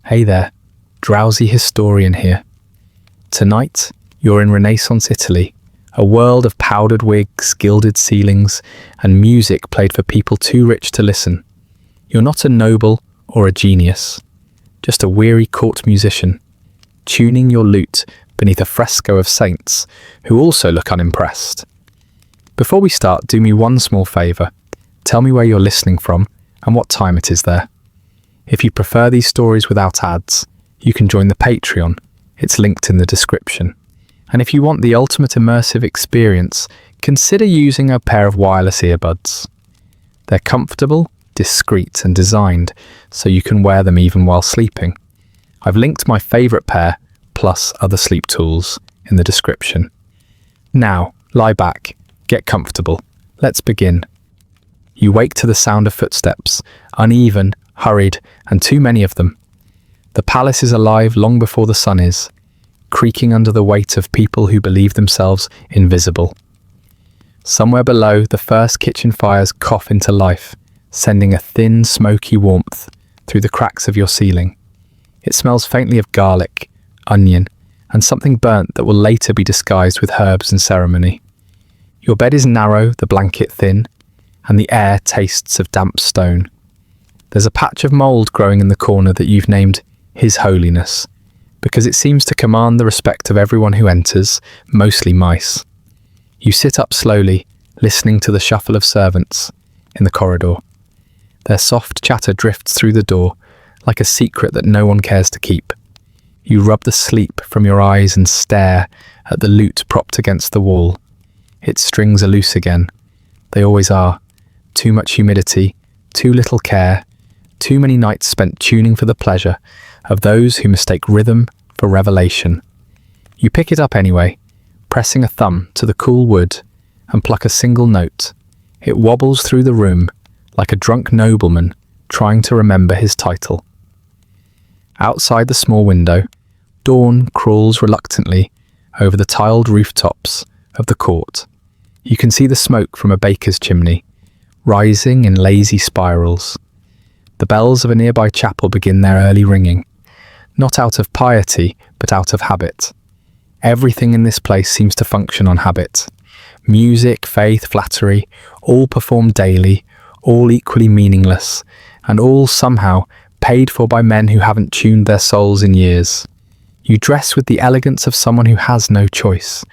Hey there, Drowsy Historian here. Tonight, you're in Renaissance Italy, a world of powdered wigs, gilded ceilings, and music played for people too rich to listen. You're not a noble or a genius, just a weary court musician, tuning your lute beneath a fresco of saints who also look unimpressed. Before we start, do me one small favour. Tell me where you're listening from and what time it is there. If you prefer these stories without ads, you can join the Patreon. It's linked in the description. And if you want the ultimate immersive experience, consider using a pair of wireless earbuds. They're comfortable, discreet, and designed so you can wear them even while sleeping. I've linked my favourite pair, plus other sleep tools, in the description. Now, lie back, get comfortable. Let's begin. You wake to the sound of footsteps, uneven, hurried, and too many of them. The palace is alive long before the sun is, creaking under the weight of people who believe themselves invisible. Somewhere below, the first kitchen fires cough into life, sending a thin, smoky warmth through the cracks of your ceiling. It smells faintly of garlic, onion, and something burnt that will later be disguised with herbs and ceremony. Your bed is narrow, the blanket thin, and the air tastes of damp stone. There's a patch of mould growing in the corner that you've named His Holiness, because it seems to command the respect of everyone who enters, mostly mice. You sit up slowly, listening to the shuffle of servants in the corridor. Their soft chatter drifts through the door, like a secret that no one cares to keep. You rub the sleep from your eyes and stare at the lute propped against the wall. Its strings are loose again. They always are. Too much humidity, too little care, too many nights spent tuning for the pleasure of those who mistake rhythm for revelation. You pick it up anyway, pressing a thumb to the cool wood, and pluck a single note. It wobbles through the room like a drunk nobleman trying to remember his title. Outside the small window, dawn crawls reluctantly over the tiled rooftops of the court. You can see the smoke from a baker's chimney, rising in lazy spirals. The bells of a nearby chapel begin their early ringing, not out of piety, but out of habit. Everything in this place seems to function on habit. Music, faith, flattery, all performed daily, all equally meaningless, and all somehow paid for by men who haven't tuned their souls in years. You dress with the elegance of someone who has no choice.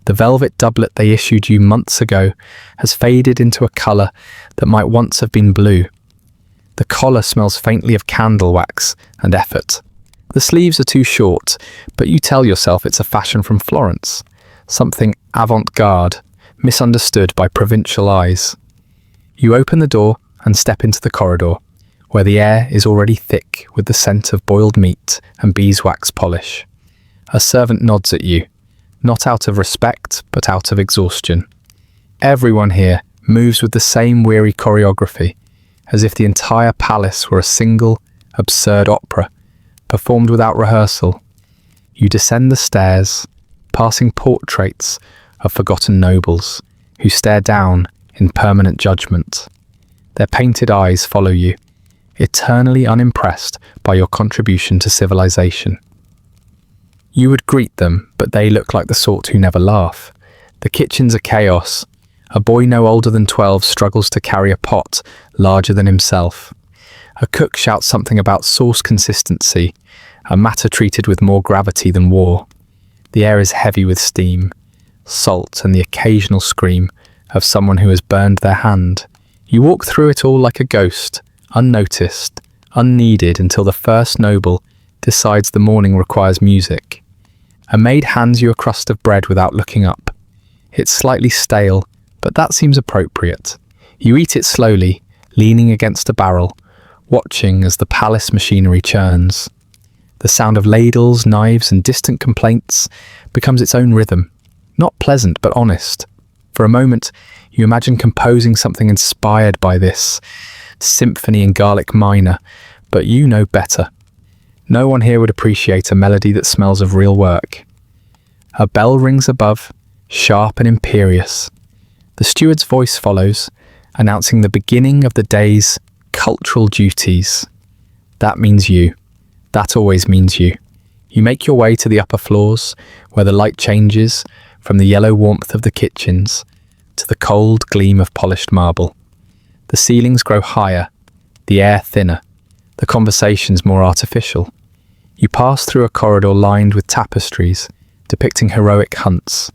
The velvet doublet they issued you months ago has faded into a colour that might once have been blue. The collar smells faintly of candle wax and effort. The sleeves are too short, but you tell yourself it's a fashion from Florence, something avant-garde, misunderstood by provincial eyes. You open the door and step into the corridor, where the air is already thick with the scent of boiled meat and beeswax polish. A servant nods at you, not out of respect, but out of exhaustion. Everyone here moves with the same weary choreography, as if the entire palace were a single, absurd opera, performed without rehearsal. You descend the stairs, passing portraits of forgotten nobles, who stare down in permanent judgment. Their painted eyes follow you, eternally unimpressed by your contribution to civilization. You would greet them, but they look like the sort who never laugh. The kitchen's a chaos. A boy no older than 12 struggles to carry a pot larger than himself. A cook shouts something about sauce consistency, a matter treated with more gravity than war. The air is heavy with steam, salt, and the occasional scream of someone who has burned their hand. You walk through it all like a ghost, unnoticed, unneeded, until the first noble decides the morning requires music. A maid hands you a crust of bread without looking up. It's slightly stale, but that seems appropriate. You eat it slowly, leaning against a barrel, watching as the palace machinery churns. The sound of ladles, knives, and distant complaints becomes its own rhythm, not pleasant but honest. For a moment, you imagine composing something inspired by this symphony in Garlic Minor, but you know better. No one here would appreciate a melody that smells of real work. A bell rings above, sharp and imperious. The steward's voice follows, announcing the beginning of the day's cultural duties. That means you. That always means you. You make your way to the upper floors, where the light changes from the yellow warmth of the kitchens to the cold gleam of polished marble. The ceilings grow higher, the air thinner, the conversations more artificial. You pass through a corridor lined with tapestries depicting heroic hunts,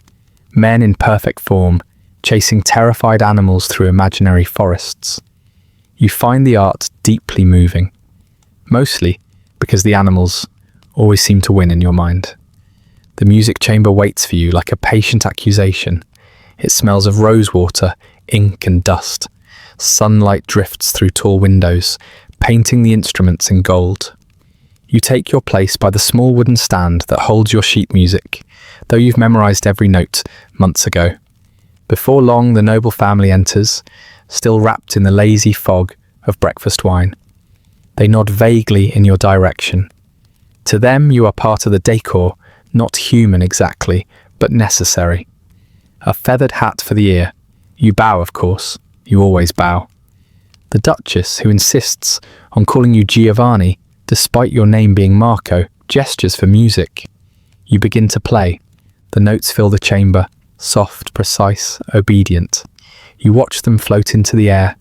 men in perfect form chasing terrified animals through imaginary forests. You find the art deeply moving, mostly because the animals always seem to win in your mind. The music chamber waits for you like a patient accusation. It smells of rosewater, ink and dust. Sunlight drifts through tall windows, painting the instruments in gold. You take your place by the small wooden stand that holds your sheet music, though you've memorized every note months ago. Before long, the noble family enters, still wrapped in the lazy fog of breakfast wine. They nod vaguely in your direction. To them, you are part of the decor, not human exactly, but necessary. A feathered hat for the ear. You bow, of course. You always bow. The Duchess, who insists on calling you Giovanni, despite your name being Marco, gestures for music. You begin to play. The notes fill the chamber, soft, precise, obedient. You watch them float into the air,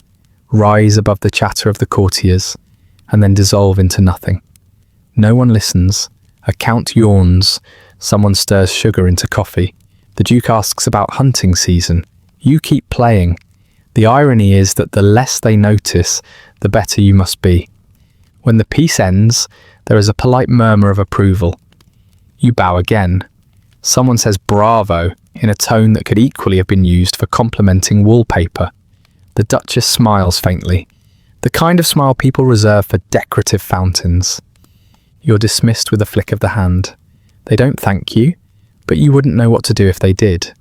rise above the chatter of the courtiers, and then dissolve into nothing. No one listens. A count yawns. Someone stirs sugar into coffee. The Duke asks about hunting season. You keep playing. The irony is that the less they notice, the better you must be. When the piece ends, there is a polite murmur of approval. You bow again. Someone says bravo in a tone that could equally have been used for complimenting wallpaper. The Duchess smiles faintly, the kind of smile people reserve for decorative fountains. You're dismissed with a flick of the hand. They don't thank you, but you wouldn't know what to do if they did.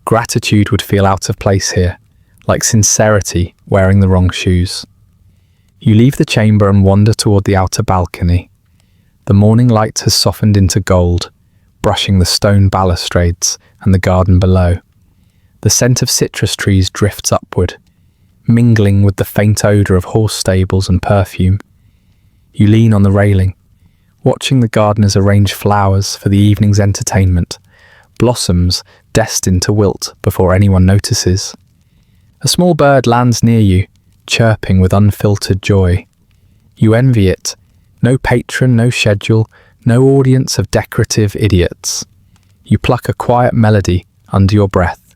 Gratitude would feel out of place here, like sincerity wearing the wrong shoes. You leave the chamber and wander toward the outer balcony. The morning light has softened into gold, brushing the stone balustrades and the garden below. The scent of citrus trees drifts upward, mingling with the faint odour of horse stables and perfume. You lean on the railing, watching the gardeners arrange flowers for the evening's entertainment, blossoms destined to wilt before anyone notices. A small bird lands near you, chirping with unfiltered joy. You envy it. No patron, no schedule, no audience of decorative idiots. You pluck a quiet melody under your breath.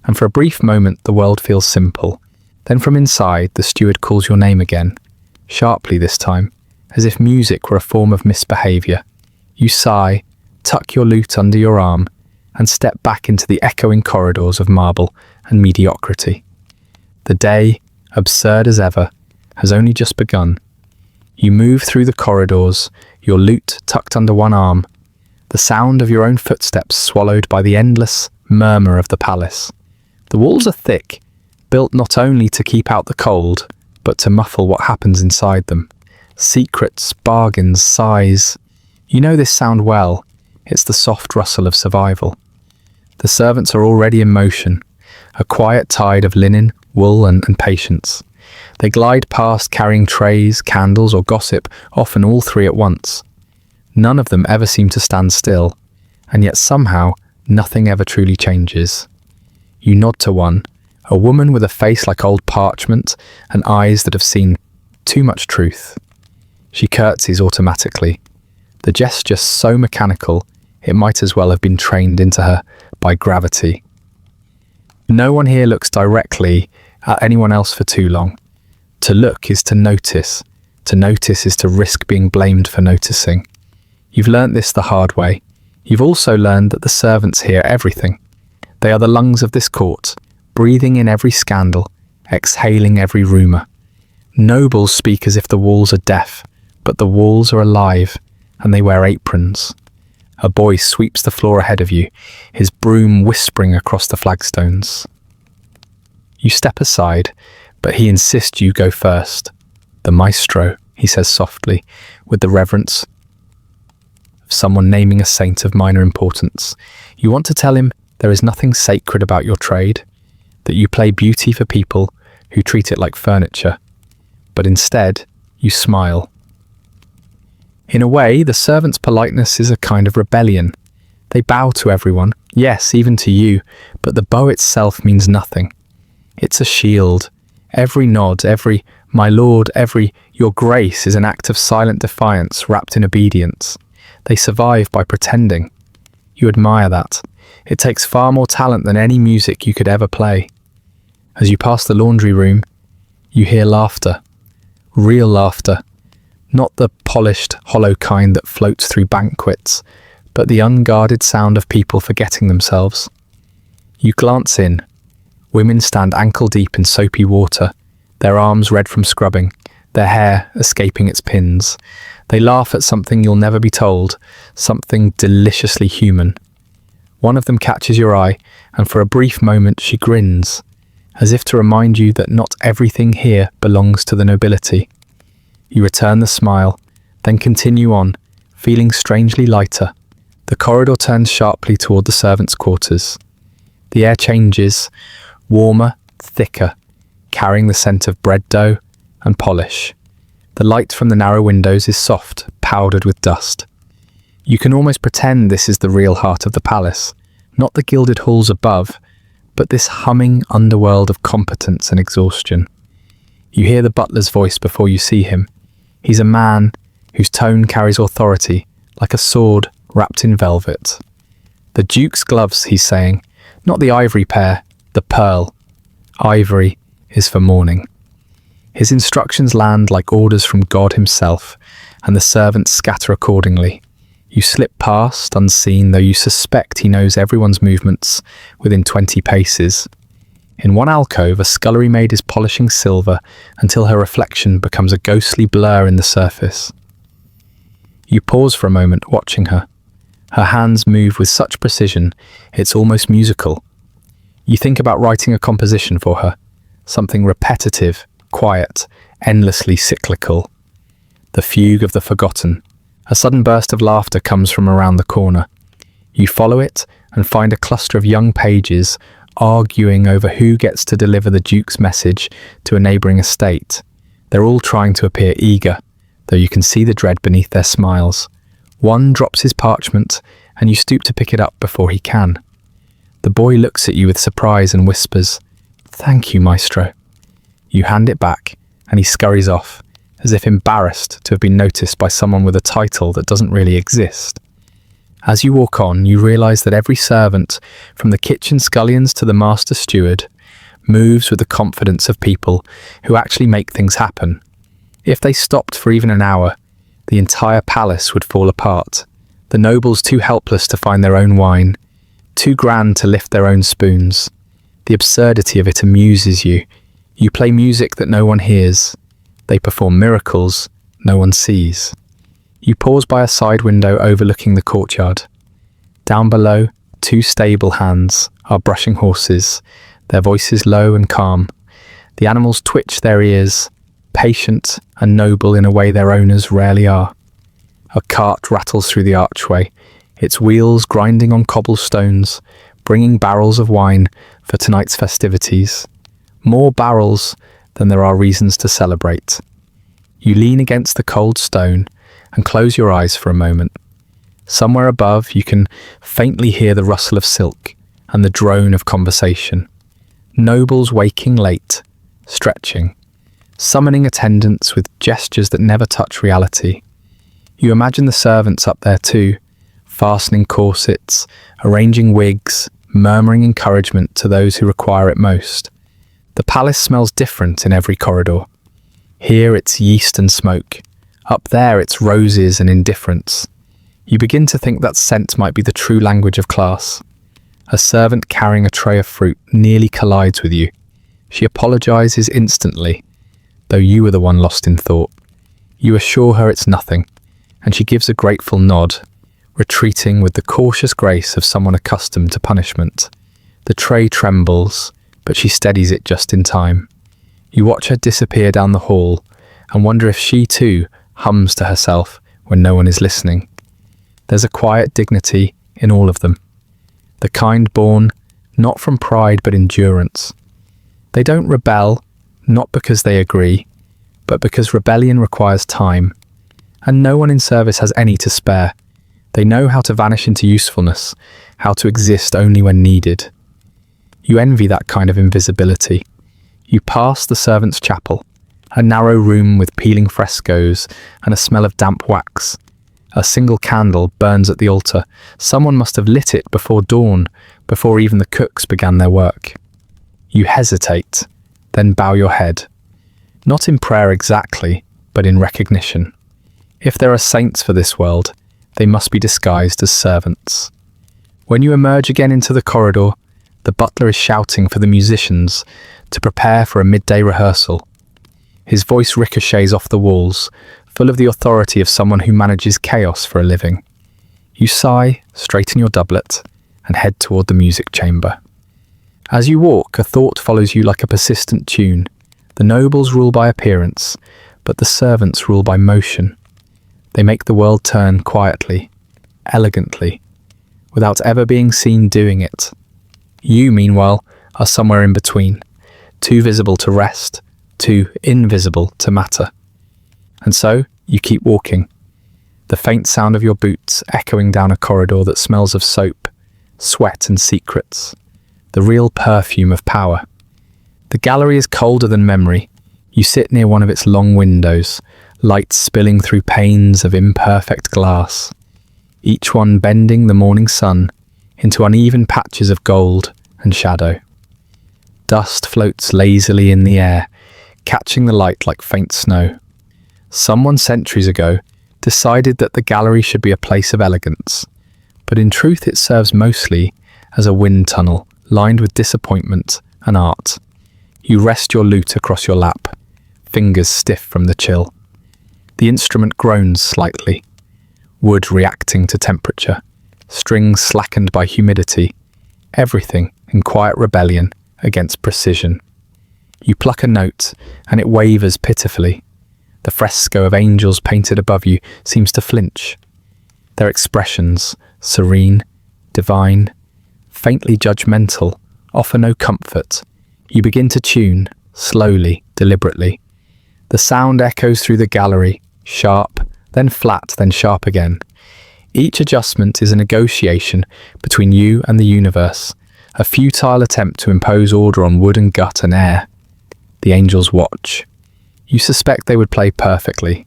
And for a brief moment the world feels simple. Then from inside the steward calls your name again, sharply this time, as if music were a form of misbehaviour. You sigh, tuck your lute under your arm, and step back into the echoing corridors of marble and mediocrity. The day, absurd as ever, has only just begun. You move through the corridors, your lute tucked under one arm, the sound of your own footsteps swallowed by the endless murmur of the palace. The walls are thick, built not only to keep out the cold, but to muffle what happens inside them. Secrets, bargains, sighs. You know this sound well. It's the soft rustle of survival. The servants are already in motion, a quiet tide of linen, wool and patience. They glide past carrying trays, candles or gossip, often all three at once. None of them ever seem to stand still, and yet somehow nothing ever truly changes. You nod to one, a woman with a face like old parchment and eyes that have seen too much truth. She curtsies automatically, the gesture so mechanical it might as well have been trained into her by gravity. No one here looks directly at anyone else for too long. To look is to notice. To notice is to risk being blamed for noticing. You've learnt this the hard way. You've also learned that the servants hear everything. They are the lungs of this court, breathing in every scandal, exhaling every rumour. Nobles speak as if the walls are deaf, but the walls are alive, and they wear aprons. A boy sweeps the floor ahead of you, his broom whispering across the flagstones. You step aside, but he insists you go first. The maestro, he says softly, with the reverence of someone naming a saint of minor importance. You want to tell him there is nothing sacred about your trade, that you play beauty for people who treat it like furniture. But instead, you smile. In a way, the servants' politeness is a kind of rebellion. They bow to everyone, yes, even to you, but the bow itself means nothing. It's a shield. Every nod, every "my lord," every "your grace" is an act of silent defiance wrapped in obedience. They survive by pretending. You admire that. It takes far more talent than any music you could ever play. As you pass the laundry room, you hear laughter. Real laughter. Not the polished, hollow kind that floats through banquets, but the unguarded sound of people forgetting themselves. You glance in. Women stand ankle-deep in soapy water, their arms red from scrubbing, their hair escaping its pins. They laugh at something you'll never be told, something deliciously human. One of them catches your eye, and for a brief moment she grins, as if to remind you that not everything here belongs to the nobility. You return the smile, then continue on, feeling strangely lighter. The corridor turns sharply toward the servants' quarters. The air changes, warmer, thicker, carrying the scent of bread dough and polish. The light from the narrow windows is soft, powdered with dust. You can almost pretend this is the real heart of the palace, not the gilded halls above, but this humming underworld of competence and exhaustion. You hear the butler's voice before you see him. He's a man whose tone carries authority, like a sword wrapped in velvet. "The Duke's gloves," he's saying, "not the ivory pair, the pearl. Ivory is for mourning." His instructions land like orders from God himself, and the servants scatter accordingly. You slip past, unseen, though you suspect he knows everyone's movements within 20 paces. In one alcove, a scullery maid is polishing silver until her reflection becomes a ghostly blur in the surface. You pause for a moment, watching her. Her hands move with such precision, it's almost musical. You think about writing a composition for her, something repetitive, quiet, endlessly cyclical. The fugue of the forgotten. A sudden burst of laughter comes from around the corner. You follow it and find a cluster of young pages arguing over who gets to deliver the Duke's message to a neighbouring estate. They're all trying to appear eager, though you can see the dread beneath their smiles. One drops his parchment, and you stoop to pick it up before he can. The boy looks at you with surprise and whispers, "Thank you, Maestro." You hand it back, and he scurries off, as if embarrassed to have been noticed by someone with a title that doesn't really exist. As you walk on, you realise that every servant, from the kitchen scullions to the master steward, moves with the confidence of people who actually make things happen. If they stopped for even an hour, the entire palace would fall apart. The nobles too helpless to find their own wine, too grand to lift their own spoons. The absurdity of it amuses you. You play music that no one hears. They perform miracles no one sees. You pause by a side window overlooking the courtyard. Down below, two stable hands are brushing horses, their voices low and calm. The animals twitch their ears, patient and noble in a way their owners rarely are. A cart rattles through the archway, its wheels grinding on cobblestones, bringing barrels of wine for tonight's festivities. More barrels than there are reasons to celebrate. You lean against the cold stone and close your eyes for a moment. Somewhere above, you can faintly hear the rustle of silk and the drone of conversation. Nobles waking late, stretching, summoning attendants with gestures that never touch reality. You imagine the servants up there too, fastening corsets, arranging wigs, murmuring encouragement to those who require it most. The palace smells different in every corridor. Here it's yeast and smoke. Up there it's roses and indifference. You begin to think that scent might be the true language of class. A servant carrying a tray of fruit nearly collides with you. She apologises instantly, though you are the one lost in thought. You assure her it's nothing, and she gives a grateful nod, retreating with the cautious grace of someone accustomed to punishment. The tray trembles, but she steadies it just in time. You watch her disappear down the hall and wonder if she too hums to herself when no one is listening. There's a quiet dignity in all of them, the kind born not from pride but endurance. They don't rebel, not because they agree, but because rebellion requires time, and no one in service has any to spare. They know how to vanish into usefulness, how to exist only when needed. You envy that kind of invisibility. You pass the servants' chapel, a narrow room with peeling frescoes and a smell of damp wax. A single candle burns at the altar. Someone must have lit it before dawn, before even the cooks began their work. You hesitate, then bow your head. Not in prayer exactly, but in recognition. If there are saints for this world, they must be disguised as servants. When you emerge again into the corridor, the butler is shouting for the musicians to prepare for a midday rehearsal. His voice ricochets off the walls, full of the authority of someone who manages chaos for a living. You sigh, straighten your doublet, and head toward the music chamber. As you walk, a thought follows you like a persistent tune. The nobles rule by appearance, but the servants rule by motion. They make the world turn quietly, elegantly, without ever being seen doing it. You, meanwhile, are somewhere in between, too visible to rest, too invisible to matter. And so, you keep walking, the faint sound of your boots echoing down a corridor that smells of soap, sweat and secrets, the real perfume of power. The gallery is colder than memory. You sit near one of its long windows, light spilling through panes of imperfect glass, each one bending the morning sun into uneven patches of gold and shadow. Dust floats lazily in the air, catching the light like faint snow. Someone centuries ago decided that the gallery should be a place of elegance, but in truth it serves mostly as a wind tunnel lined with disappointment and art. You rest your lute across your lap, fingers stiff from the chill. The instrument groans slightly, wood reacting to temperature, strings slackened by humidity, everything in quiet rebellion against precision. You pluck a note, and it wavers pitifully. The fresco of angels painted above you seems to flinch. Their expressions, serene, divine, faintly judgmental, offer no comfort. You begin to tune, slowly, deliberately. The sound echoes through the gallery, sharp, then flat, then sharp again. Each adjustment is a negotiation between you and the universe, a futile attempt to impose order on wood and gut and air. The angels watch. You suspect they would play perfectly,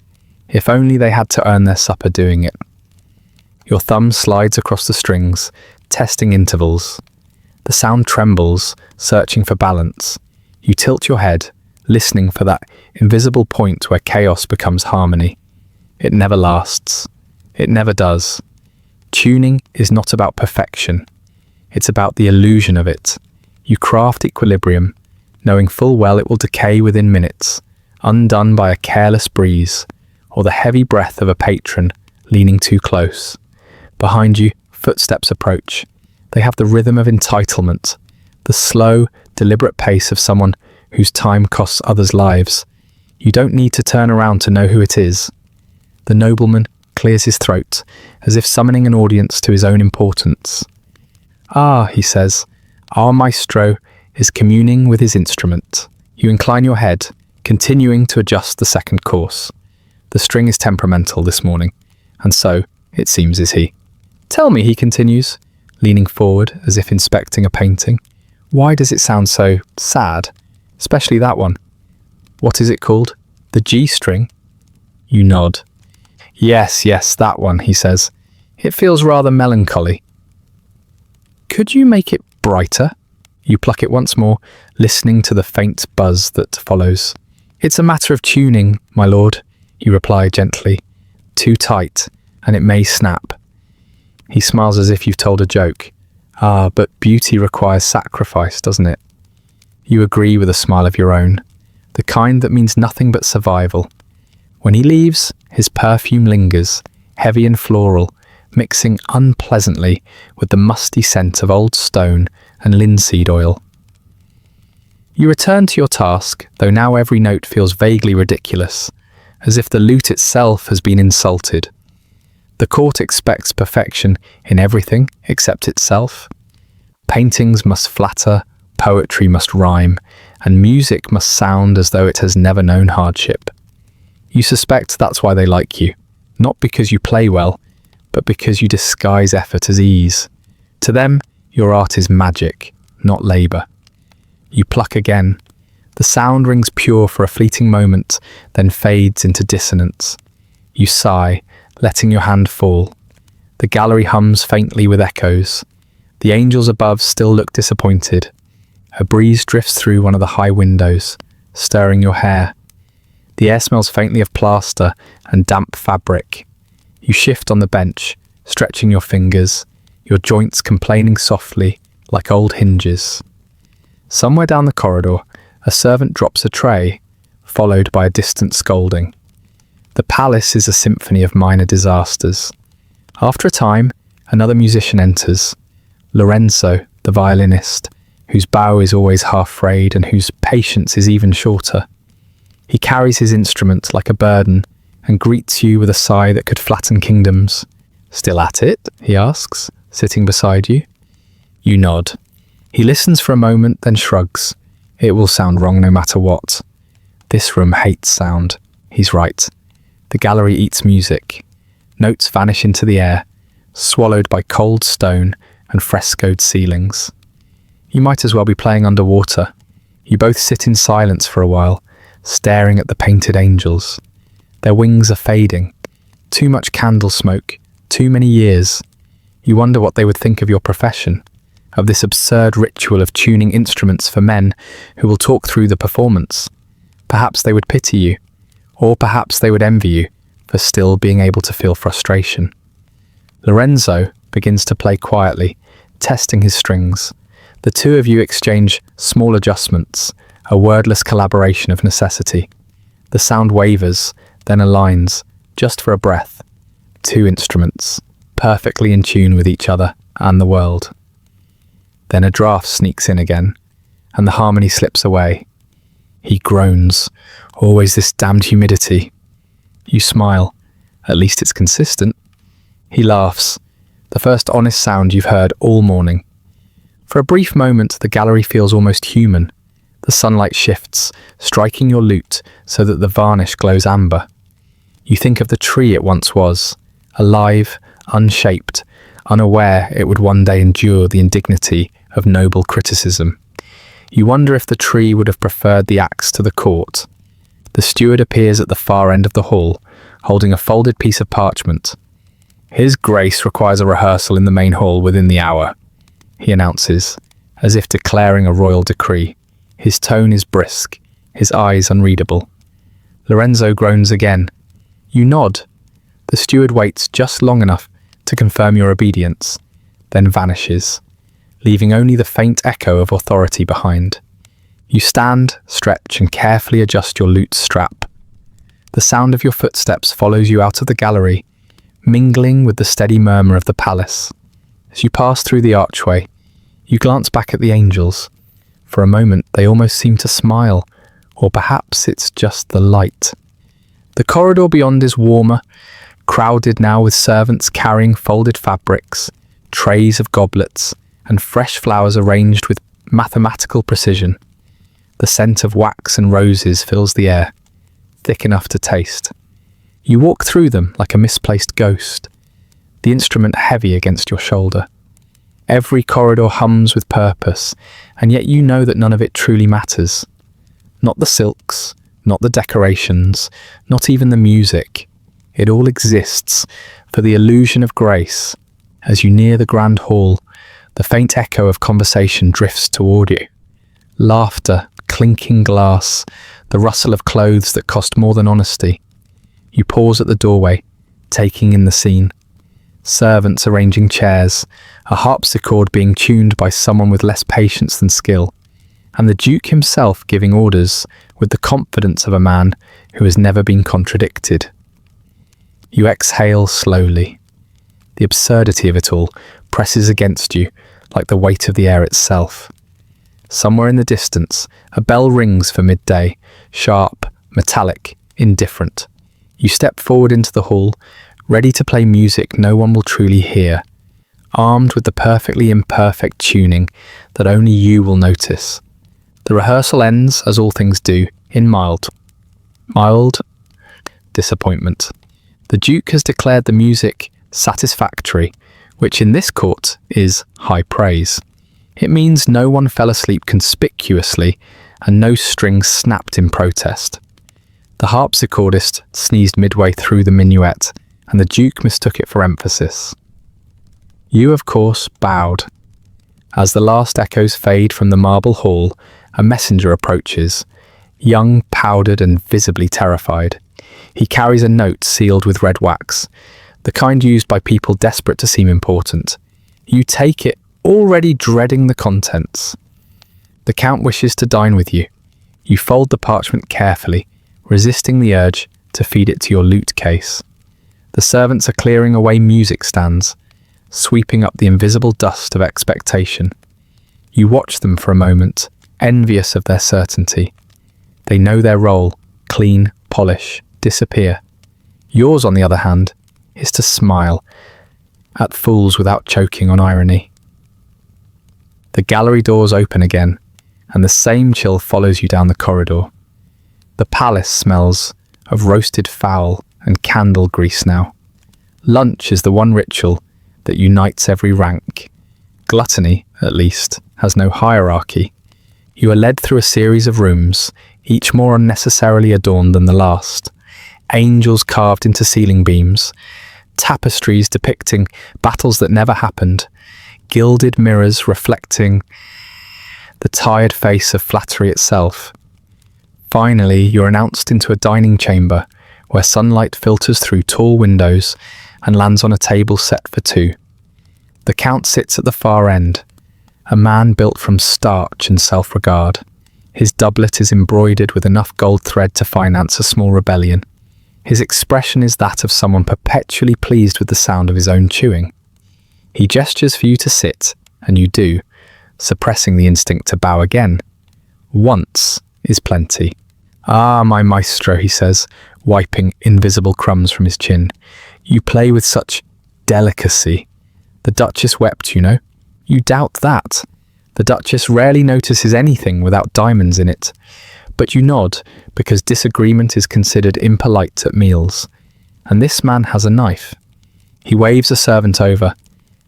if only they had to earn their supper doing it. Your thumb slides across the strings, testing intervals. The sound trembles, searching for balance. You tilt your head, listening for that invisible point where chaos becomes harmony. It never lasts. It never does. Tuning is not about perfection. It's about the illusion of it. You craft equilibrium, knowing full well it will decay within minutes, undone by a careless breeze, or the heavy breath of a patron leaning too close. Behind you, footsteps approach. They have the rhythm of entitlement, the slow, deliberate pace of someone whose time costs others' lives. You don't need to turn around to know who it is. The nobleman clears his throat, as if summoning an audience to his own importance. "Ah," he says, "our maestro is communing with his instrument." You incline your head, continuing to adjust the second course. The string is temperamental this morning, and so, it seems, is he. "Tell me," he continues, leaning forward as if inspecting a painting, "why does it sound so sad? Especially that one. What is it called? The G string?" You nod. Yes, that one," he says. "It feels rather melancholy." "Could you make it brighter?" You pluck it once more, listening to the faint buzz that follows. "It's a matter of tuning, my lord," you reply gently. "Too tight, and it may snap." He smiles as if you've told a joke. "Ah, but beauty requires sacrifice, doesn't it?" You agree with a smile of your own, the kind that means nothing but survival. When he leaves, his perfume lingers, heavy and floral, mixing unpleasantly with the musty scent of old stone and linseed oil. You return to your task, though now every note feels vaguely ridiculous, as if the lute itself has been insulted. The court expects perfection in everything except itself. Paintings must flatter, poetry must rhyme, and music must sound as though it has never known hardship. You suspect that's why they like you. not because you play well, but because you disguise effort as ease. To them, your art is magic, not labour. You pluck again. The sound rings pure for a fleeting moment, then fades into dissonance. You sigh, letting your hand fall. The gallery hums faintly with echoes. The angels above still look disappointed. A breeze drifts through one of the high windows, stirring your hair. The air smells faintly of plaster and damp fabric. You shift on the bench, stretching your fingers, your joints complaining softly like old hinges. Somewhere down the corridor, a servant drops a tray, followed by a distant scolding. The palace is a symphony of minor disasters. After a time, another musician enters, Lorenzo, the violinist, whose bow is always half frayed and whose patience is even shorter. He carries his instrument like a burden and greets you with a sigh that could flatten kingdoms. "Still at it?" he asks, sitting beside you. You nod. He listens for a moment, then shrugs. "It will sound wrong no matter what. This room hates sound." He's right. The gallery eats music. Notes vanish into the air, swallowed by cold stone and frescoed ceilings. You might as well be playing underwater. You both sit in silence for a while, staring at the painted angels. Their wings are fading. Too much candle smoke, too many years. You wonder what they would think of your profession, of this absurd ritual of tuning instruments for men who will talk through the performance. Perhaps they would pity you, or perhaps they would envy you for still being able to feel frustration. Lorenzo begins to play quietly, testing his strings. The two of you exchange small adjustments, a wordless collaboration of necessity. The sound wavers, then aligns, just for a breath. Two instruments, perfectly in tune with each other and the world. Then a draft sneaks in again, and the harmony slips away. He groans. "Always this damned humidity." You smile. "At least it's consistent." He laughs. The first honest sound you've heard all morning. For a brief moment, the gallery feels almost human. The sunlight shifts, striking your lute so that the varnish glows amber. You think of the tree it once was, alive, unshaped, unaware it would one day endure the indignity of noble criticism. You wonder if the tree would have preferred the axe to the court. The steward appears at the far end of the hall, holding a folded piece of parchment. "His Grace requires a rehearsal in the main hall within the hour," he announces, as if declaring a royal decree. His tone is brisk, his eyes unreadable. Lorenzo groans again. You nod. The steward waits just long enough to confirm your obedience, then vanishes, leaving only the faint echo of authority behind. You stand, stretch, and carefully adjust your lute's strap. The sound of your footsteps follows you out of the gallery, mingling with the steady murmur of the palace. As you pass through the archway, you glance back at the angels. For a moment, they almost seem to smile, or perhaps it's just the light. The corridor beyond is warmer, crowded now with servants carrying folded fabrics, trays of goblets, and fresh flowers arranged with mathematical precision. The scent of wax and roses fills the air, thick enough to taste. You walk through them like a misplaced ghost, the instrument heavy against your shoulder. Every corridor hums with purpose, and yet you know that none of it truly matters. Not the silks, not the decorations, not even the music. It all exists for the illusion of grace. As you near the grand hall, the faint echo of conversation drifts toward you. Laughter, clinking glass, the rustle of clothes that cost more than honesty. You pause at the doorway, taking in the scene. Servants arranging chairs, a harpsichord being tuned by someone with less patience than skill, and the Duke himself giving orders with the confidence of a man who has never been contradicted. You exhale slowly. The absurdity of it all presses against you like the weight of the air itself. Somewhere in the distance, a bell rings for midday, sharp, metallic, indifferent. You step forward into the hall, ready to play music no one will truly hear, armed with the perfectly imperfect tuning that only you will notice. The rehearsal ends, as all things do, in mild disappointment. The Duke has declared the music satisfactory, which in this court is high praise. It means no one fell asleep conspicuously and no strings snapped in protest. The harpsichordist sneezed midway through the minuet, and the Duke mistook it for emphasis. You, of course, bowed. As the last echoes fade from the marble hall, a messenger approaches, young, powdered, and visibly terrified. He carries a note sealed with red wax, the kind used by people desperate to seem important. You take it, already dreading the contents. The Count wishes to dine with you. You fold the parchment carefully, resisting the urge to feed it to your lute case. The servants are clearing away music stands, sweeping up the invisible dust of expectation. You watch them for a moment, envious of their certainty. They know their role: clean, polish, disappear. Yours, on the other hand, is to smile at fools without choking on irony. The gallery doors open again, and the same chill follows you down the corridor. The palace smells of roasted fowl and candle grease now. Lunch is the one ritual that unites every rank. Gluttony, at least, has no hierarchy. You are led through a series of rooms, each more unnecessarily adorned than the last. Angels carved into ceiling beams, tapestries depicting battles that never happened, gilded mirrors reflecting the tired face of flattery itself. Finally, you're announced into a dining chamber where sunlight filters through tall windows and lands on a table set for two. The Count sits at the far end, a man built from starch and self-regard. His doublet is embroidered with enough gold thread to finance a small rebellion. His expression is that of someone perpetually pleased with the sound of his own chewing. He gestures for you to sit, and you do, suppressing the instinct to bow again. Once is plenty. Ah, my maestro, he says, wiping invisible crumbs from his chin. You play with such delicacy. The Duchess wept, you know. You doubt that. The Duchess rarely notices anything without diamonds in it. But you nod, because disagreement is considered impolite at meals. And this man has a knife. He waves a servant over,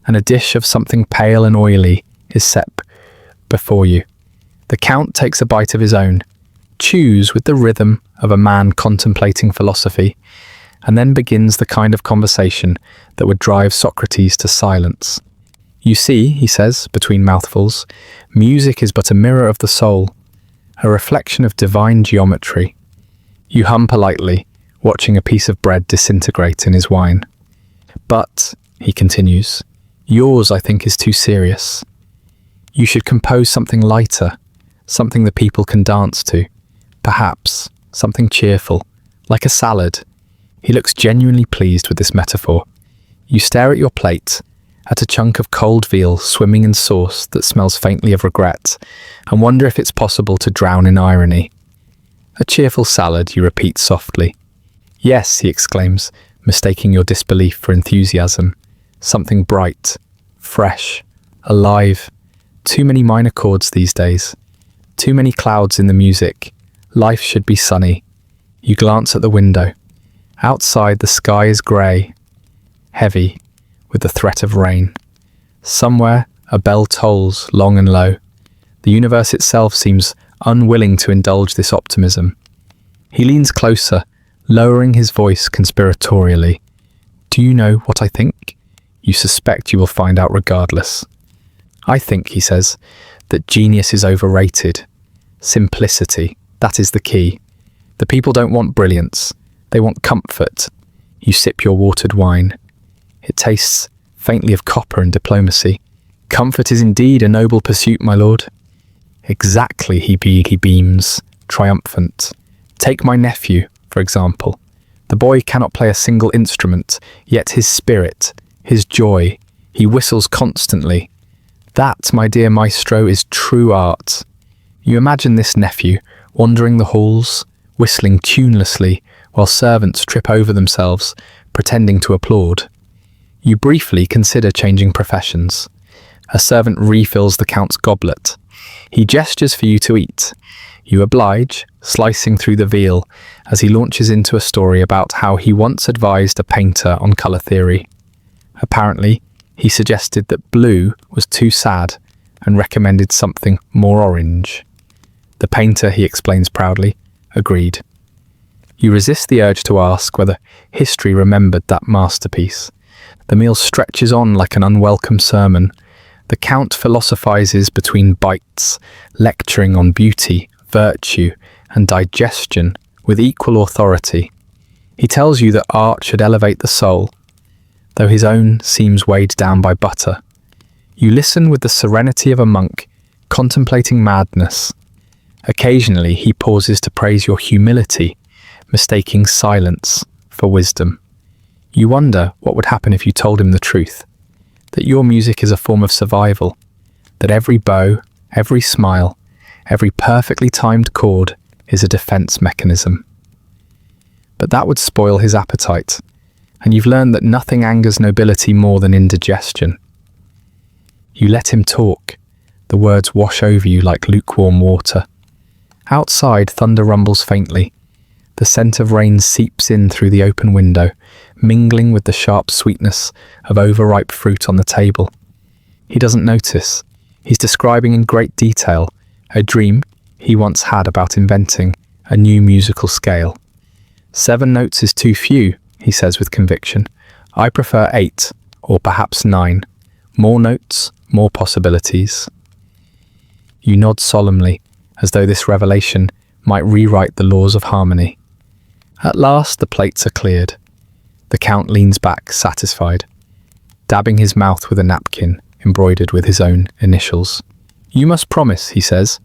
and a dish of something pale and oily is set before you. The Count takes a bite of his own, chews with the rhythm of a man contemplating philosophy, and then begins the kind of conversation that would drive Socrates to silence. You see, he says, between mouthfuls, music is but a mirror of the soul, a reflection of divine geometry. You hum politely, watching a piece of bread disintegrate in his wine. But, he continues, yours, I think, is too serious. You should compose something lighter, something the people can dance to. Perhaps something cheerful, like a salad. He looks genuinely pleased with this metaphor. You stare at your plate, at a chunk of cold veal swimming in sauce that smells faintly of regret, and wonder if it's possible to drown in irony. A cheerful salad, you repeat softly. Yes, he exclaims, mistaking your disbelief for enthusiasm. Something bright, fresh, alive. Too many minor chords these days. Too many clouds in the music. Life should be sunny. You glance at the window. Outside, the sky is grey, heavy, with the threat of rain. Somewhere, a bell tolls long and low. The universe itself seems unwilling to indulge this optimism. He leans closer, lowering his voice conspiratorially. Do you know what I think? You suspect you will find out regardless. I think, he says, that genius is overrated. Simplicity, that is the key. The people don't want brilliance. They want comfort. You sip your watered wine. It tastes faintly of copper and diplomacy. Comfort is indeed a noble pursuit, my lord. Exactly, he beams, triumphant. Take my nephew, for example. The boy cannot play a single instrument, yet his spirit, his joy, he whistles constantly. That, my dear maestro, is true art. You imagine this nephew wandering the halls, whistling tunelessly, while servants trip over themselves, pretending to applaud. You briefly consider changing professions. A servant refills the Count's goblet. He gestures for you to eat. You oblige, slicing through the veal, as he launches into a story about how he once advised a painter on colour theory. Apparently, he suggested that blue was too sad and recommended something more orange. The painter, he explains proudly, agreed. You resist the urge to ask whether history remembered that masterpiece. The meal stretches on like an unwelcome sermon. The Count philosophizes between bites, lecturing on beauty, virtue, and digestion with equal authority. He tells you that art should elevate the soul, though his own seems weighed down by butter. You listen with the serenity of a monk, contemplating madness. Occasionally he pauses to praise your humility, mistaking silence for wisdom. You wonder what would happen if you told him the truth, that your music is a form of survival, that every bow, every smile, every perfectly timed chord is a defense mechanism. But that would spoil his appetite, and you've learned that nothing angers nobility more than indigestion. You let him talk. The words wash over you like lukewarm water. Outside, thunder rumbles faintly. The scent of rain seeps in through the open window, mingling with the sharp sweetness of overripe fruit on the table. He doesn't notice. He's describing in great detail a dream he once had about inventing a new musical scale. 7 notes is too few, he says with conviction. I prefer 8, or perhaps 9. More notes, more possibilities. You nod solemnly, as though this revelation might rewrite the laws of harmony. At last the plates are cleared. The Count leans back, satisfied, dabbing his mouth with a napkin embroidered with his own initials. You must promise, he says,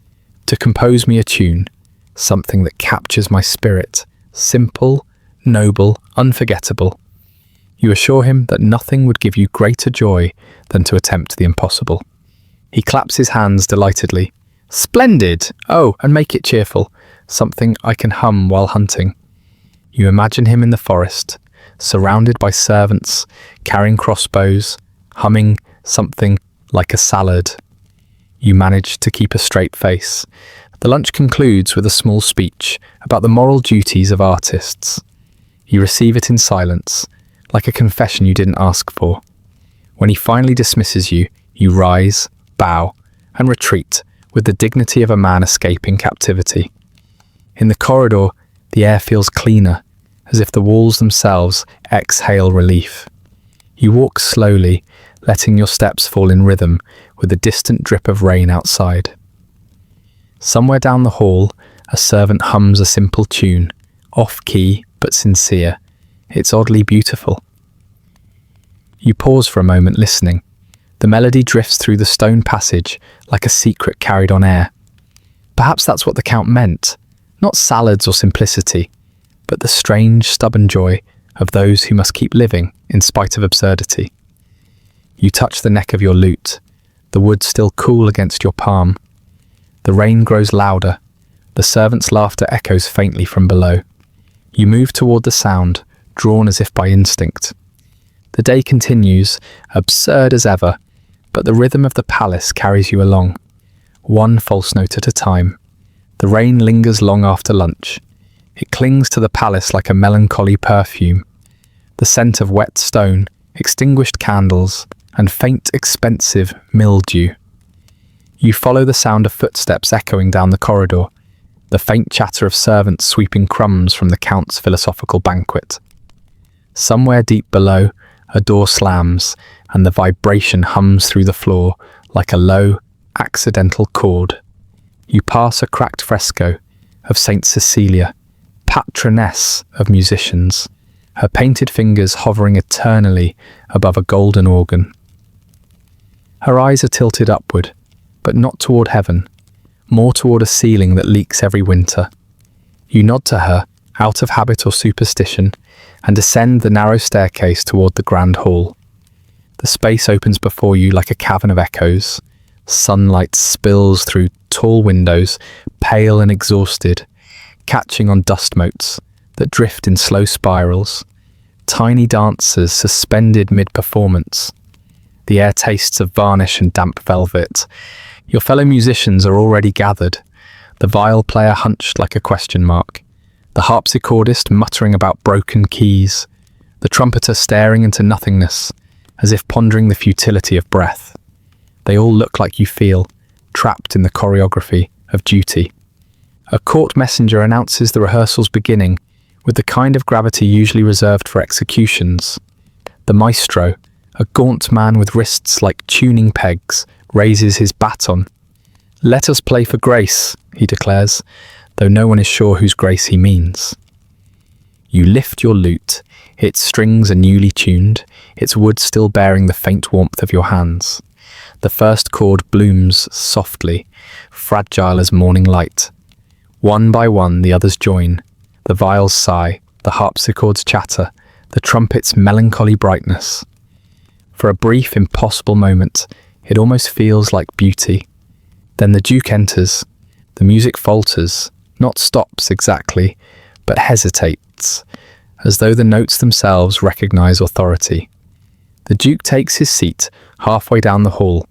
to compose me a tune, something that captures my spirit, simple, noble, unforgettable. You assure him that nothing would give you greater joy than to attempt the impossible. He claps his hands delightedly. Splendid! Oh, and make it cheerful, something I can hum while hunting. You imagine him in the forest, surrounded by servants, carrying crossbows, humming something like a salad. You manage to keep a straight face. The lunch concludes with a small speech about the moral duties of artists. You receive it in silence, like a confession you didn't ask for. When he finally dismisses you, you rise, bow, and retreat with the dignity of a man escaping captivity. In the corridor, the air feels cleaner, as if the walls themselves exhale relief. You walk slowly, letting your steps fall in rhythm with the distant drip of rain outside. Somewhere down the hall, a servant hums a simple tune, off-key but sincere. It's oddly beautiful. You pause for a moment listening. The melody drifts through the stone passage like a secret carried on air. Perhaps that's what the Count meant, not salads or simplicity, but the strange, stubborn joy of those who must keep living in spite of absurdity. You touch the neck of your lute, the wood still cool against your palm. The rain grows louder, the servant's laughter echoes faintly from below. You move toward the sound, drawn as if by instinct. The day continues, absurd as ever, but the rhythm of the palace carries you along, one false note at a time. The rain lingers long after lunch. It clings to the palace like a melancholy perfume. The scent of wet stone, extinguished candles, and faint, expensive mildew. You follow the sound of footsteps echoing down the corridor, the faint chatter of servants sweeping crumbs from the Count's philosophical banquet. Somewhere deep below, a door slams, and the vibration hums through the floor like a low, accidental chord. You pass a cracked fresco of Saint Cecilia, patroness of musicians, her painted fingers hovering eternally above a golden organ. Her eyes are tilted upward, but not toward heaven, more toward a ceiling that leaks every winter. You nod to her, out of habit or superstition, and descend the narrow staircase toward the grand hall. The space opens before you like a cavern of echoes. Sunlight spills through tall windows, pale and exhausted, catching on dust motes that drift in slow spirals. Tiny dancers suspended mid-performance. The air tastes of varnish and damp velvet. Your fellow musicians are already gathered, the viol player hunched like a question mark, the harpsichordist muttering about broken keys, the trumpeter staring into nothingness, as if pondering the futility of breath. They all look like you feel, trapped in the choreography of duty. A court messenger announces the rehearsal's beginning with the kind of gravity usually reserved for executions. The maestro, a gaunt man with wrists like tuning pegs, raises his baton. "Let us play for grace," he declares, though no one is sure whose grace he means. You lift your lute. Its strings are newly tuned, its wood still bearing the faint warmth of your hands. The first chord blooms softly, fragile as morning light. One by one the others join. The viols sigh, the harpsichords chatter, the trumpet's melancholy brightness. For a brief, impossible moment, it almost feels like beauty. Then the Duke enters. The music falters, not stops exactly, but hesitates, as though the notes themselves recognize authority. The Duke takes his seat halfway down the hall,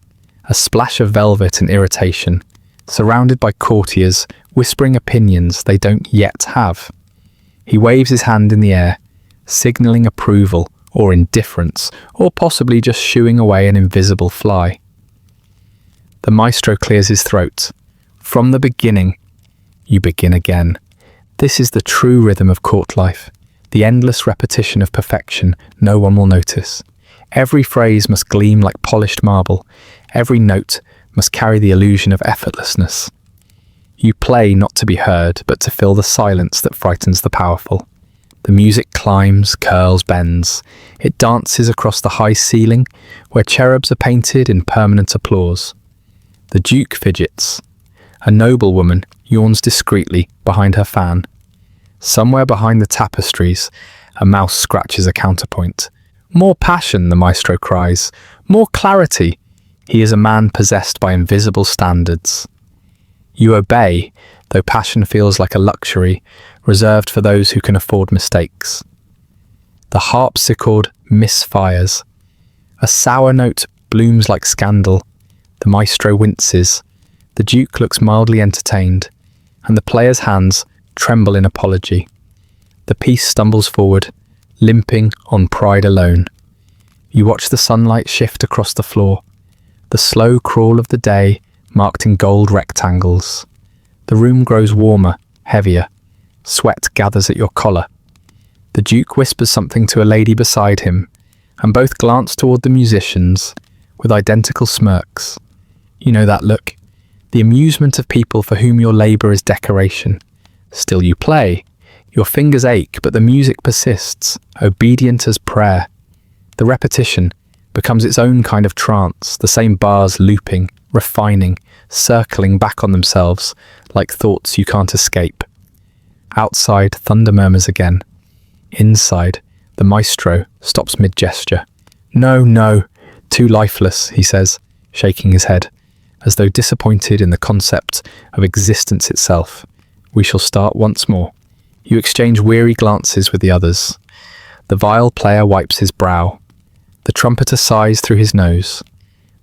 a splash of velvet and irritation, surrounded by courtiers whispering opinions they don't yet have. He waves his hand in the air, signaling approval or indifference, or possibly just shooing away an invisible fly. The maestro clears his throat. From the beginning, you begin again. This is the true rhythm of court life, the endless repetition of perfection no one will notice. Every phrase must gleam like polished marble. Every note must carry the illusion of effortlessness. You play not to be heard, but to fill the silence that frightens the powerful. The music climbs, curls, bends. It dances across the high ceiling, where cherubs are painted in permanent applause. The Duke fidgets. A noblewoman yawns discreetly behind her fan. Somewhere behind the tapestries, a mouse scratches a counterpoint. More passion, the maestro cries. More clarity. He is a man possessed by invisible standards. You obey, though passion feels like a luxury, reserved for those who can afford mistakes. The harpsichord misfires. A sour note blooms like scandal. The maestro winces. The Duke looks mildly entertained, and the player's hands tremble in apology. The piece stumbles forward, limping on pride alone. You watch the sunlight shift across the floor, the slow crawl of the day marked in gold rectangles. The room grows warmer, heavier. Sweat gathers at your collar. The Duke whispers something to a lady beside him, and both glance toward the musicians with identical smirks. You know that look, the amusement of people for whom your labour is decoration. Still you play. Your fingers ache, but the music persists, obedient as prayer. The repetition becomes its own kind of trance, the same bars looping, refining, circling back on themselves like thoughts you can't escape. Outside, thunder murmurs again. Inside, the maestro stops mid-gesture. "No, no, too lifeless," he says, shaking his head, as though disappointed in the concept of existence itself. "We shall start once more." You exchange weary glances with the others. The viol player wipes his brow. The trumpeter sighs through his nose,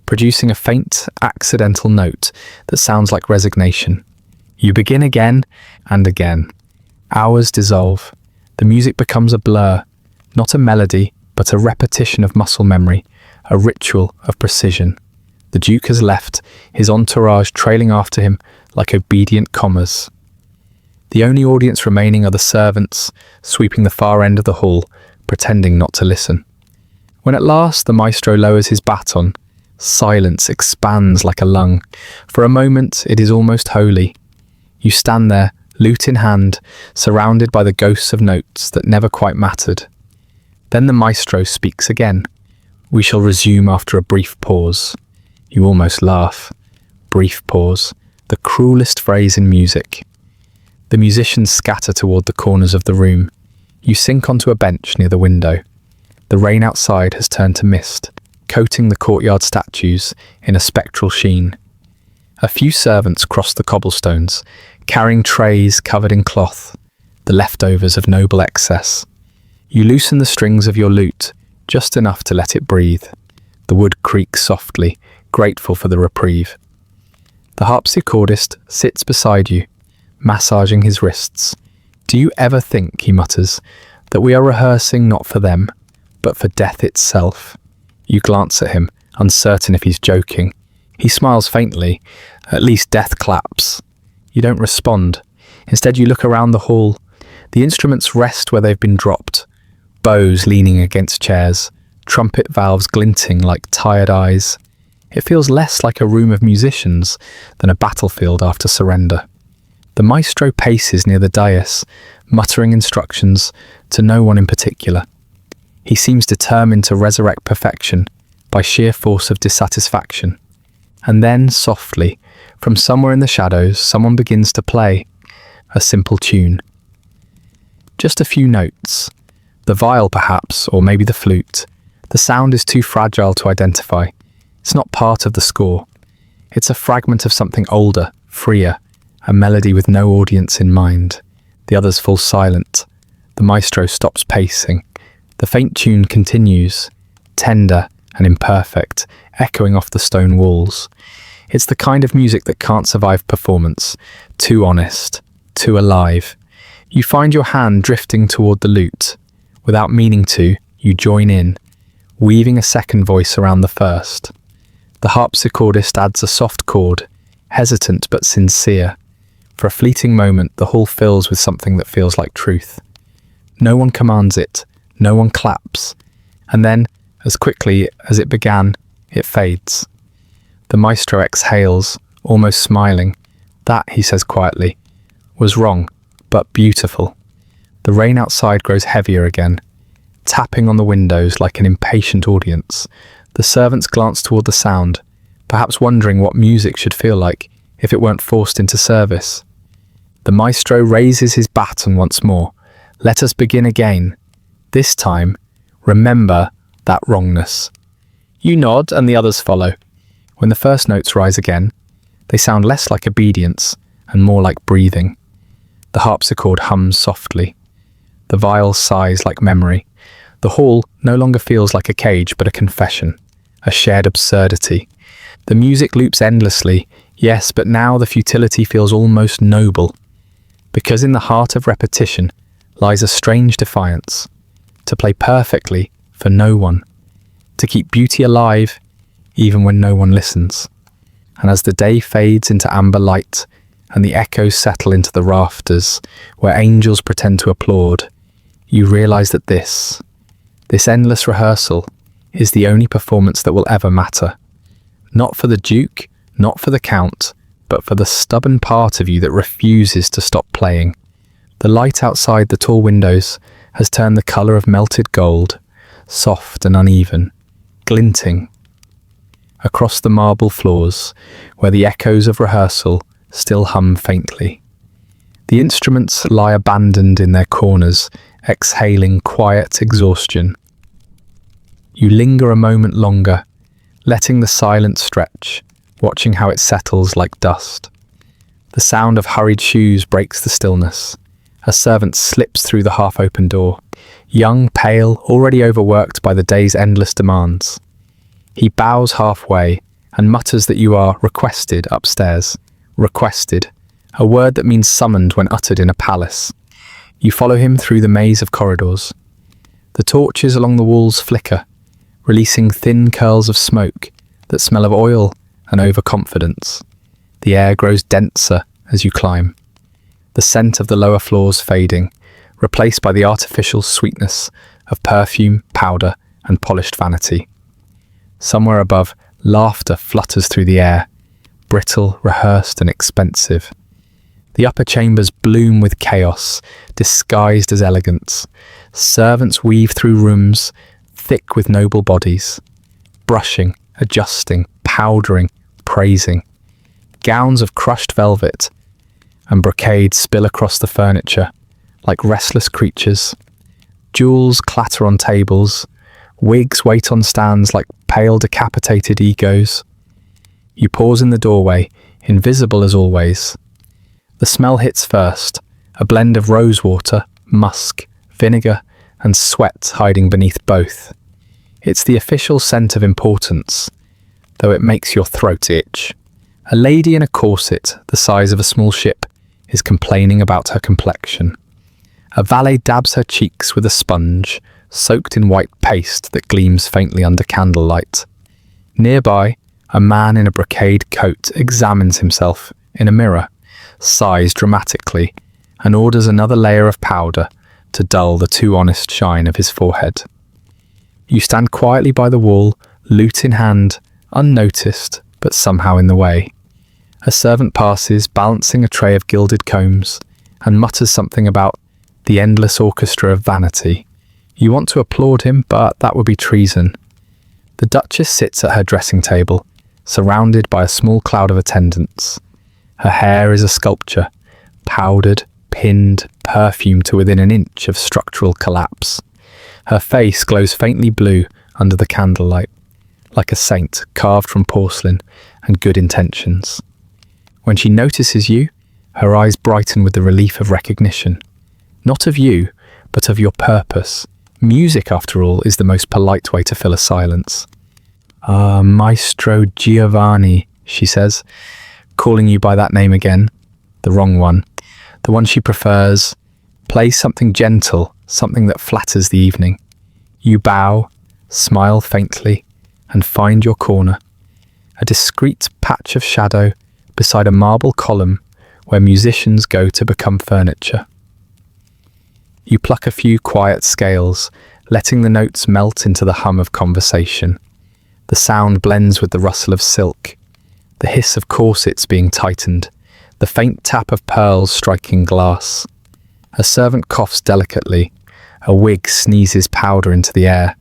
producing a faint, accidental note that sounds like resignation. You begin again and again. Hours dissolve. The music becomes a blur, not a melody, but a repetition of muscle memory, a ritual of precision. The Duke has left, his entourage trailing after him like obedient commas. The only audience remaining are the servants, sweeping the far end of the hall, pretending not to listen. When at last the maestro lowers his baton, silence expands like a lung. For a moment, it is almost holy. You stand there, lute in hand, surrounded by the ghosts of notes that never quite mattered. Then the maestro speaks again. We shall resume after a brief pause. You almost laugh. Brief pause, the cruelest phrase in music. The musicians scatter toward the corners of the room. You sink onto a bench near the window. The rain outside has turned to mist, coating the courtyard statues in a spectral sheen. A few servants cross the cobblestones, carrying trays covered in cloth, the leftovers of noble excess. You loosen the strings of your lute, just enough to let it breathe. The wood creaks softly, grateful for the reprieve. The harpsichordist sits beside you, massaging his wrists. "Do you ever think," he mutters, "that we are rehearsing not for them, but for death itself?" You glance at him, uncertain if he's joking. He smiles faintly. At least death claps. You don't respond. Instead, you look around the hall. The instruments rest where they've been dropped. Bows leaning against chairs, trumpet valves glinting like tired eyes. It feels less like a room of musicians than a battlefield after surrender. The maestro paces near the dais, muttering instructions to no one in particular. He seems determined to resurrect perfection by sheer force of dissatisfaction. And then, softly, from somewhere in the shadows, someone begins to play a simple tune. Just a few notes. The viol, perhaps, or maybe the flute. The sound is too fragile to identify. It's not part of the score. It's a fragment of something older, freer, a melody with no audience in mind. The others fall silent. The maestro stops pacing. The faint tune continues, tender and imperfect, echoing off the stone walls. It's the kind of music that can't survive performance. Too honest, too alive. You find your hand drifting toward the lute. Without meaning to, you join in, weaving a second voice around the first. The harpsichordist adds a soft chord, hesitant but sincere. For a fleeting moment, the hall fills with something that feels like truth. No one commands it, no one claps, and then, as quickly as it began, it fades. The maestro exhales, almost smiling. "That," he says quietly, "was wrong, but beautiful." The rain outside grows heavier again, tapping on the windows like an impatient audience. The servants glance toward the sound, perhaps wondering what music should feel like if it weren't forced into service. The maestro raises his baton once more. "Let us begin again. This time, remember that wrongness." You nod and the others follow. When the first notes rise again, they sound less like obedience and more like breathing. The harpsichord hums softly. The viol sighs like memory. The hall no longer feels like a cage but a confession, a shared absurdity. The music loops endlessly, yes, but now the futility feels almost noble. Because in the heart of repetition lies a strange defiance. To play perfectly for no one. To keep beauty alive even when no one listens. And as the day fades into amber light and the echoes settle into the rafters where angels pretend to applaud, you realize that this endless rehearsal is the only performance that will ever matter. Not for the Duke, not for the Count, but for the stubborn part of you that refuses to stop playing. The light outside the tall windows has turned the colour of melted gold, soft and uneven, glinting. Across the marble floors, where the echoes of rehearsal still hum faintly. The instruments lie abandoned in their corners, exhaling quiet exhaustion. You linger a moment longer, letting the silence stretch, watching how it settles like dust. The sound of hurried shoes breaks the stillness. A servant slips through the half-open door, young, pale, already overworked by the day's endless demands. He bows halfway and mutters that you are requested upstairs. Requested, a word that means summoned when uttered in a palace. You follow him through the maze of corridors. The torches along the walls flicker, releasing thin curls of smoke that smell of oil and overconfidence. The air grows denser as you climb. The scent of the lower floors fading, replaced by the artificial sweetness of perfume, powder, and polished vanity. Somewhere above, laughter flutters through the air, brittle, rehearsed, and expensive. The upper chambers bloom with chaos, disguised as elegance. Servants weave through rooms, thick with noble bodies, brushing, adjusting, powdering, praising. Gowns of crushed velvet and brocade spill across the furniture like restless creatures. Jewels clatter on tables. Wigs wait on stands like pale, decapitated egos. You pause in the doorway, invisible as always. The smell hits first, a blend of rosewater, musk, vinegar, and sweat hiding beneath both. It's the official scent of importance, though it makes your throat itch. A lady in a corset the size of a small ship is complaining about her complexion. A valet dabs her cheeks with a sponge, soaked in white paste that gleams faintly under candlelight. Nearby, a man in a brocade coat examines himself in a mirror, sighs dramatically, and orders another layer of powder to dull the too honest shine of his forehead. You stand quietly by the wall, lute in hand, unnoticed, but somehow in the way. A servant passes, balancing a tray of gilded combs, and mutters something about the endless orchestra of vanity. You want to applaud him, but that would be treason. The Duchess sits at her dressing table, surrounded by a small cloud of attendants. Her hair is a sculpture, powdered, pinned, perfumed to within an inch of structural collapse. Her face glows faintly blue under the candlelight, like a saint carved from porcelain and good intentions. When she notices you, her eyes brighten with the relief of recognition. Not of you, but of your purpose. Music, after all, is the most polite way to fill a silence. "Ah, Maestro Giovanni," she says, calling you by that name again. The wrong one. The one she prefers. Play something gentle, something that flatters the evening. You bow, smile faintly, and find your corner. A discreet patch of shadow beside a marble column where musicians go to become furniture. You pluck a few quiet scales, letting the notes melt into the hum of conversation. The sound blends with the rustle of silk, the hiss of corsets being tightened, the faint tap of pearls striking glass. A servant coughs delicately, a wig sneezes powder into the air.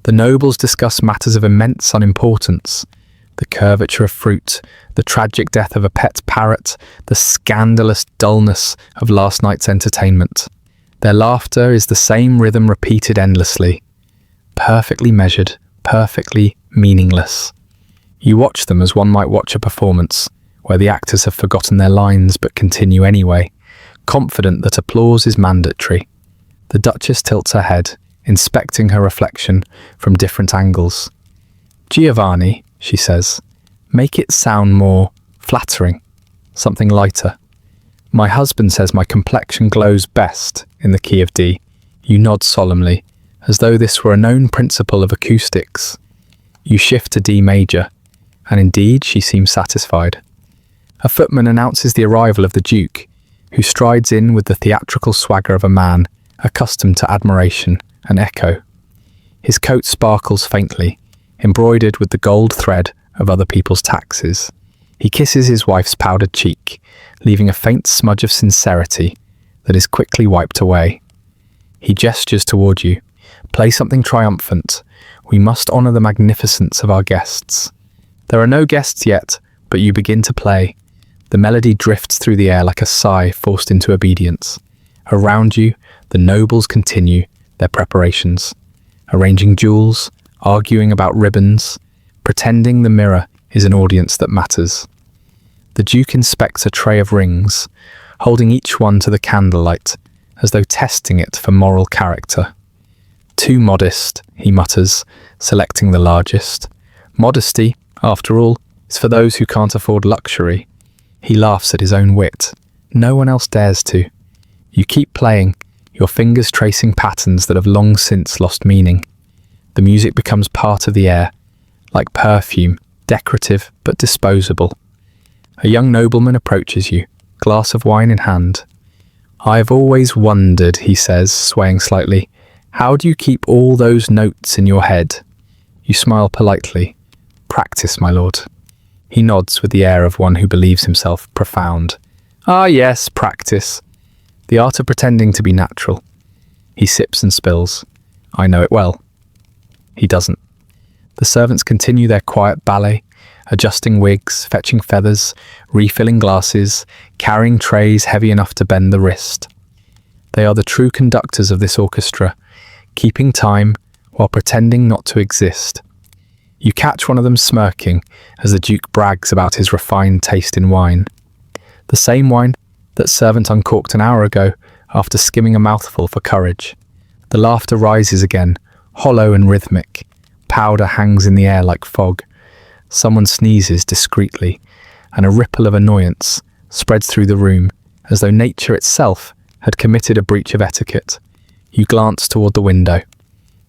The nobles discuss matters of immense unimportance, the curvature of fruit, the tragic death of a pet parrot, the scandalous dullness of last night's entertainment. Their laughter is the same rhythm repeated endlessly, perfectly measured, perfectly meaningless. You watch them as one might watch a performance, where the actors have forgotten their lines but continue anyway, confident that applause is mandatory. The Duchess tilts her head, inspecting her reflection from different angles. "Giovanni," she says, "make it sound more flattering, something lighter. My husband says my complexion glows best in the key of D." You nod solemnly, as though this were a known principle of acoustics. You shift to D major, and indeed she seems satisfied. A footman announces the arrival of the Duke, who strides in with the theatrical swagger of a man accustomed to admiration and echo. His coat sparkles faintly, embroidered with the gold thread of other people's taxes. He kisses his wife's powdered cheek, leaving a faint smudge of sincerity that is quickly wiped away. He gestures toward you. "Play something triumphant. We must honour the magnificence of our guests." There are no guests yet, but you begin to play. The melody drifts through the air like a sigh forced into obedience. Around you, the nobles continue their preparations, arranging jewels, arguing about ribbons, pretending the mirror is an audience that matters. The Duke inspects a tray of rings, holding each one to the candlelight, as though testing it for moral character. "Too modest," he mutters, selecting the largest. "Modesty, after all, is for those who can't afford luxury." He laughs at his own wit. No one else dares to. You keep playing, your fingers tracing patterns that have long since lost meaning. The music becomes part of the air, like perfume, decorative but disposable. A young nobleman approaches you, glass of wine in hand. "I've always wondered," he says, swaying slightly, "how do you keep all those notes in your head?" You smile politely. "Practice, my lord." He nods with the air of one who believes himself profound. "Ah, yes, practice. The art of pretending to be natural." He sips and spills. "I know it well." He doesn't. The servants continue their quiet ballet, adjusting wigs, fetching feathers, refilling glasses, carrying trays heavy enough to bend the wrist. They are the true conductors of this orchestra, keeping time while pretending not to exist. You catch one of them smirking as the Duke brags about his refined taste in wine. The same wine that servant uncorked an hour ago after skimming a mouthful for courage. The laughter rises again, hollow and rhythmic. Powder hangs in the air like fog. Someone sneezes discreetly, and a ripple of annoyance spreads through the room, as though nature itself had committed a breach of etiquette. You glance toward the window.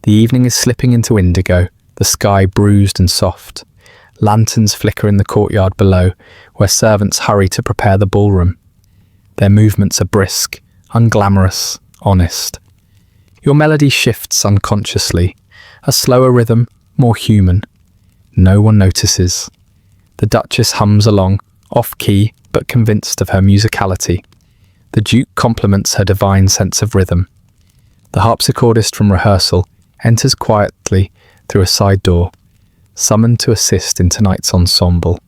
The evening is slipping into indigo, the sky bruised and soft. Lanterns flicker in the courtyard below, where servants hurry to prepare the ballroom. Their movements are brisk, unglamorous, honest. Your melody shifts unconsciously, a slower rhythm, more human. No one notices. The Duchess hums along, off-key but convinced of her musicality. The Duke compliments her divine sense of rhythm. The harpsichordist from Rehearsal enters quietly through a side door, summoned to assist in tonight's ensemble.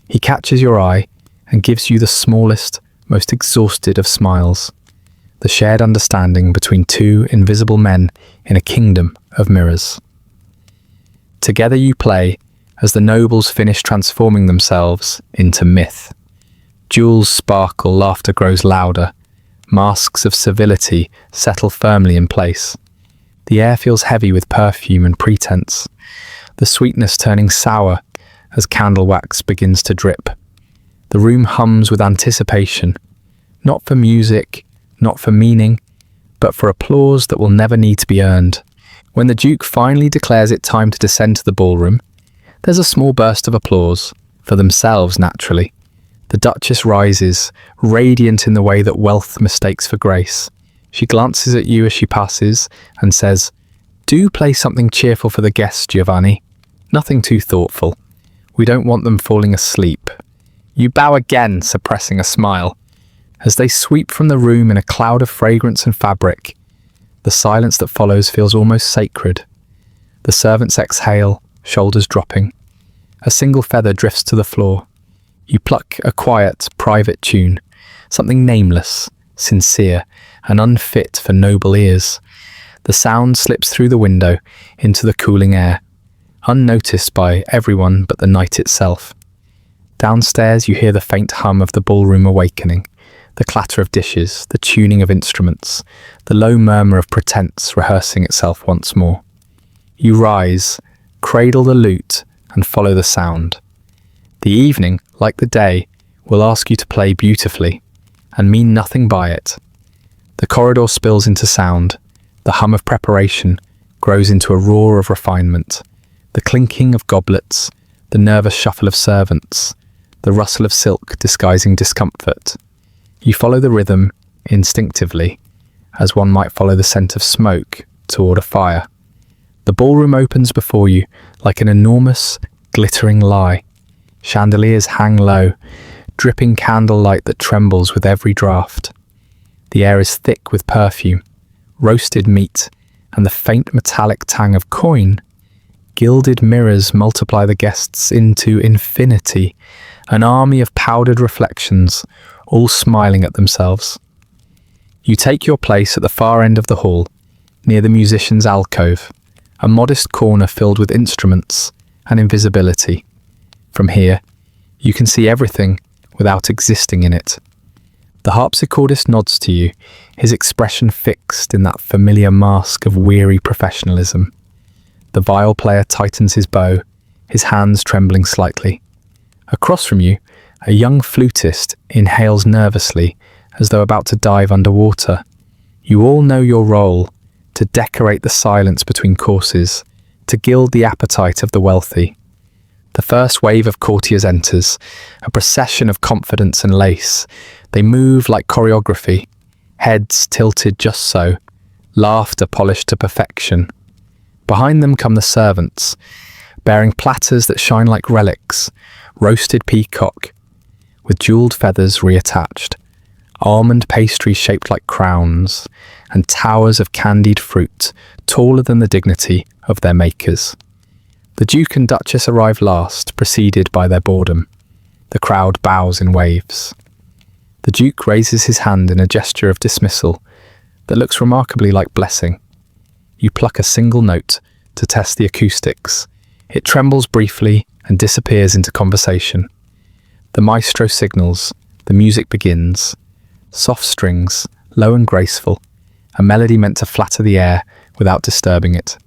He catches your eye and gives you the smallest, most exhausted of smiles, the shared understanding between two invisible men in a kingdom of mirrors. Together you play as the nobles finish transforming themselves into myth. Jewels sparkle, laughter grows louder. Masks of civility settle firmly in place. The air feels heavy with perfume and pretense, the sweetness turning sour as candle wax begins to drip. The room hums with anticipation, not for music, not for meaning, but for applause that will never need to be earned. When the Duke finally declares it time to descend to the ballroom, there's a small burst of applause, for themselves naturally. The Duchess rises, radiant in the way that wealth mistakes for grace. She glances at you as she passes and says, "Do play something cheerful for the guests, Giovanni. Nothing too thoughtful. We don't want them falling asleep." You bow again, suppressing a smile. As they sweep from the room in a cloud of fragrance and fabric, the silence that follows feels almost sacred. The servants exhale, shoulders dropping. A single feather drifts to the floor. You pluck a quiet, private tune, something nameless, sincere, and unfit for noble ears. The sound slips through the window into the cooling air, unnoticed by everyone but the night itself. Downstairs you hear the faint hum of the ballroom awakening, the clatter of dishes, the tuning of instruments, the low murmur of pretense rehearsing itself once more. You rise, cradle the lute, and follow the sound. The evening, like the day, will ask you to play beautifully, and mean nothing by it. The corridor spills into sound, the hum of preparation grows into a roar of refinement, the clinking of goblets, the nervous shuffle of servants, the rustle of silk disguising discomfort. You follow the rhythm instinctively, as one might follow the scent of smoke toward a fire. The ballroom opens before you like an enormous, glittering lie. Chandeliers hang low, dripping candlelight that trembles with every draught. The air is thick with perfume, roasted meat, and the faint metallic tang of coin. Gilded mirrors multiply the guests into infinity, an army of powdered reflections, all smiling at themselves. You take your place at the far end of the hall, near the musician's alcove, a modest corner filled with instruments and invisibility. From here, you can see everything without existing in it. The harpsichordist nods to you, his expression fixed in that familiar mask of weary professionalism. The viol player tightens his bow, his hands trembling slightly. Across from you, a young flutist inhales nervously, as though about to dive underwater. You all know your role, to decorate the silence between courses, to gild the appetite of the wealthy. The first wave of courtiers enters, a procession of confidence and lace. They move like choreography, heads tilted just so, laughter polished to perfection. Behind them come the servants, bearing platters that shine like relics, roasted peacock, with jewelled feathers reattached, almond pastries shaped like crowns, and towers of candied fruit, taller than the dignity of their makers. The Duke and Duchess arrive last, preceded by their boredom. The crowd bows in waves. The Duke raises his hand in a gesture of dismissal that looks remarkably like blessing. You pluck a single note to test the acoustics. It trembles briefly and disappears into conversation. The maestro signals, the music begins. Soft strings, low and graceful, a melody meant to flatter the air without disturbing it.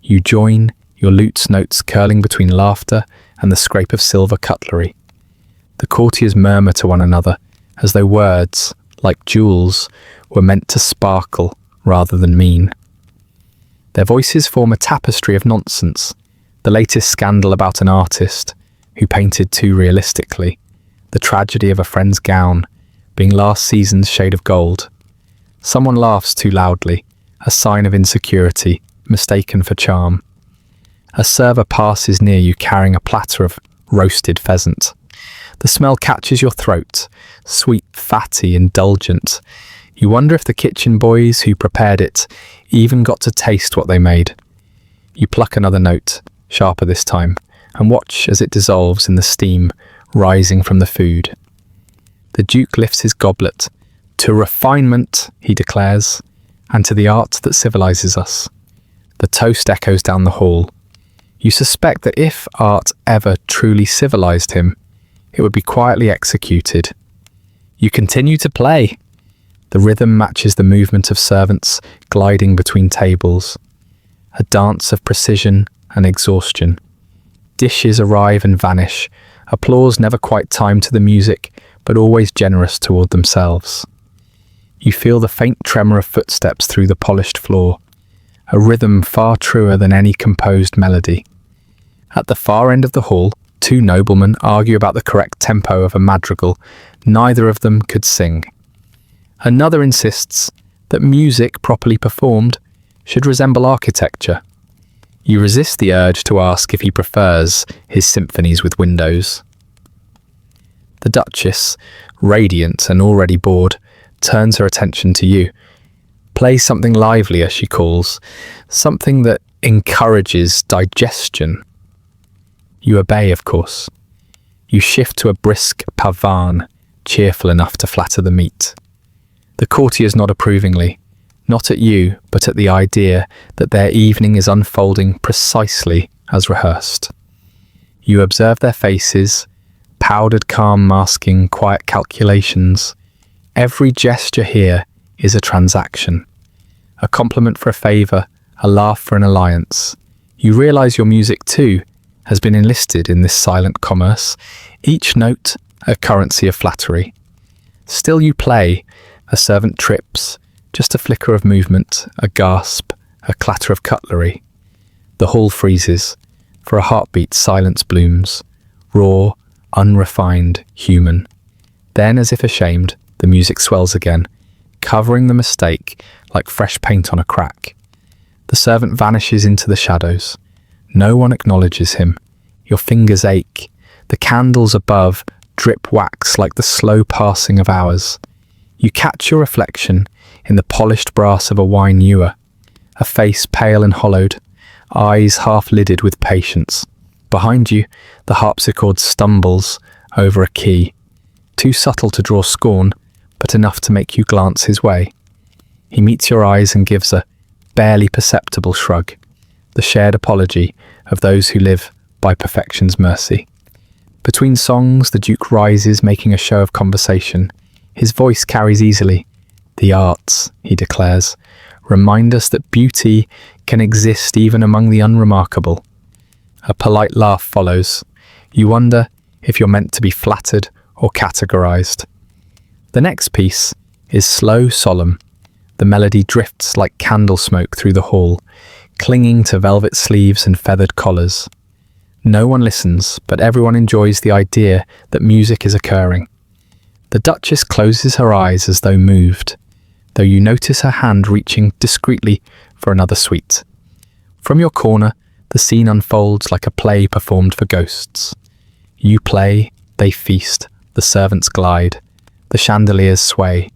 You join, your lute's notes curling between laughter and the scrape of silver cutlery. The courtiers murmur to one another, as though words, like jewels, were meant to sparkle rather than mean. Their voices form a tapestry of nonsense, the latest scandal about an artist who painted too realistically, the tragedy of a friend's gown being last season's shade of gold. Someone laughs too loudly, a sign of insecurity, mistaken for charm. A server passes near you carrying a platter of roasted pheasant. The smell catches your throat, sweet, fatty, indulgent. You wonder if the kitchen boys who prepared it even got to taste what they made. You pluck another note, sharper this time, and watch as it dissolves in the steam rising from the food. The Duke lifts his goblet. To refinement, he declares, and to the art that civilises us. The toast echoes down the hall. You suspect that if art ever truly civilised him, it would be quietly executed. You continue to play. The rhythm matches the movement of servants gliding between tables. A dance of precision and exhaustion. Dishes arrive and vanish, applause never quite timed to the music, but always generous toward themselves. You feel the faint tremor of footsteps through the polished floor, a rhythm far truer than any composed melody. At the far end of the hall, two noblemen argue about the correct tempo of a madrigal. Neither of them could sing. Another insists that music properly performed should resemble architecture. You resist the urge to ask if he prefers his symphonies with windows. The Duchess, radiant and already bored, turns her attention to you. Play something livelier, she calls, something that encourages digestion. You obey, of course. You shift to a brisk pavane, cheerful enough to flatter the meat. The courtiers nod approvingly, not at you, but at the idea that their evening is unfolding precisely as rehearsed. You observe their faces, powdered calm masking quiet calculations. Every gesture here is a transaction. A compliment for a favour, a laugh for an alliance. You realise your music, too, has been enlisted in this silent commerce, each note a currency of flattery. Still you play, a servant trips, just a flicker of movement, a gasp, a clatter of cutlery. The hall freezes. For a heartbeat, silence blooms, raw, unrefined, human. Then, as if ashamed, the music swells again, covering the mistake like fresh paint on a crack. The servant vanishes into the shadows. No one acknowledges him. Your fingers ache. The candles above drip wax like the slow passing of hours. You catch your reflection in the polished brass of a wine ewer, a face pale and hollowed, eyes half-lidded with patience. Behind you, the harpsichord stumbles over a key, too subtle to draw scorn, but enough to make you glance his way. He meets your eyes and gives a barely perceptible shrug, the shared apology of those who live by perfection's mercy. Between songs, the Duke rises, making a show of conversation. His voice carries easily. The arts, he declares, remind us that beauty can exist even among the unremarkable. A polite laugh follows. You wonder if you're meant to be flattered or categorized. The next piece is slow, solemn. The melody drifts like candle smoke through the hall, clinging to velvet sleeves and feathered collars. No one listens, but everyone enjoys the idea that music is occurring. The Duchess closes her eyes as though moved, though you notice her hand reaching discreetly for another sweet. From your corner, the scene unfolds like a play performed for ghosts. You play, they feast, the servants glide, the chandeliers sway.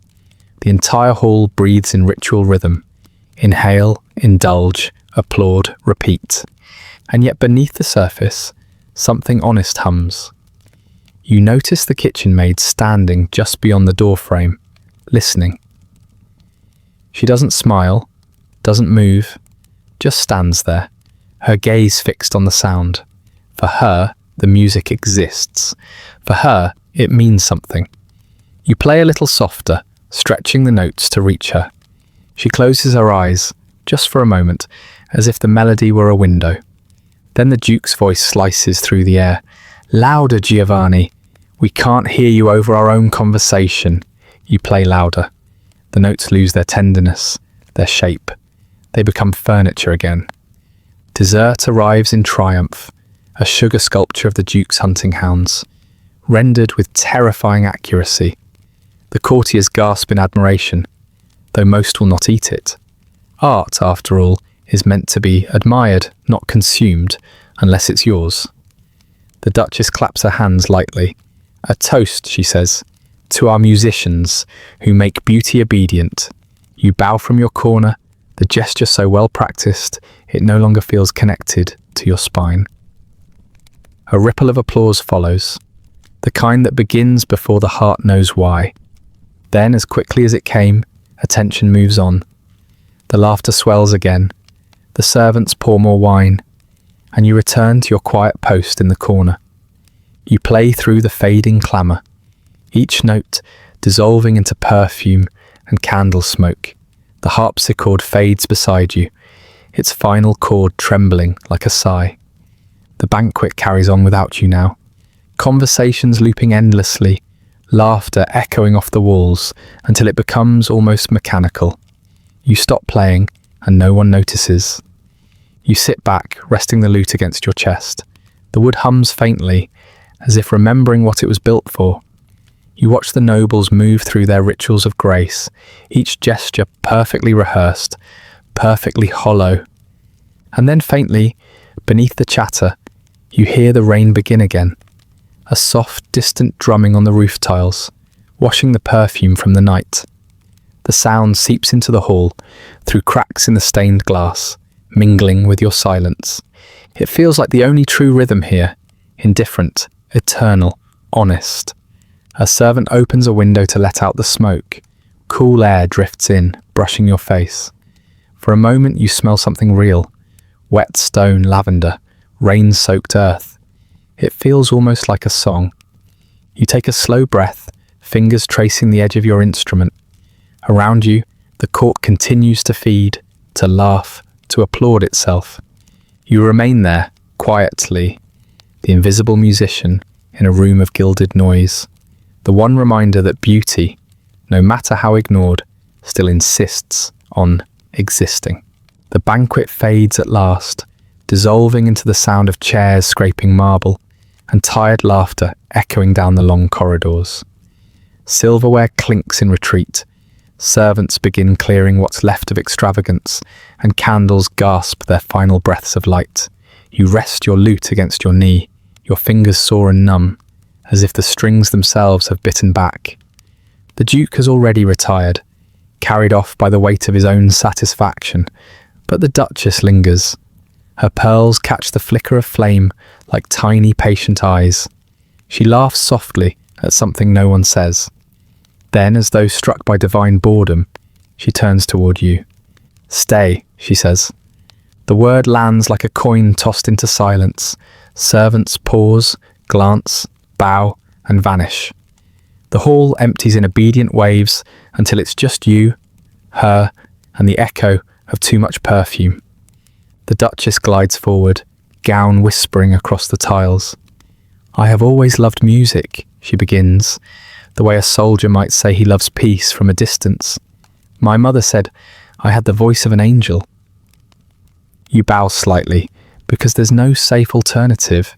The entire hall breathes in ritual rhythm. Inhale, indulge, applaud, repeat. And yet beneath the surface, something honest hums. You notice the kitchen maid standing just beyond the doorframe, listening. She doesn't smile, doesn't move, just stands there, her gaze fixed on the sound. For her, the music exists. For her, it means something. You play a little softer, stretching the notes to reach her. She closes her eyes, just for a moment, as if the melody were a window. Then the Duke's voice slices through the air. Louder, Giovanni! We can't hear you over our own conversation. You play louder. The notes lose their tenderness, their shape. They become furniture again. Dessert arrives in triumph, a sugar sculpture of the Duke's hunting hounds, rendered with terrifying accuracy. The courtiers gasp in admiration, though most will not eat it. Art, after all, is meant to be admired, not consumed, unless it's yours. The Duchess claps her hands lightly. A toast, she says, to our musicians who make beauty obedient. You bow from your corner, the gesture so well practiced, it no longer feels connected to your spine. A ripple of applause follows, the kind that begins before the heart knows why. Then, as quickly as it came, attention moves on. The laughter swells again, the servants pour more wine, and you return to your quiet post in the corner. You play through the fading clamour, each note dissolving into perfume and candle smoke. The harpsichord fades beside you, its final chord trembling like a sigh. The banquet carries on without you now, conversations looping endlessly, laughter echoing off the walls until it becomes almost mechanical. You stop playing and no one notices. You sit back, resting the lute against your chest. The wood hums faintly, as if remembering what it was built for. You watch the nobles move through their rituals of grace, each gesture perfectly rehearsed, perfectly hollow. And then faintly, beneath the chatter, you hear the rain begin again. A soft, distant drumming on the roof tiles, washing the perfume from the night. The sound seeps into the hall, through cracks in the stained glass, mingling with your silence. It feels like the only true rhythm here, indifferent, eternal, honest. A servant opens a window to let out the smoke. Cool air drifts in, brushing your face. For a moment you smell something real. Wet stone, lavender, rain-soaked earth. It feels almost like a song. You take a slow breath, fingers tracing the edge of your instrument. Around you, the court continues to feed, to laugh, to applaud itself. You remain there, quietly, the invisible musician in a room of gilded noise. The one reminder that beauty, no matter how ignored, still insists on existing. The banquet fades at last, dissolving into the sound of chairs scraping marble and tired laughter echoing down the long corridors. Silverware clinks in retreat. Servants begin clearing what's left of extravagance, and candles gasp their final breaths of light. You rest your lute against your knee, your fingers sore and numb, as if the strings themselves have bitten back. The Duke has already retired, carried off by the weight of his own satisfaction, but the Duchess lingers. Her pearls catch the flicker of flame like tiny, patient eyes. She laughs softly at something no one says. Then, as though struck by divine boredom, she turns toward you. "Stay," she says. The word lands like a coin tossed into silence. Servants pause, glance, bow, and vanish. The hall empties in obedient waves until it's just you, her, and the echo of too much perfume. The Duchess glides forward, gown whispering across the tiles. "I have always loved music," she begins, the way a soldier might say he loves peace from a distance. "My mother said I had the voice of an angel." You bow slightly, because there's no safe alternative.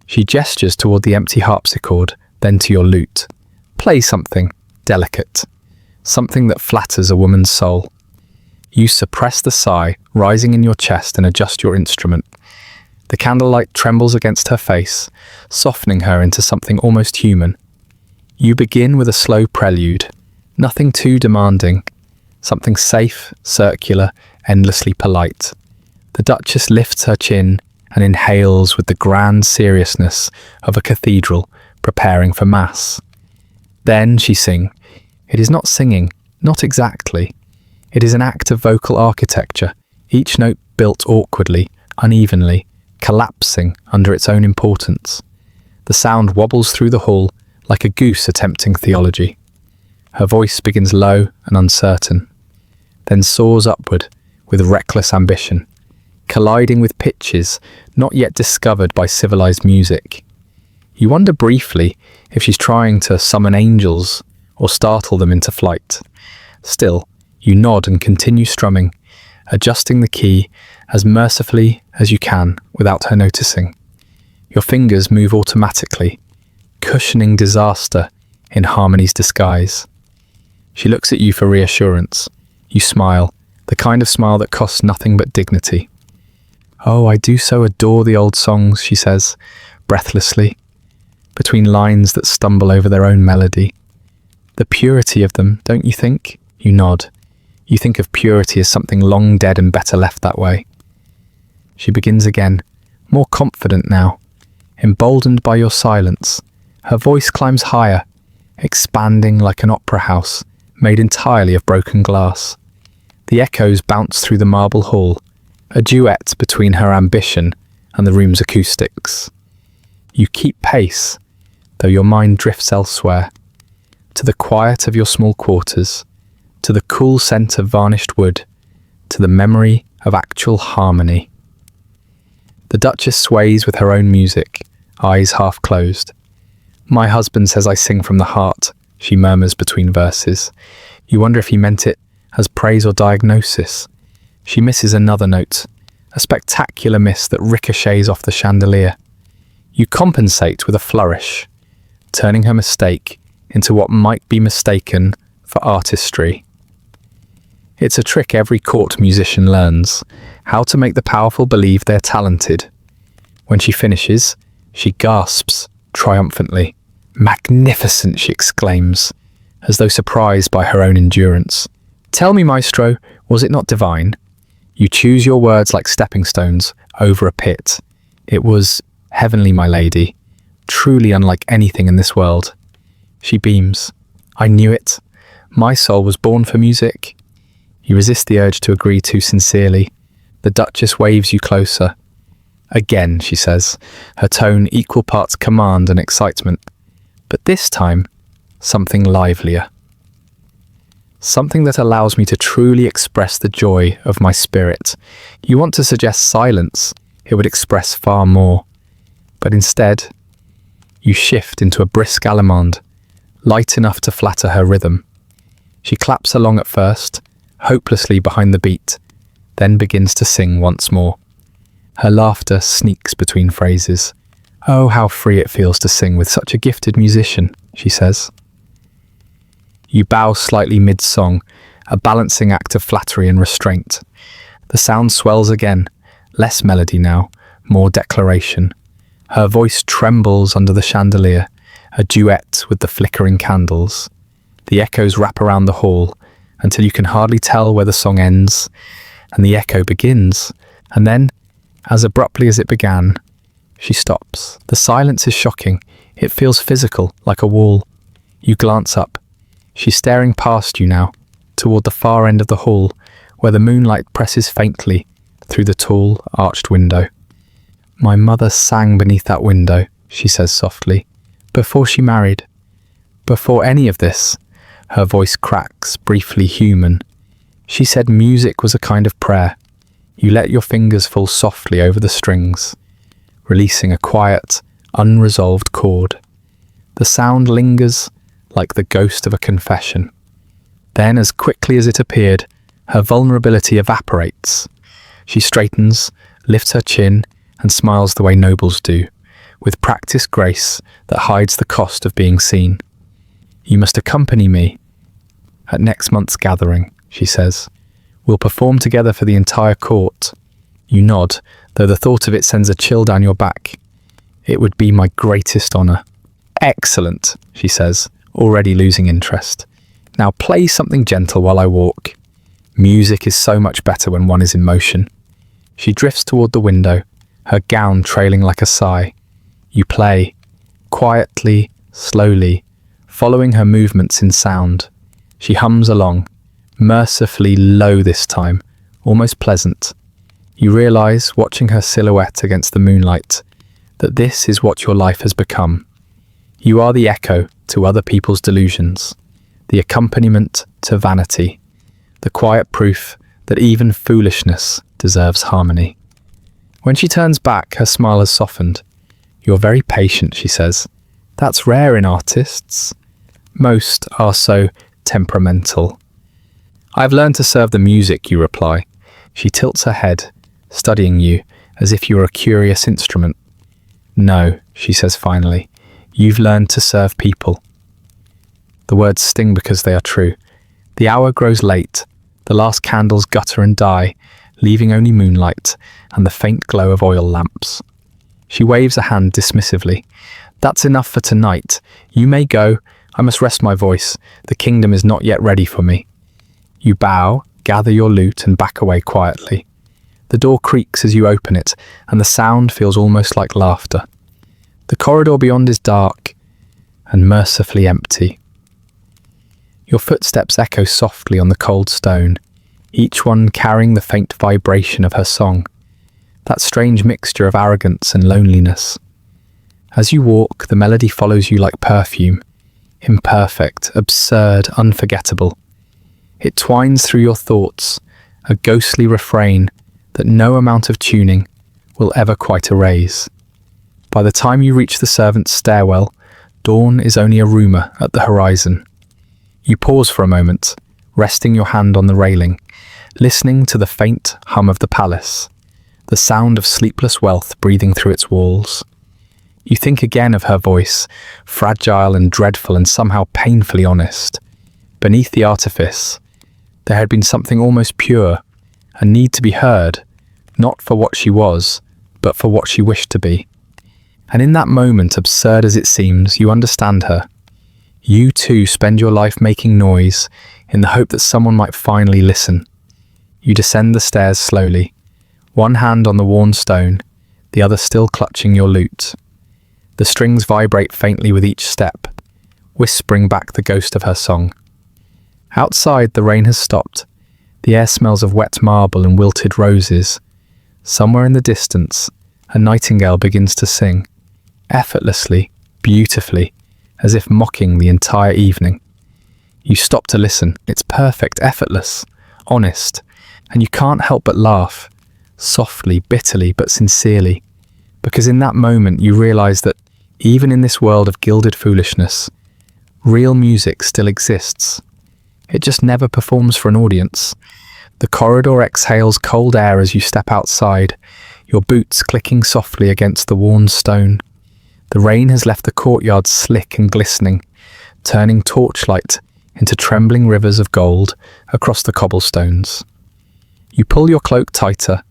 She gestures toward the empty harpsichord, then to your lute. "Play something delicate, something that flatters a woman's soul." You suppress the sigh rising in your chest and adjust your instrument. The candlelight trembles against her face, softening her into something almost human. You begin with a slow prelude, nothing too demanding, something safe, circular, endlessly polite. The Duchess lifts her chin and inhales with the grand seriousness of a cathedral preparing for Mass. Then she sings. It is not singing, not exactly. It is an act of vocal architecture, each note built awkwardly, unevenly, collapsing under its own importance. The sound wobbles through the hall like a goose attempting theology. Her voice begins low and uncertain, then soars upward with reckless ambition, colliding with pitches not yet discovered by civilized music. You wonder briefly if she's trying to summon angels or startle them into flight. Still, you nod and continue strumming, adjusting the key as mercifully as you can without her noticing. Your fingers move automatically, cushioning disaster in harmony's disguise. She looks at you for reassurance. You smile, the kind of smile that costs nothing but dignity. "Oh, I do so adore the old songs," she says, breathlessly, between lines that stumble over their own melody. "The purity of them, don't you think?" You nod. You think of purity as something long dead and better left that way. She begins again, more confident now, emboldened by your silence. Her voice climbs higher, expanding like an opera house made entirely of broken glass. The echoes bounce through the marble hall, a duet between her ambition and the room's acoustics. You keep pace, though your mind drifts elsewhere, to the quiet of your small quarters, to the cool scent of varnished wood, to the memory of actual harmony. The Duchess sways with her own music, eyes half closed. "My husband says I sing from the heart," she murmurs between verses. You wonder if he meant it as praise or diagnosis. She misses another note, a spectacular miss that ricochets off the chandelier. You compensate with a flourish, turning her mistake into what might be mistaken for artistry. It's a trick every court musician learns, how to make the powerful believe they're talented. When she finishes, she gasps triumphantly. "Magnificent," she exclaims, as though surprised by her own endurance. "Tell me, maestro, was it not divine?" You choose your words like stepping stones over a pit. "It was heavenly, my lady, truly unlike anything in this world." She beams. "I knew it. My soul was born for music." You resist the urge to agree too sincerely. The Duchess waves you closer. "Again," she says, her tone equal parts command and excitement. But this time, something livelier. Something that allows me to truly express the joy of my spirit. You want to suggest silence. It would express far more. But instead, you shift into a brisk allemande, light enough to flatter her rhythm. She claps along at first, hopelessly behind the beat, then begins to sing once more. Her laughter sneaks between phrases. "Oh, how free it feels to sing with such a gifted musician," she says. You bow slightly mid-song, a balancing act of flattery and restraint. The sound swells again, less melody now, more declaration. Her voice trembles under the chandelier, a duet with the flickering candles. The echoes wrap around the hall until you can hardly tell where the song ends, and the echo begins, and then, as abruptly as it began, she stops. The silence is shocking. It feels physical, like a wall. You glance up. She's staring past you now, toward the far end of the hall, where the moonlight presses faintly through the tall, arched window. "My mother sang beneath that window," she says softly, "before she married. Before any of this." Her voice cracks, briefly human. "She said music was a kind of prayer. You let your fingers fall softly over the strings, releasing a quiet, unresolved chord. The sound lingers like the ghost of a confession. Then, as quickly as it appeared, her vulnerability evaporates. She straightens, lifts her chin, and smiles the way nobles do, with practiced grace that hides the cost of being seen. "You must accompany me at next month's gathering," she says. "We'll perform together for the entire court." You nod, though the thought of it sends a chill down your back. "It would be my greatest honour." "Excellent," she says, already losing interest. "Now play something gentle while I walk. Music is so much better when one is in motion." She drifts toward the window, her gown trailing like a sigh. You play, quietly, slowly, following her movements in sound. She hums along, mercifully low this time, almost pleasant. You realise, watching her silhouette against the moonlight, that this is what your life has become. You are the echo to other people's delusions, the accompaniment to vanity, the quiet proof that even foolishness deserves harmony. When she turns back, her smile has softened. "You're very patient," she says. "That's rare in artists. Most are so temperamental." "I've learned to serve the music," you reply. She tilts her head, studying you as if you were a curious instrument. "No," she says finally, "you've learned to serve people." The words sting because they are true. The hour grows late. The last candles gutter and die, leaving only moonlight and the faint glow of oil lamps. She waves a hand dismissively. "That's enough for tonight. You may go. I must rest my voice. The kingdom is not yet ready for me." You bow, gather your lute and back away quietly. The door creaks as you open it, and the sound feels almost like laughter. The corridor beyond is dark and mercifully empty. Your footsteps echo softly on the cold stone, each one carrying the faint vibration of her song, that strange mixture of arrogance and loneliness. As you walk, the melody follows you like perfume, imperfect, absurd, unforgettable. It twines through your thoughts, a ghostly refrain that no amount of tuning will ever quite erase. By the time you reach the servants' stairwell, dawn is only a rumour at the horizon. You pause for a moment, resting your hand on the railing, listening to the faint hum of the palace, the sound of sleepless wealth breathing through its walls. You think again of her voice, fragile and dreadful and somehow painfully honest. Beneath the artifice, there had been something almost pure, a need to be heard, not for what she was, but for what she wished to be. And in that moment, absurd as it seems, you understand her. You too spend your life making noise in the hope that someone might finally listen. You descend the stairs slowly, one hand on the worn stone, the other still clutching your lute. The strings vibrate faintly with each step, whispering back the ghost of her song. Outside, the rain has stopped. The air smells of wet marble and wilted roses. Somewhere in the distance, a nightingale begins to sing, effortlessly, beautifully, as if mocking the entire evening. You stop to listen. It's perfect, effortless, honest, and you can't help but laugh, softly, bitterly, but sincerely, because in that moment you realize that even in this world of gilded foolishness, real music still exists. It just never performs for an audience. The corridor exhales cold air as you step outside, your boots clicking softly against the worn stone. The rain has left the courtyard slick and glistening, turning torchlight into trembling rivers of gold across the cobblestones. You pull your cloak tighter,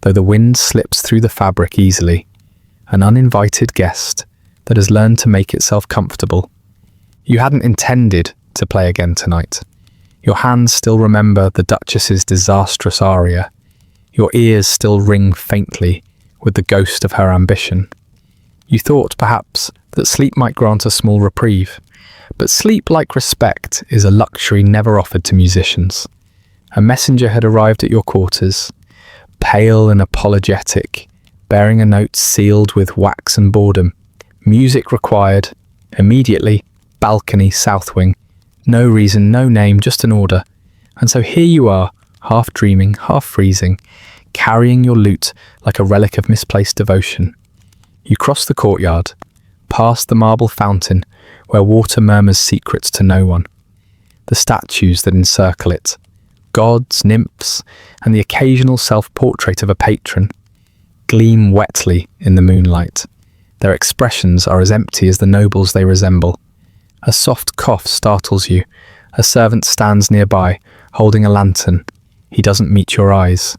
though the wind slips through the fabric easily, an uninvited guest that has learned to make itself comfortable. You hadn't intended to play again tonight. Your hands still remember the Duchess's disastrous aria. Your ears still ring faintly with the ghost of her ambition. You thought, perhaps, that sleep might grant a small reprieve, but sleep, like respect, is a luxury never offered to musicians. A messenger had arrived at your quarters, pale and apologetic, bearing a note sealed with wax and boredom. Music required. Immediately, balcony, south wing. No reason, no name, just an order. And so here you are, half dreaming, half freezing, carrying your lute like a relic of misplaced devotion. You cross the courtyard, past the marble fountain where water murmurs secrets to no one. The statues that encircle it, gods, nymphs, and the occasional self-portrait of a patron, gleam wetly in the moonlight. Their expressions are as empty as the nobles they resemble. A soft cough startles you. A servant stands nearby, holding a lantern. He doesn't meet your eyes.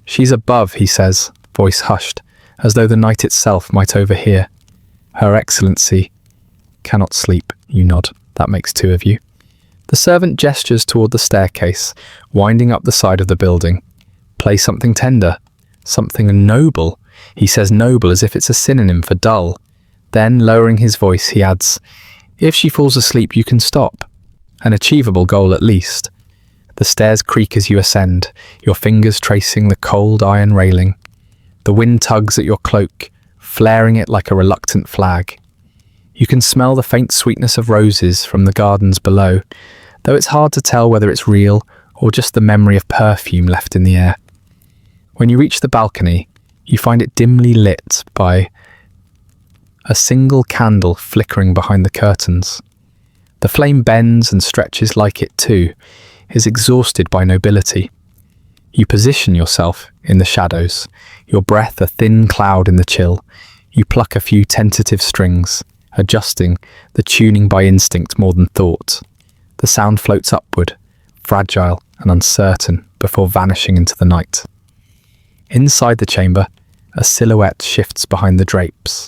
"She's above," he says, voice hushed, as though the night itself might overhear. "Her Excellency cannot sleep," you nod. That makes two of you. The servant gestures toward the staircase, winding up the side of the building. "Play something tender, something noble." He says noble as if it's a synonym for dull. Then, lowering his voice, he adds, "If she falls asleep, you can stop. An achievable goal at least." The stairs creak as you ascend, your fingers tracing the cold iron railing. The wind tugs at your cloak, flaring it like a reluctant flag. You can smell the faint sweetness of roses from the gardens below, though it's hard to tell whether it's real or just the memory of perfume left in the air. When you reach the balcony, you find it dimly lit by a single candle flickering behind the curtains. The flame bends and stretches like it too is exhausted by nobility. You position yourself in the shadows, your breath a thin cloud in the chill. You pluck a few tentative strings, adjusting the tuning by instinct more than thought. The sound floats upward, fragile and uncertain, before vanishing into the night. Inside the chamber, a silhouette shifts behind the drapes.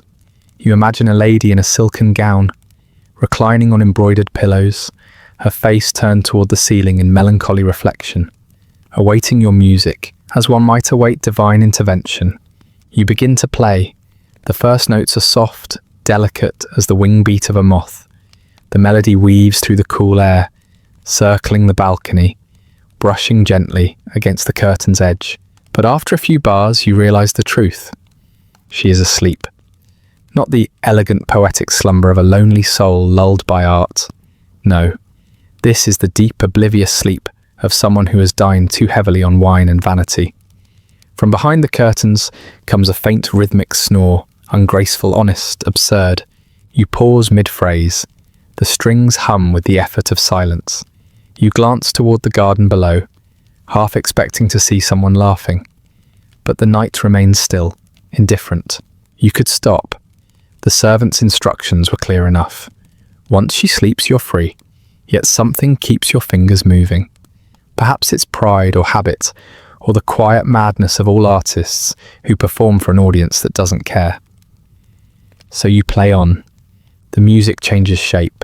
You imagine a lady in a silken gown, reclining on embroidered pillows, her face turned toward the ceiling in melancholy reflection, awaiting your music as one might await divine intervention. You begin to play. The first notes are soft, delicate as the wing beat of a moth. The melody weaves through the cool air, circling the balcony, brushing gently against the curtain's edge. But after a few bars, you realize the truth. She is asleep. Not the elegant poetic slumber of a lonely soul lulled by art. No, this is the deep oblivious sleep of someone who has dined too heavily on wine and vanity. From behind the curtains comes a faint rhythmic snore, ungraceful, honest, absurd. You pause mid-phrase. The strings hum with the effort of silence. You glance toward the garden below, half expecting to see someone laughing. But the night remains still, indifferent. You could stop. The servant's instructions were clear enough. Once she sleeps, you're free. Yet something keeps your fingers moving. Perhaps it's pride or habit, or the quiet madness of all artists who perform for an audience that doesn't care. So you play on. The music changes shape.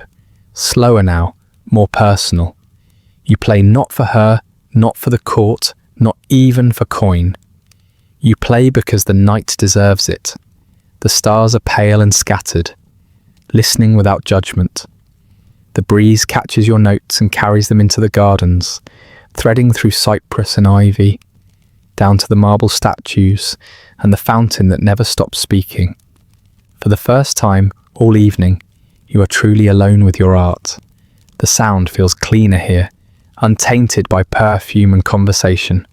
Slower now, more personal. You play not for her, not for the court, not even for coin. You play because the night deserves it. The stars are pale and scattered, listening without judgment. The breeze catches your notes and carries them into the gardens, threading through cypress and ivy, down to the marble statues and the fountain that never stops speaking. For the first time all evening, you are truly alone with your art. The sound feels cleaner here, untainted by perfume and conversation.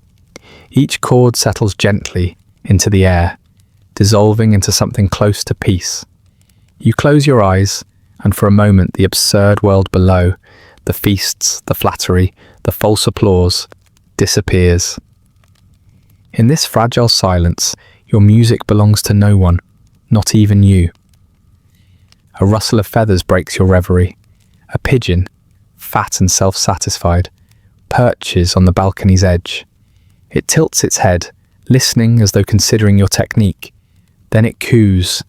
Each chord settles gently into the air, dissolving into something close to peace. You close your eyes, and for a moment the absurd world below, the feasts, the flattery, the false applause, disappears. In this fragile silence, your music belongs to no one, not even you. A rustle of feathers breaks your reverie. A pigeon, fat and self-satisfied, perches on the balcony's edge. It tilts its head, listening as though considering your technique. Then it coos,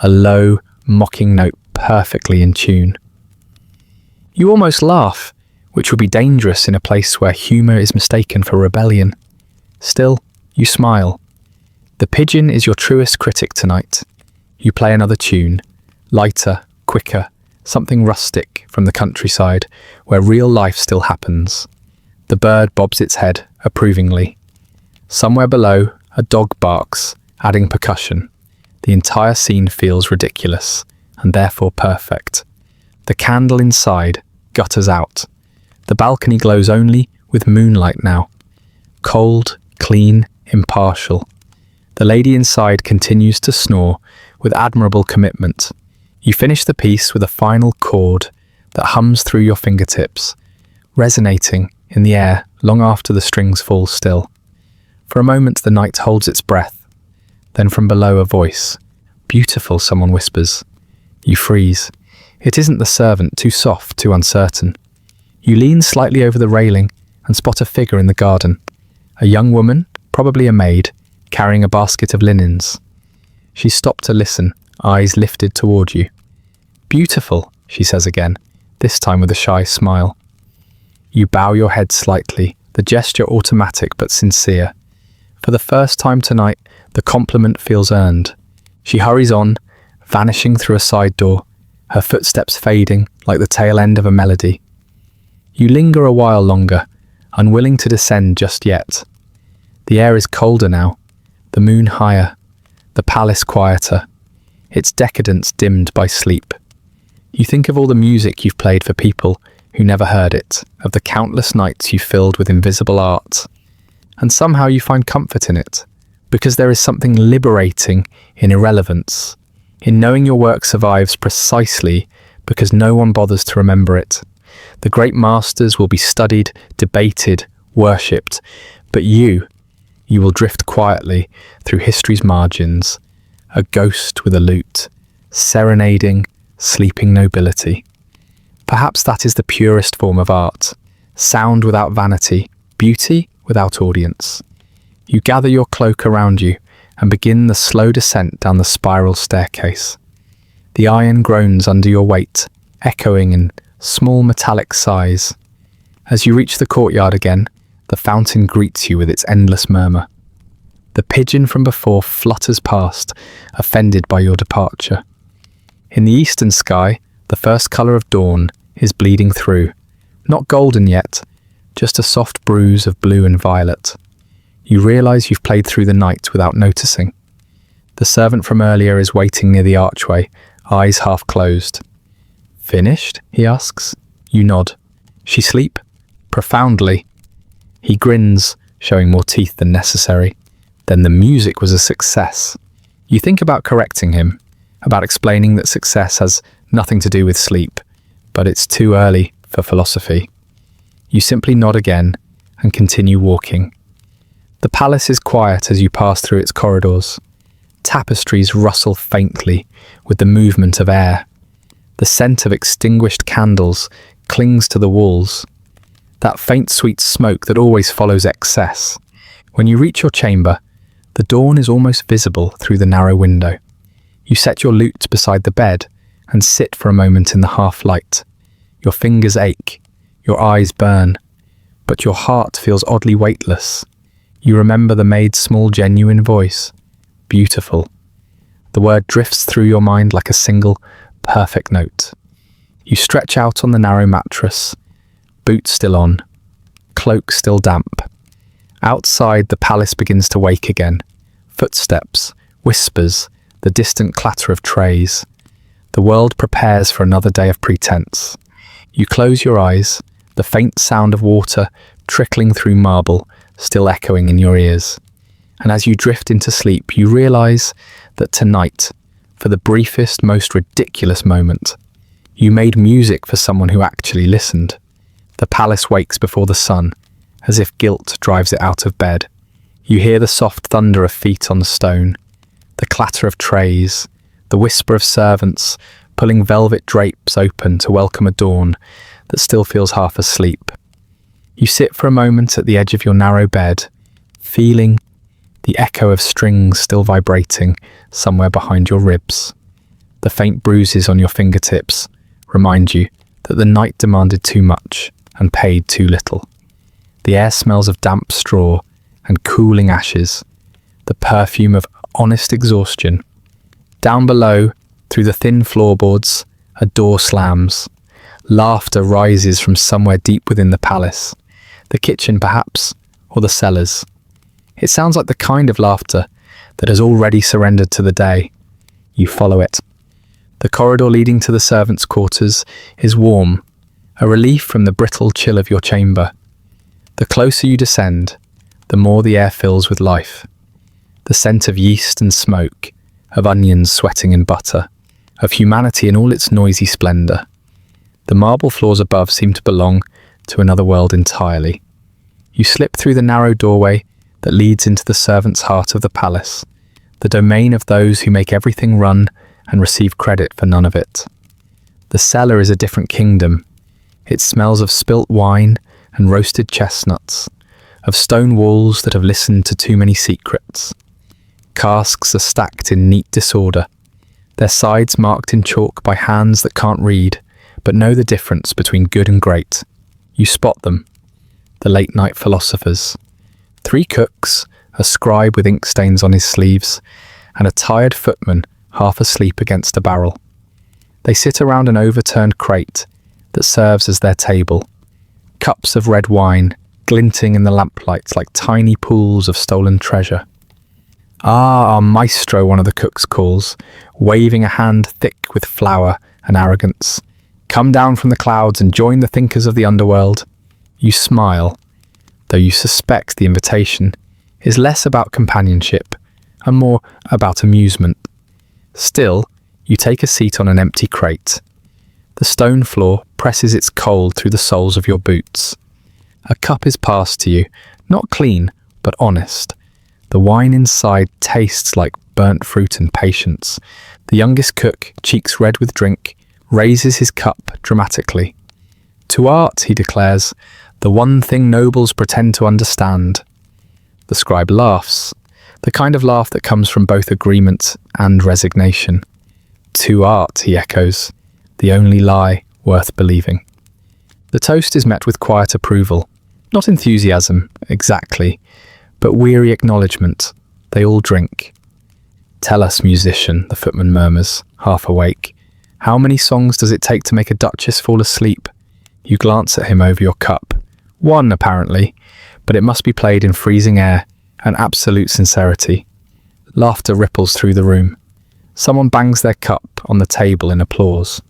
a low, mocking note perfectly in tune. You almost laugh, which would be dangerous in a place where humour is mistaken for rebellion. Still, you smile. The pigeon is your truest critic tonight. You play another tune, lighter, quicker, something rustic from the countryside, where real life still happens. The bird bobs its head approvingly. Somewhere below, a dog barks, adding percussion. The entire scene feels ridiculous, and therefore perfect. The candle inside gutters out. The balcony glows only with moonlight now. Cold, clean, impartial. The lady inside continues to snore with admirable commitment. You finish the piece with a final chord that hums through your fingertips, resonating in the air long after the strings fall still. For a moment the night holds its breath. Then from below a voice. "Beautiful," someone whispers. You freeze. It isn't the servant, too soft, too uncertain. You lean slightly over the railing and spot a figure in the garden. A young woman, probably a maid, carrying a basket of linens. She stopped to listen, eyes lifted toward you. "Beautiful," she says again, this time with a shy smile. You bow your head slightly, the gesture automatic but sincere. For the first time tonight, the compliment feels earned. She hurries on, vanishing through a side door, her footsteps fading like the tail end of a melody. You linger a while longer, unwilling to descend just yet. The air is colder now, the moon higher, the palace quieter, its decadence dimmed by sleep. You think of all the music you've played for people who never heard it, of the countless nights you filled with invisible art. And somehow you find comfort in it, because there is something liberating in irrelevance, in knowing your work survives precisely because no one bothers to remember it. The great masters will be studied, debated, worshipped, but you will drift quietly through history's margins, a ghost with a lute, serenading sleeping nobility. Perhaps that is the purest form of art, sound without vanity, beauty without audience. You gather your cloak around you and begin the slow descent down the spiral staircase. The iron groans under your weight, echoing in small metallic sighs. As you reach the courtyard again, the fountain greets you with its endless murmur. The pigeon from before flutters past, offended by your departure. In the eastern sky, the first colour of dawn is bleeding through, not golden yet, just a soft bruise of blue and violet. You realise you've played through the night without noticing. The servant from earlier is waiting near the archway, eyes half closed. "Finished?" he asks. You nod. "She sleep?" "Profoundly." He grins, showing more teeth than necessary. Then the music was a success. You think about correcting him, about explaining that success has nothing to do with sleep, but it's too early for philosophy. You simply nod again and continue walking. The palace is quiet as you pass through its corridors. Tapestries rustle faintly with the movement of air. The scent of extinguished candles clings to the walls. That faint sweet smoke that always follows excess. When you reach your chamber, the dawn is almost visible through the narrow window. You set your lute beside the bed and sit for a moment in the half-light. Your fingers ache, your eyes burn, but your heart feels oddly weightless. You remember the maid's small, genuine voice. Beautiful. The word drifts through your mind like a single, perfect note. You stretch out on the narrow mattress, boots still on, cloak still damp. Outside, the palace begins to wake again. Footsteps, whispers, the distant clatter of trays. The world prepares for another day of pretense. You close your eyes, the faint sound of water trickling through marble still echoing in your ears. And as you drift into sleep, you realise that tonight, for the briefest, most ridiculous moment, you made music for someone who actually listened. The palace wakes before the sun, as if guilt drives it out of bed. You hear the soft thunder of feet on the stone, the clatter of trays, the whisper of servants pulling velvet drapes open to welcome a dawn that still feels half asleep. You sit for a moment at the edge of your narrow bed, feeling the echo of strings still vibrating somewhere behind your ribs. The faint bruises on your fingertips remind you that the night demanded too much and paid too little. The air smells of damp straw and cooling ashes, the perfume of honest exhaustion. Down below, through the thin floorboards, a door slams. Laughter rises from somewhere deep within the palace. The kitchen, perhaps, or the cellars. It sounds like the kind of laughter that has already surrendered to the day. You follow it. The corridor leading to the servants' quarters is warm, a relief from the brittle chill of your chamber. The closer you descend, the more the air fills with life. The scent of yeast and smoke, of onions sweating in butter, of humanity in all its noisy splendour. The marble floors above seem to belong to another world entirely. You slip through the narrow doorway that leads into the servants' heart of the palace, the domain of those who make everything run and receive credit for none of it. The cellar is a different kingdom. It smells of spilt wine and roasted chestnuts, of stone walls that have listened to too many secrets. Casks are stacked in neat disorder, their sides marked in chalk by hands that can't read, but know the difference between good and great. You spot them, the late-night philosophers. 3 cooks, a scribe with ink stains on his sleeves, and a tired footman half asleep against a barrel. They sit around an overturned crate that serves as their table, cups of red wine glinting in the lamplights like tiny pools of stolen treasure. "Ah, our maestro," one of the cooks calls, waving a hand thick with flour and arrogance. "Come down from the clouds and join the thinkers of the underworld." You smile, though you suspect the invitation is less about companionship and more about amusement. Still, You take a seat on an empty crate. The stone floor presses its cold through the soles of your boots. A cup is passed to you, not clean, but honest. The wine inside tastes like burnt fruit and patience. The youngest cook, cheeks red with drink, raises his cup dramatically. To art, he declares, the one thing nobles pretend to understand. The scribe laughs, the kind of laugh that comes from both agreement and resignation. To art, he echoes, the only lie worth believing. The toast is met with quiet approval, not enthusiasm, exactly, but weary acknowledgement. They all drink. Tell us, musician, the footman murmurs, half awake. How many songs does it take to make a duchess fall asleep? You glance at him over your cup. One, apparently, but it must be played in freezing air and absolute sincerity. Laughter ripples through the room. Someone bangs their cup on the table in applause.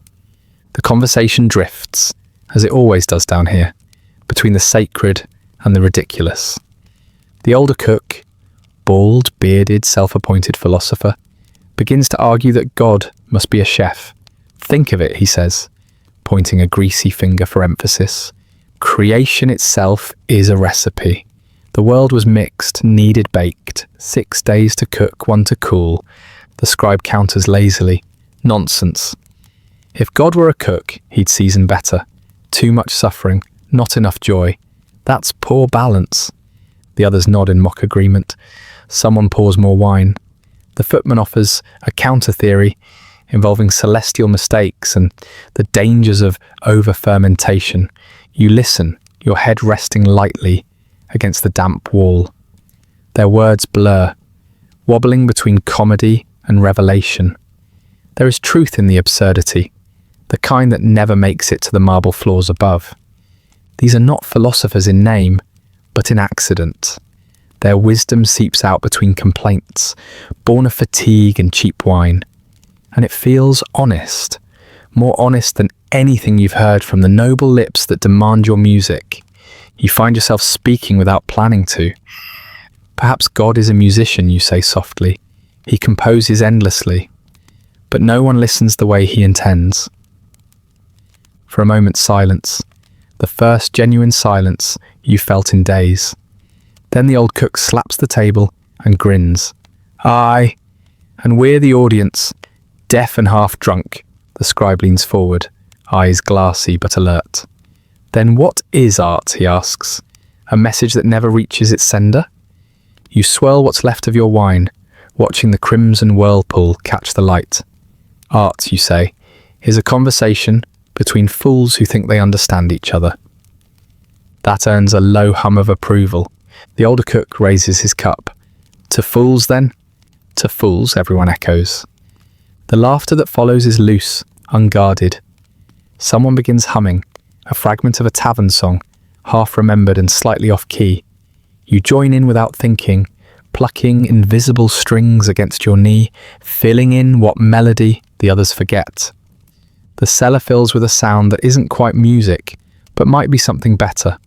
The conversation drifts, as it always does down here, between the sacred and the ridiculous. The older cook, bald, bearded, self-appointed philosopher, begins to argue that God must be a chef. Think of it, he says, pointing a greasy finger for emphasis. Creation itself is a recipe. The world was mixed, kneaded, baked, 6 days to cook, 1 to cool. The scribe counters lazily. Nonsense. If God were a cook, he'd season better. Too much suffering, not enough joy. That's poor balance. The others nod in mock agreement. Someone pours more wine. The footman offers a counter-theory involving celestial mistakes and the dangers of over-fermentation. You listen, your head resting lightly against the damp wall. Their words blur, wobbling between comedy and revelation. There is truth in the absurdity, the kind that never makes it to the marble floors above. These are not philosophers in name, but in accident. Their wisdom seeps out between complaints, born of fatigue and cheap wine. And it feels honest, more honest than anything you've heard from the noble lips that demand your music. You find yourself speaking without planning to. Perhaps God is a musician, you say softly. He composes endlessly, but no one listens the way he intends. For a moment, silence. The first genuine silence you felt in days. Then the old cook slaps the table and grins. Aye, and we're the audience, deaf and half drunk. The scribe leans forward, eyes glassy but alert. Then what is art, he asks. A message that never reaches its sender? You swirl what's left of your wine, watching the crimson whirlpool catch the light. Art, you say, is a conversation between fools who think they understand each other. That earns a low hum of approval. The older cook raises his cup. To fools, then? To fools, everyone echoes. The laughter that follows is loose, unguarded. Someone begins humming, a fragment of a tavern song, half remembered and slightly off-key. You join in without thinking, plucking invisible strings against your knee, filling in what melody the others forget. The cellar fills with a sound that isn't quite music, but might be something better.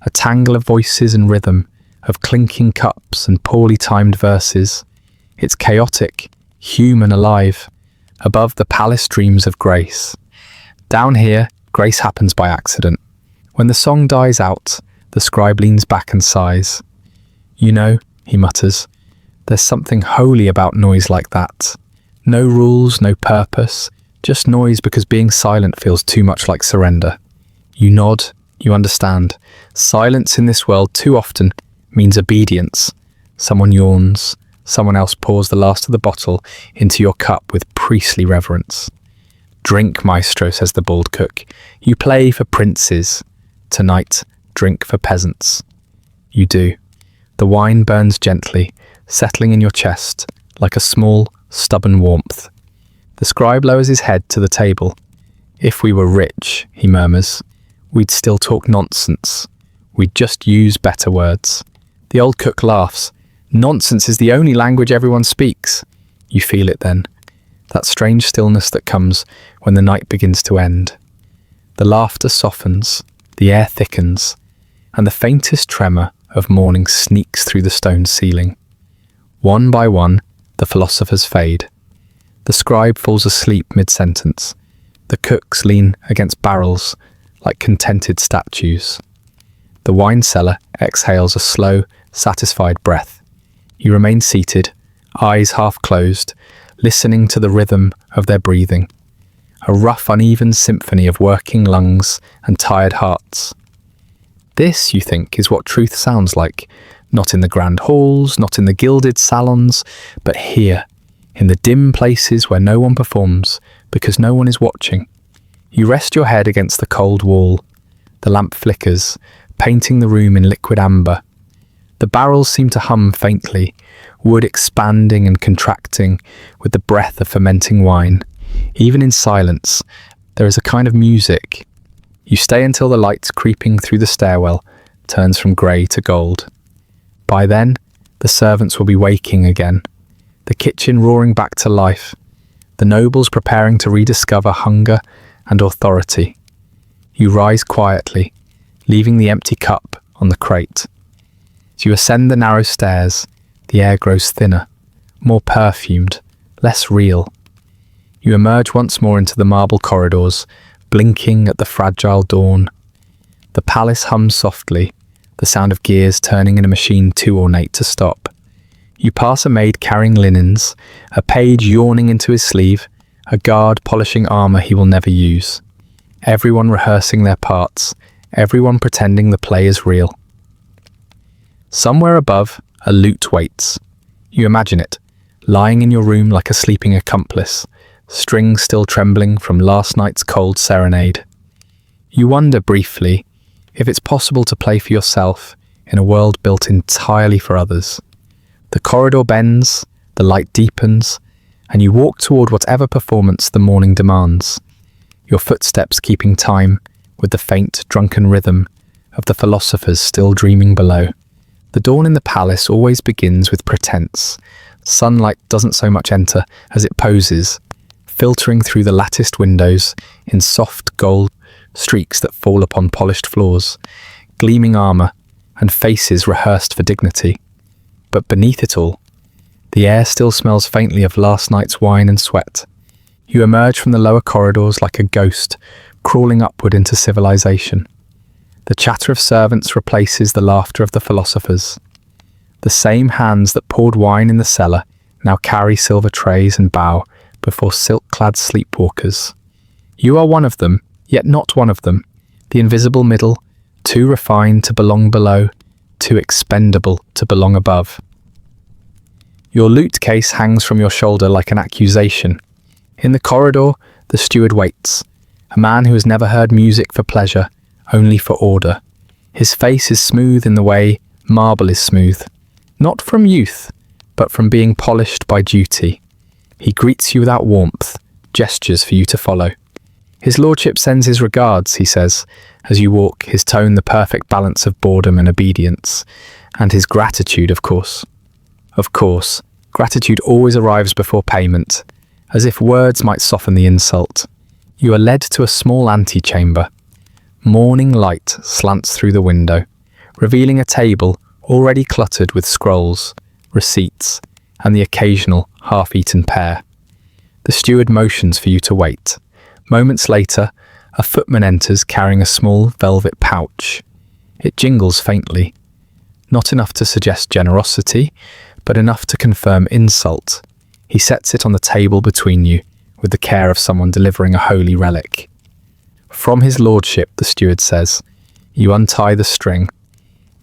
A tangle of voices and rhythm, of clinking cups and poorly timed verses. It's chaotic, human, alive, above the palace dreams of grace. Down here, grace happens by accident. When the song dies out, the scribe leans back and sighs. You know, he mutters, there's something holy about noise like that. No rules, no purpose, just noise because being silent feels too much like surrender. You nod, you understand. Silence in this world too often means obedience. Someone yawns, someone else pours the last of the bottle into your cup with priestly reverence. Drink, maestro, says the bald cook. You play for princes. Tonight, drink for peasants. You do. The wine burns gently, settling in your chest like a small, stubborn warmth. The scribe lowers his head to the table. If we were rich, he murmurs, we'd still talk nonsense. We'd just use better words. The old cook laughs. Nonsense is the only language everyone speaks. You feel it then. That strange stillness that comes when the night begins to end. The laughter softens, the air thickens, and the faintest tremor of morning sneaks through the stone ceiling. One by one, the philosophers fade. The scribe falls asleep mid-sentence. The cooks lean against barrels like contented statues. The wine cellar exhales a slow, satisfied breath. You remain seated, eyes half closed, listening to the rhythm of their breathing. A rough, uneven symphony of working lungs and tired hearts. This, you think, is what truth sounds like. Not in the grand halls, not in the gilded salons, but here, in the dim places where no one performs, because no one is watching. You rest your head against the cold wall. The lamp flickers, painting the room in liquid amber. The barrels seem to hum faintly, wood expanding and contracting with the breath of fermenting wine. Even in silence, there is a kind of music. You stay until the light creeping through the stairwell turns from grey to gold. By then, the servants will be waking again, the kitchen roaring back to life, the nobles preparing to rediscover hunger and authority. You rise quietly, leaving the empty cup on the crate. As you ascend the narrow stairs, the air grows thinner, more perfumed, less real. You emerge once more into the marble corridors, blinking at the fragile dawn. The palace hums softly, the sound of gears turning in a machine too ornate to stop. You pass a maid carrying linens, a page yawning into his sleeve, a guard polishing armour he will never use. Everyone rehearsing their parts, everyone pretending the play is real. Somewhere above, a lute waits. You imagine it, lying in your room like a sleeping accomplice, strings still trembling from last night's cold serenade. You wonder briefly if it's possible to play for yourself in a world built entirely for others. The corridor bends, the light deepens, and you walk toward whatever performance the morning demands, your footsteps keeping time with the faint, drunken rhythm of the philosophers still dreaming below. The dawn in the palace always begins with pretense. Sunlight doesn't so much enter as it poses, filtering through the latticed windows in soft gold streaks that fall upon polished floors, gleaming armour, and faces rehearsed for dignity. But beneath it all, the air still smells faintly of last night's wine and sweat. You emerge from the lower corridors like a ghost, crawling upward into civilization. The chatter of servants replaces the laughter of the philosophers. The same hands that poured wine in the cellar now carry silver trays and bow before silk-clad sleepwalkers. You are one of them, yet not one of them, the invisible middle, too refined to belong below, too expendable to belong above. Your lute case hangs from your shoulder like an accusation. In the corridor, the steward waits, a man who has never heard music for pleasure, only for order. His face is smooth in the way marble is smooth, not from youth, but from being polished by duty. He greets you without warmth, gestures for you to follow. His lordship sends his regards, he says, as you walk, his tone the perfect balance of boredom and obedience. And his gratitude, of course. Of course, gratitude always arrives before payment, as if words might soften the insult. You are led to a small antechamber. Morning light slants through the window, revealing a table already cluttered with scrolls, receipts, and the occasional half-eaten pear. The steward motions for you to wait. Moments later, a footman enters carrying a small velvet pouch. It jingles faintly, not enough to suggest generosity, but enough to confirm insult. He sets it on the table between you, with the care of someone delivering a holy relic. From his lordship, the steward says. You untie the string.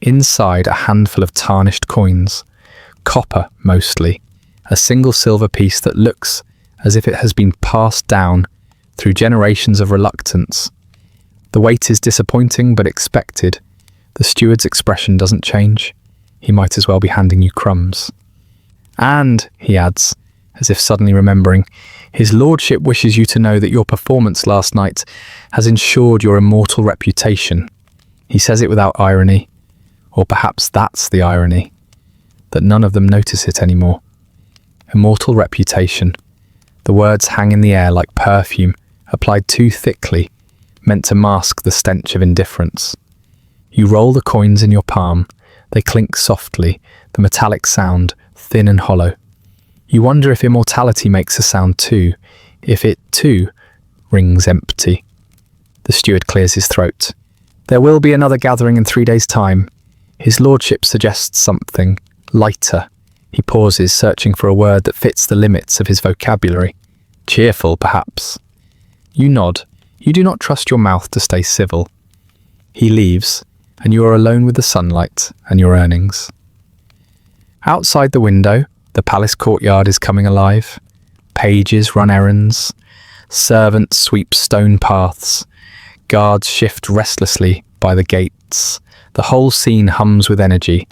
Inside, a handful of tarnished coins, copper mostly, a single silver piece that looks as if it has been passed down through generations of reluctance. The weight is disappointing but expected. The steward's expression doesn't change. He might as well be handing you crumbs. And, he adds, as if suddenly remembering, his lordship wishes you to know that your performance last night has ensured your immortal reputation. He says it without irony, or perhaps that's the irony, that none of them notice it anymore. Immortal reputation. The words hang in the air like perfume, applied too thickly, meant to mask the stench of indifference. You roll the coins in your palm. They clink softly, the metallic sound, thin and hollow. You wonder if immortality makes a sound too, if it too rings empty. The steward clears his throat. There will be another gathering in 3 days' time. His lordship suggests something lighter. He pauses, searching for a word that fits the limits of his vocabulary. Cheerful, perhaps. You nod. You do not trust your mouth to stay civil. He leaves, and you are alone with the sunlight and your earnings. Outside the window, the palace courtyard is coming alive. Pages run errands. Servants sweep stone paths. Guards shift restlessly by the gates. The whole scene hums with energy,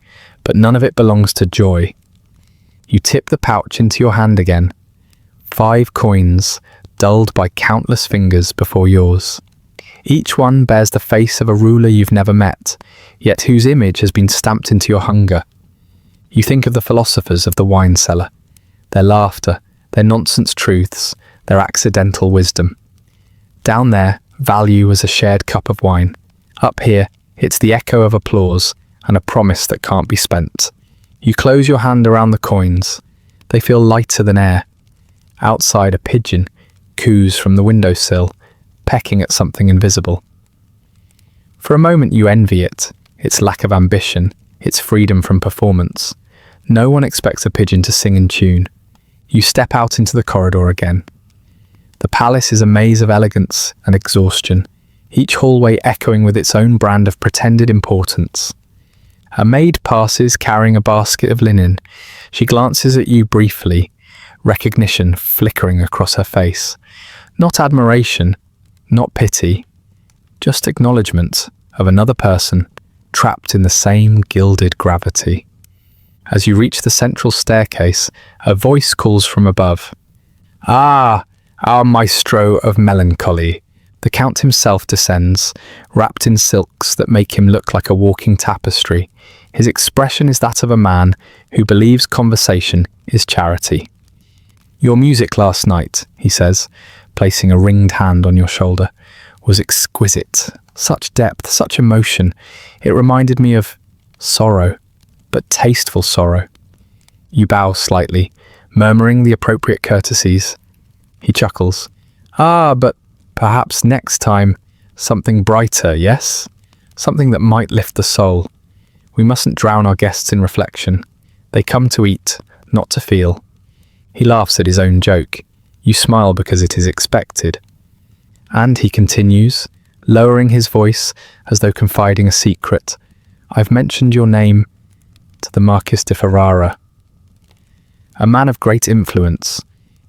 but none of it belongs to joy. You tip the pouch into your hand again. 5 coins, dulled by countless fingers before yours. Each one bears the face of a ruler you've never met, yet whose image has been stamped into your hunger. You think of the philosophers of the wine cellar, their laughter, their nonsense truths, their accidental wisdom. Down there, value is a shared cup of wine. Up here, it's the echo of applause and a promise that can't be spent. You close your hand around the coins. They feel lighter than air. Outside, a pigeon coos from the windowsill, pecking at something invisible. For a moment you envy it, its lack of ambition, its freedom from performance. No one expects a pigeon to sing in tune. You step out into the corridor again. The palace is a maze of elegance and exhaustion, each hallway echoing with its own brand of pretended importance. A maid passes carrying a basket of linen. She glances at you briefly, recognition flickering across her face. Not admiration, not pity, just acknowledgement of another person trapped in the same gilded gravity. As you reach the central staircase, a voice calls from above. Ah, our maestro of melancholy. The Count himself descends, wrapped in silks that make him look like a walking tapestry. His expression is that of a man who believes conversation is charity. Your music last night, he says, placing a ringed hand on your shoulder, was exquisite. Such depth, such emotion. It reminded me of sorrow, but tasteful sorrow. You bow slightly, murmuring the appropriate courtesies. He chuckles. Ah, but perhaps next time, something brighter, yes? Something that might lift the soul. We mustn't drown our guests in reflection. They come to eat, not to feel. He laughs at his own joke. You smile because it is expected. And he continues, lowering his voice as though confiding a secret. I've mentioned your name to the Marquis de Ferrara. A man of great influence.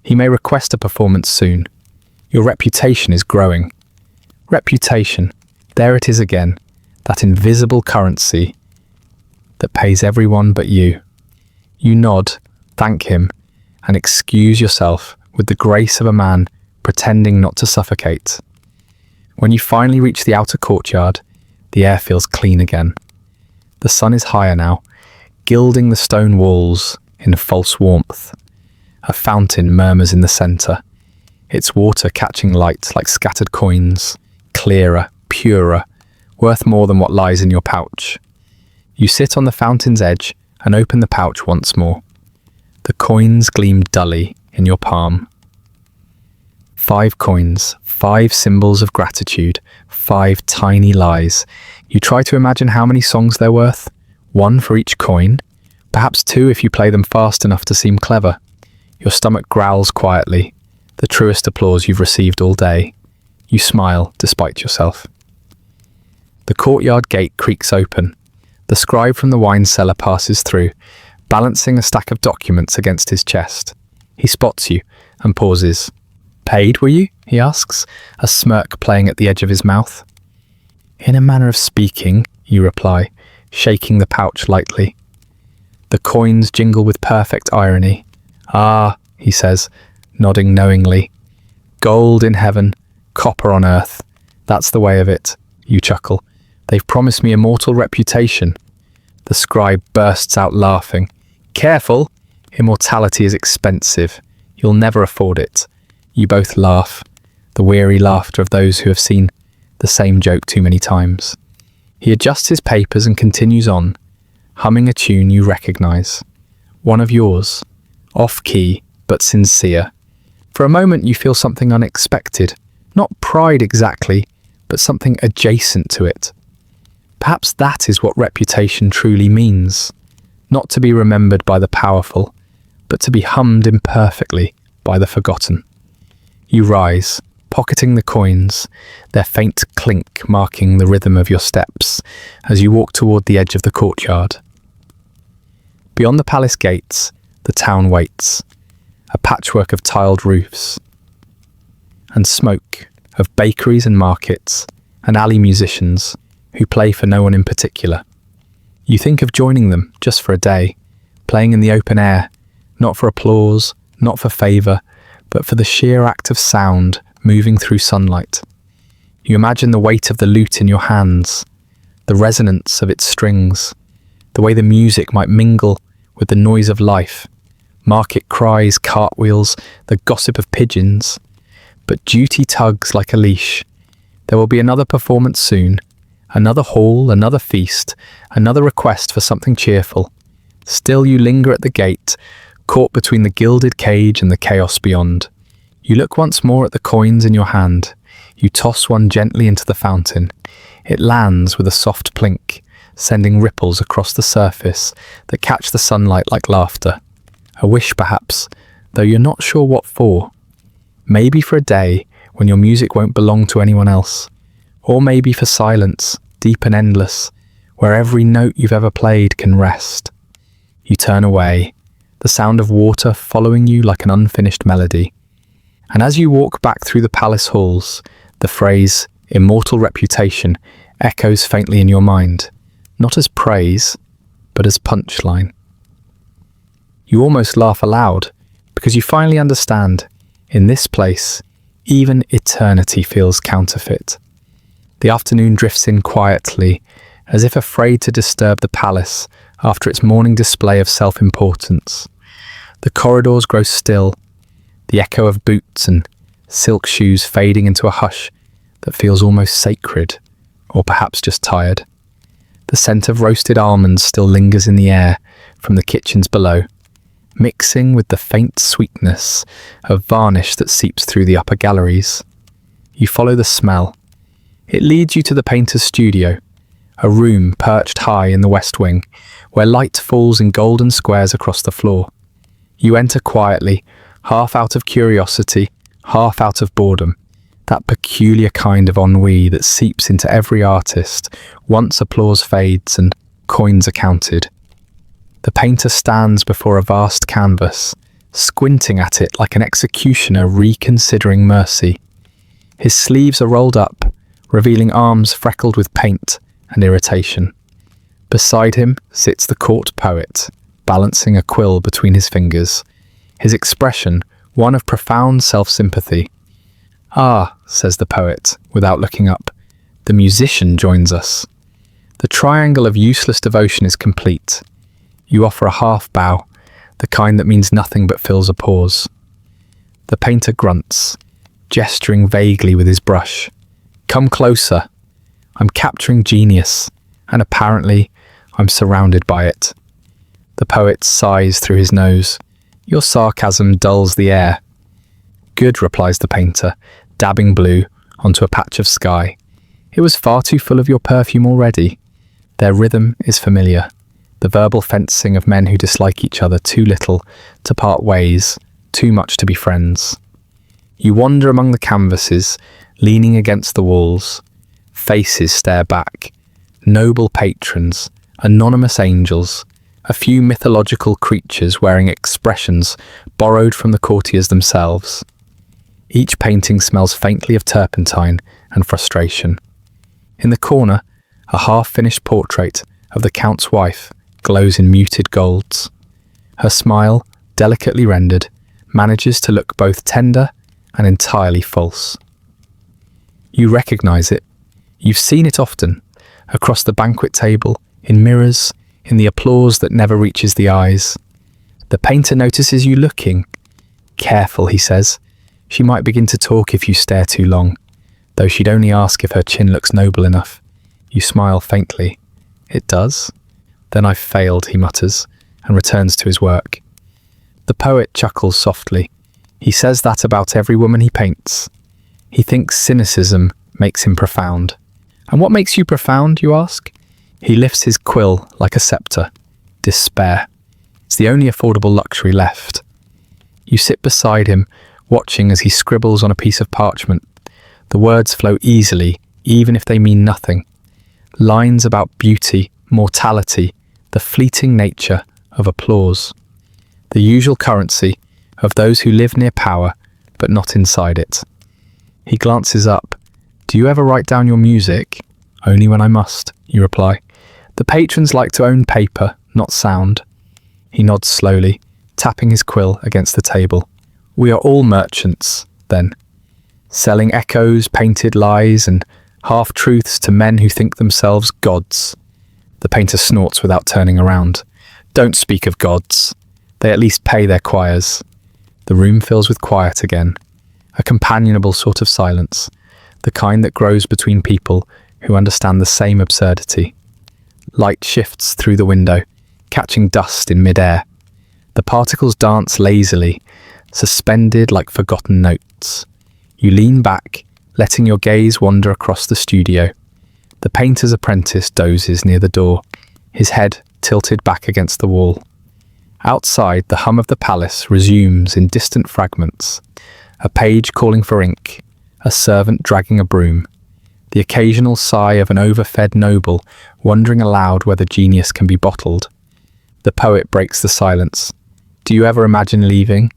He may request a performance soon. Your reputation is growing. Reputation, there it is again, that invisible currency that pays everyone but you. You nod, thank him, and excuse yourself with the grace of a man pretending not to suffocate. When you finally reach the outer courtyard, the air feels clean again. The sun is higher now, gilding the stone walls in false warmth. A fountain murmurs in the centre, its water catching light like scattered coins, clearer, purer, worth more than what lies in your pouch. You sit on the fountain's edge and open the pouch once more. The coins gleam dully in your palm. 5 coins, 5 symbols of gratitude, 5 tiny lies. You try to imagine how many songs they're worth. 1 for each coin, perhaps 2 if you play them fast enough to seem clever. Your stomach growls quietly, the truest applause you've received all day. You smile despite yourself. The courtyard gate creaks open. The scribe from the wine cellar passes through, balancing a stack of documents against his chest. He spots you and pauses. Paid, were you? He asks, a smirk playing at the edge of his mouth. In a manner of speaking, you reply, shaking the pouch lightly. The coins jingle with perfect irony. Ah, he says, nodding knowingly. Gold in heaven, copper on earth. That's the way of it, you chuckle. They've promised me immortal reputation. The scribe bursts out laughing. Careful, immortality is expensive. You'll never afford it. You both laugh, the weary laughter of those who have seen the same joke too many times. He adjusts his papers and continues on, humming a tune you recognize. One of yours. off-key but sincere. For a moment you feel something unexpected, not pride exactly, but something adjacent to it. Perhaps that is what reputation truly means, not to be remembered by the powerful, but to be hummed imperfectly by the forgotten. You rise, pocketing the coins, their faint clink marking the rhythm of your steps as you walk toward the edge of the courtyard. Beyond the palace gates, the town waits, a patchwork of tiled roofs and smoke of bakeries and markets and alley musicians who play for no one in particular. You think of joining them just for a day, playing in the open air, not for applause, not for favour, but for the sheer act of sound moving through sunlight. You imagine the weight of the lute in your hands, the resonance of its strings, the way the music might mingle with the noise of life, market cries, cartwheels, the gossip of pigeons. But duty tugs like a leash. There will be another performance soon, another hall, another feast, another request for something cheerful. Still you linger at the gate, caught between the gilded cage and the chaos beyond. You look once more at the coins in your hand. You toss one gently into the fountain. It lands with a soft plink, sending ripples across the surface that catch the sunlight like laughter. A wish perhaps, though you're not sure what for. Maybe for a day when your music won't belong to anyone else. Or maybe for silence, deep and endless, where every note you've ever played can rest. You turn away, the sound of water following you like an unfinished melody. And as you walk back through the palace halls, the phrase, immortal reputation, echoes faintly in your mind, not as praise, but as punchline. You almost laugh aloud, because you finally understand, in this place, even eternity feels counterfeit. The afternoon drifts in quietly, as if afraid to disturb the palace after its morning display of self-importance. The corridors grow still, the echo of boots and silk shoes fading into a hush that feels almost sacred, or perhaps just tired. The scent of roasted almonds still lingers in the air from the kitchens below, mixing with the faint sweetness of varnish that seeps through the upper galleries. You follow the smell. It leads you to the painter's studio, a room perched high in the west wing, where light falls in golden squares across the floor. You enter quietly, half out of curiosity, half out of boredom, that peculiar kind of ennui that seeps into every artist once applause fades and coins are counted. The painter stands before a vast canvas, squinting at it like an executioner reconsidering mercy. His sleeves are rolled up, revealing arms freckled with paint and irritation. Beside him sits the court poet, balancing a quill between his fingers, his expression one of profound self-sympathy. "Ah," says the poet, without looking up, "the musician joins us." The triangle of useless devotion is complete. You offer a half bow, the kind that means nothing but fills a pause. The painter grunts, gesturing vaguely with his brush. "Come closer. I'm capturing genius, and apparently I'm surrounded by it." The poet sighs through his nose. "Your sarcasm dulls the air." "Good," replies the painter, dabbing blue onto a patch of sky. "It was far too full of your perfume already." Their rhythm is familiar. The verbal fencing of men who dislike each other too little to part ways, too much to be friends. You wander among the canvases, leaning against the walls. Faces stare back. Noble patrons, anonymous angels, a few mythological creatures wearing expressions borrowed from the courtiers themselves. Each painting smells faintly of turpentine and frustration. In the corner, a half-finished portrait of the Count's wife glows in muted golds. Her smile, delicately rendered, manages to look both tender and entirely false. You recognize it. You've seen it often, across the banquet table, in mirrors, in the applause that never reaches the eyes. The painter notices you looking. "Careful," he says. "She might begin to talk if you stare too long, though she'd only ask if her chin looks noble enough." You smile faintly. "It does?" "Then I've failed," he mutters, and returns to his work. The poet chuckles softly. He says that about every woman he paints. He thinks cynicism makes him profound. And what makes you profound, you ask? He lifts his quill like a scepter. Despair. It's the only affordable luxury left. You sit beside him, watching as he scribbles on a piece of parchment. The words flow easily, even if they mean nothing. Lines about beauty, mortality, the fleeting nature of applause. The usual currency of those who live near power, but not inside it. He glances up. Do you ever write down your music? Only when I must, you reply. The patrons like to own paper, not sound. He nods slowly, tapping his quill against the table. We are all merchants, then. Selling echoes, painted lies, and half-truths to men who think themselves gods. The painter snorts without turning around. Don't speak of gods. They at least pay their choirs. The room fills with quiet again. A companionable sort of silence. The kind that grows between people who understand the same absurdity. Light shifts through the window, catching dust in mid-air. The particles dance lazily, suspended like forgotten notes. You lean back, letting your gaze wander across the studio. The painter's apprentice dozes near the door, his head tilted back against the wall. Outside, the hum of the palace resumes in distant fragments. A page calling for ink, a servant dragging a broom. The occasional sigh of an overfed noble wondering aloud whether genius can be bottled. The poet breaks the silence. Do you ever imagine leaving?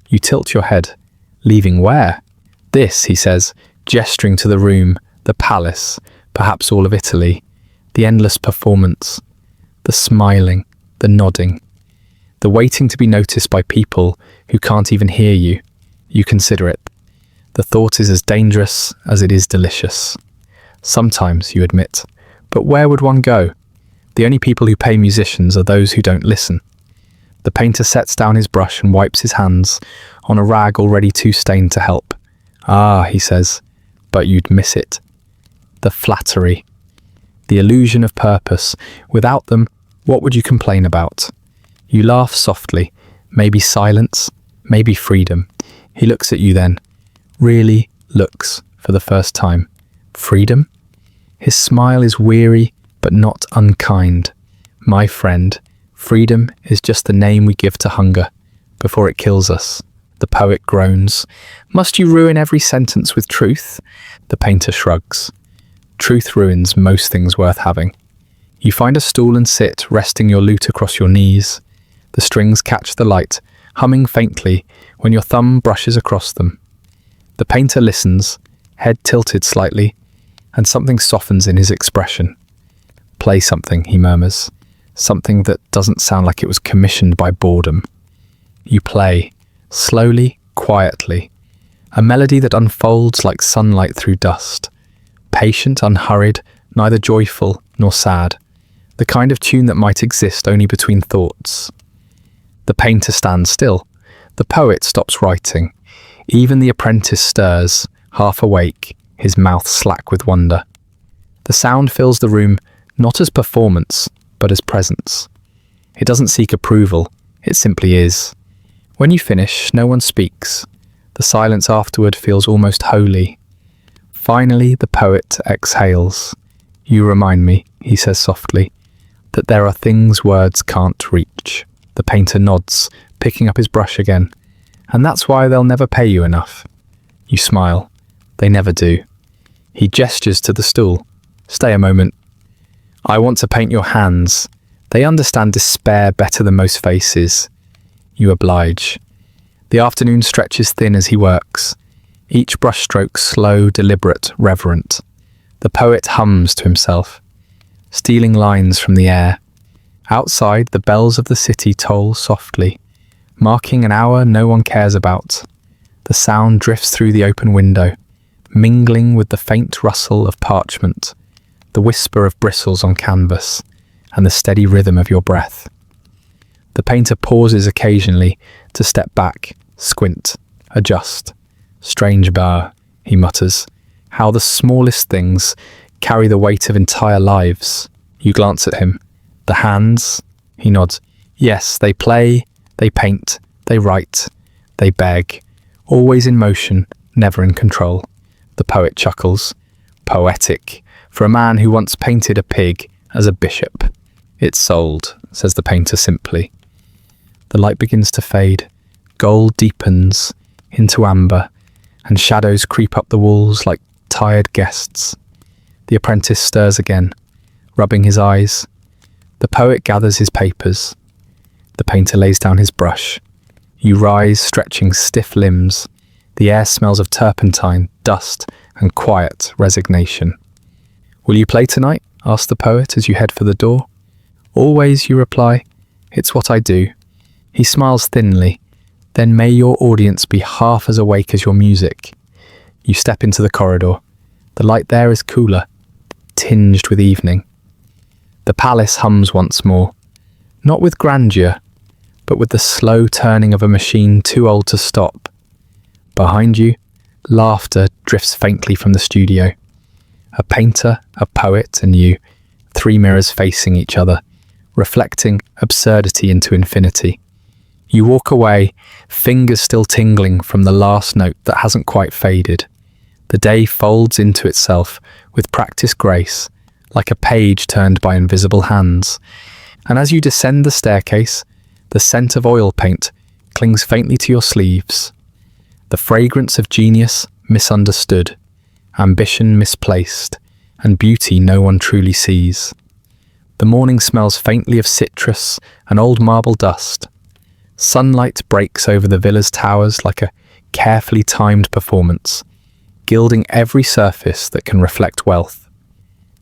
You tilt your head. Leaving where? This, he says, gesturing to the room, the palace, perhaps all of Italy, the endless performance, the smiling, the nodding, the waiting to be noticed by people who can't even hear you. You consider it. The thought is as dangerous as it is delicious. Sometimes, you admit, but where would one go? The only people who pay musicians are those who don't listen. The painter sets down his brush and wipes his hands on a rag already too stained to help. Ah, he says, but you'd miss it. The flattery, the illusion of purpose. Without them, what would you complain about? You laugh softly, maybe silence, maybe freedom. He looks at you then, really looks for the first time. Freedom? His smile is weary, but not unkind. My friend, freedom is just the name we give to hunger before it kills us. The poet groans. Must you ruin every sentence with truth? The painter shrugs. Truth ruins most things worth having. You find a stool and sit, resting your lute across your knees. The strings catch the light, humming faintly when your thumb brushes across them. The painter listens, head tilted slightly, and something softens in his expression. Play something, he murmurs. Something that doesn't sound like it was commissioned by boredom. You play, slowly, quietly. A melody that unfolds like sunlight through dust. Patient, unhurried, neither joyful nor sad. The kind of tune that might exist only between thoughts. The painter stands still. The poet stops writing. Even the apprentice stirs, half awake, his mouth slack with wonder. The sound fills the room, not as performance, but as presence. It doesn't seek approval, it simply is. When you finish, no one speaks. The silence afterward feels almost holy. Finally, the poet exhales. You remind me, he says softly, that there are things words can't reach. The painter nods, picking up his brush again. And that's why they'll never pay you enough. You smile. They never do. He gestures to the stool. Stay a moment. I want to paint your hands. They understand despair better than most faces. You oblige. The afternoon stretches thin as he works. Each brushstroke slow, deliberate, reverent. The poet hums to himself, stealing lines from the air. Outside, the bells of the city toll softly, marking an hour no one cares about. The sound drifts through the open window, mingling with the faint rustle of parchment, the whisper of bristles on canvas, and the steady rhythm of your breath. The painter pauses occasionally to step back, squint, adjust. Strange bar, he mutters, how the smallest things carry the weight of entire lives. You glance at him. The hands? He nods. Yes, they They paint, they write, they beg, always in motion, never in control. The poet chuckles. Poetic, for a man who once painted a pig as a bishop. It's sold, says the painter simply. The light begins to fade, gold deepens into amber, and shadows creep up the walls like tired guests. The apprentice stirs again, rubbing his eyes. The poet gathers his papers. The painter lays down his brush. You rise, stretching stiff limbs. The air smells of turpentine, dust, and quiet resignation. Will you play tonight? Asks the poet as you head for the door. Always, you reply. It's what I do. He smiles thinly. Then may your audience be half as awake as your music. You step into the corridor. The light there is cooler, tinged with evening. The palace hums once more, not with grandeur, but with the slow turning of a machine too old to stop. Behind you, laughter drifts faintly from the studio. A painter, a poet, and you, 3 mirrors facing each other, reflecting absurdity into infinity. You walk away, fingers still tingling from the last note that hasn't quite faded. The day folds into itself with practiced grace, like a page turned by invisible hands. And as you descend the staircase, the scent of oil paint clings faintly to your sleeves. The fragrance of genius misunderstood, ambition misplaced, and beauty no one truly sees. The morning smells faintly of citrus and old marble dust. Sunlight breaks over the villa's towers like a carefully timed performance, gilding every surface that can reflect wealth.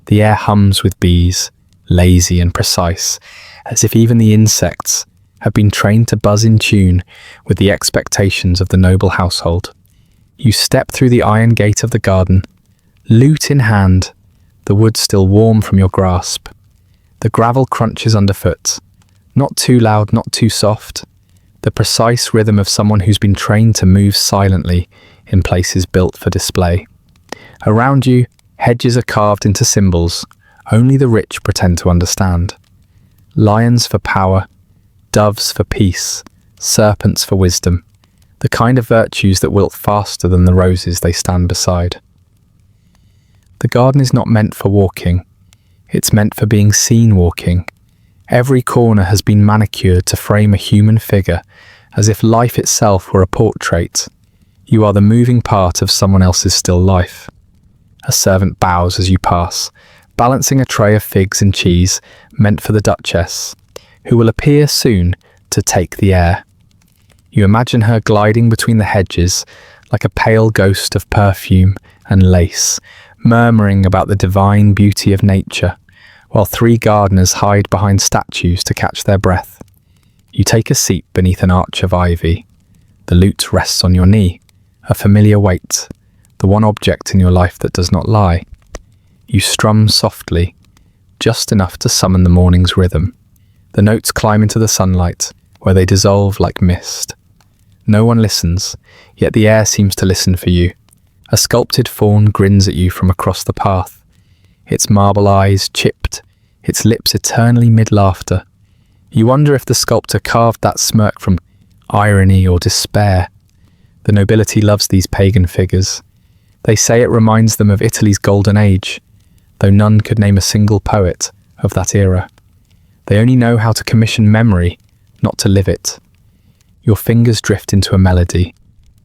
The air hums with bees, lazy and precise, as if even the insects have been trained to buzz in tune with the expectations of the noble household. You step through the iron gate of the garden, lute in hand, the wood still warm from your grasp. The gravel crunches underfoot, not too loud, not too soft, the precise rhythm of someone who's been trained to move silently in places built for display. Around you, hedges are carved into symbols only the rich pretend to understand. Lions for power, doves for peace, serpents for wisdom, the kind of virtues that wilt faster than the roses they stand beside. The garden is not meant for walking, it's meant for being seen walking. Every corner has been manicured to frame a human figure, as if life itself were a portrait. You are the moving part of someone else's still life. A servant bows as you pass, balancing a tray of figs and cheese meant for the Duchess, who will appear soon to take the air. You imagine her gliding between the hedges like a pale ghost of perfume and lace, murmuring about the divine beauty of nature, while 3 gardeners hide behind statues to catch their breath. You take a seat beneath an arch of ivy. The lute rests on your knee, a familiar weight, the one object in your life that does not lie. You strum softly, just enough to summon the morning's rhythm. The notes climb into the sunlight, where they dissolve like mist. No one listens, yet the air seems to listen for you. A sculpted fawn grins at you from across the path, its marble eyes chipped, its lips eternally mid-laughter. You wonder if the sculptor carved that smirk from irony or despair. The nobility loves these pagan figures. They say it reminds them of Italy's golden age, though none could name a single poet of that era. They only know how to commission memory, not to live it. Your fingers drift into a melody,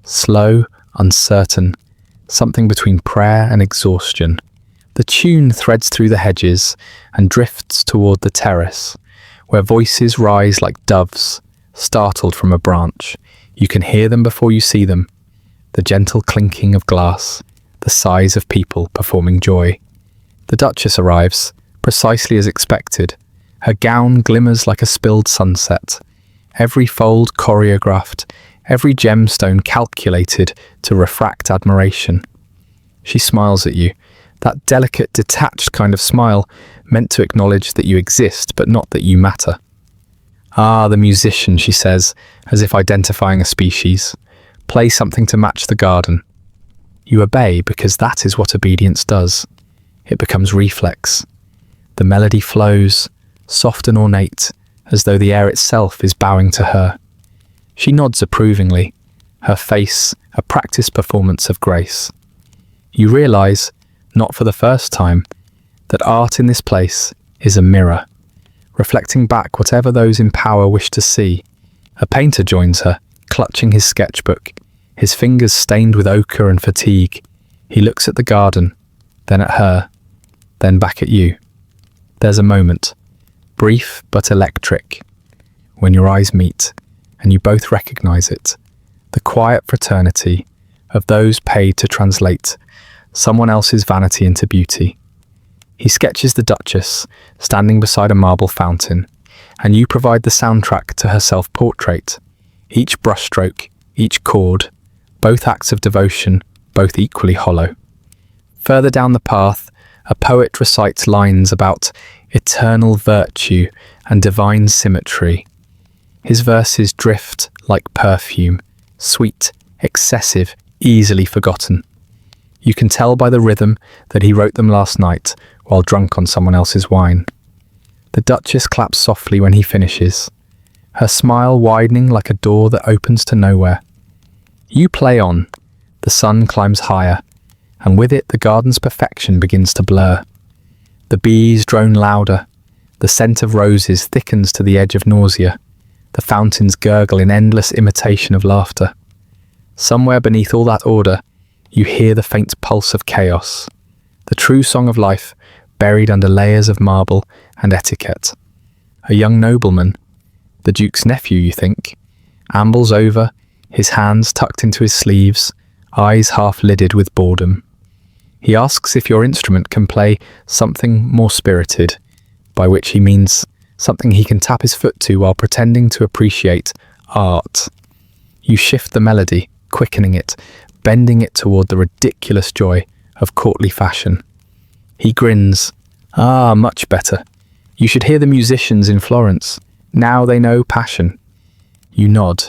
slow, uncertain, something between prayer and exhaustion. The tune threads through the hedges and drifts toward the terrace, where voices rise like doves, startled from a branch. You can hear them before you see them, the gentle clinking of glass, the sighs of people performing joy. The Duchess arrives, precisely as expected. Her gown glimmers like a spilled sunset, every fold choreographed, every gemstone calculated to refract admiration. She smiles at you, that delicate, detached kind of smile meant to acknowledge that you exist, but not that you matter. Ah, the musician, she says, as if identifying a species. Play something to match the garden. You obey because that is what obedience does. It becomes reflex. The melody flows, soft and ornate, as though the air itself is bowing to her. She nods approvingly, her face a practiced performance of grace. You realise, not for the first time, that art in this place is a mirror, reflecting back whatever those in power wish to see. A painter joins her, clutching his sketchbook, his fingers stained with ochre and fatigue. He looks at the garden, then at her, then back at you. There's a moment, brief but electric, when your eyes meet and you both recognise it, the quiet fraternity of those paid to translate someone else's vanity into beauty. He sketches the Duchess standing beside a marble fountain, and you provide the soundtrack to her self-portrait. Each brushstroke, each chord, both acts of devotion, both equally hollow. Further down the path, a poet recites lines about eternal virtue and divine symmetry. His verses drift like perfume, sweet, excessive, easily forgotten. You can tell by the rhythm that he wrote them last night while drunk on someone else's wine. The Duchess claps softly when he finishes, her smile widening like a door that opens to nowhere. You play on, the sun climbs higher, and with it the garden's perfection begins to blur. The bees drone louder, the scent of roses thickens to the edge of nausea, the fountains gurgle in endless imitation of laughter. Somewhere beneath all that order, you hear the faint pulse of chaos, the true song of life buried under layers of marble and etiquette. A young nobleman, the Duke's nephew you think, ambles over, his hands tucked into his sleeves, eyes half-lidded with boredom. He asks if your instrument can play something more spirited, by which he means something he can tap his foot to while pretending to appreciate art. You shift the melody, quickening it, bending it toward the ridiculous joy of courtly fashion. He grins. Ah, much better. You should hear the musicians in Florence. Now they know passion. You nod,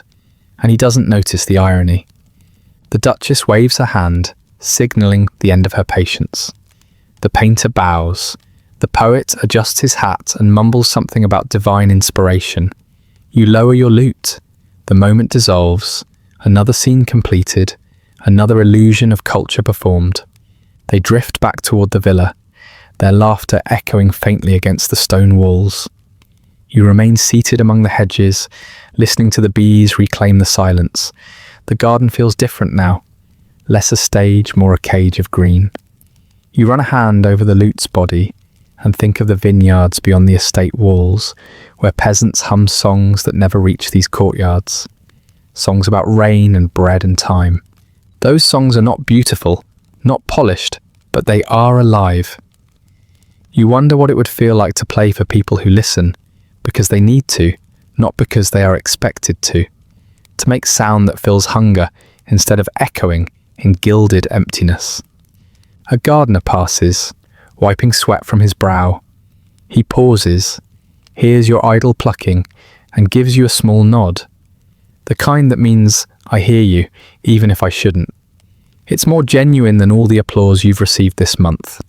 and he doesn't notice the irony. The Duchess waves her hand, signalling the end of her patience. The painter bows. The poet adjusts his hat and mumbles something about divine inspiration. You lower your lute. The moment dissolves. Another scene completed. Another illusion of culture performed. They drift back toward the villa, their laughter echoing faintly against the stone walls. You remain seated among the hedges, listening to the bees reclaim the silence. The garden feels different now, less a stage, more a cage of green. You run a hand over the lute's body and think of the vineyards beyond the estate walls, where peasants hum songs that never reach these courtyards. Songs about rain and bread and time. Those songs are not beautiful, not polished, but they are alive. You wonder what it would feel like to play for people who listen, because they need to, not because they are expected to make sound that fills hunger instead of echoing in gilded emptiness. A gardener passes, wiping sweat from his brow. He pauses, hears your idle plucking, and gives you a small nod. The kind that means, I hear you, even if I shouldn't. It's more genuine than all the applause you've received this month.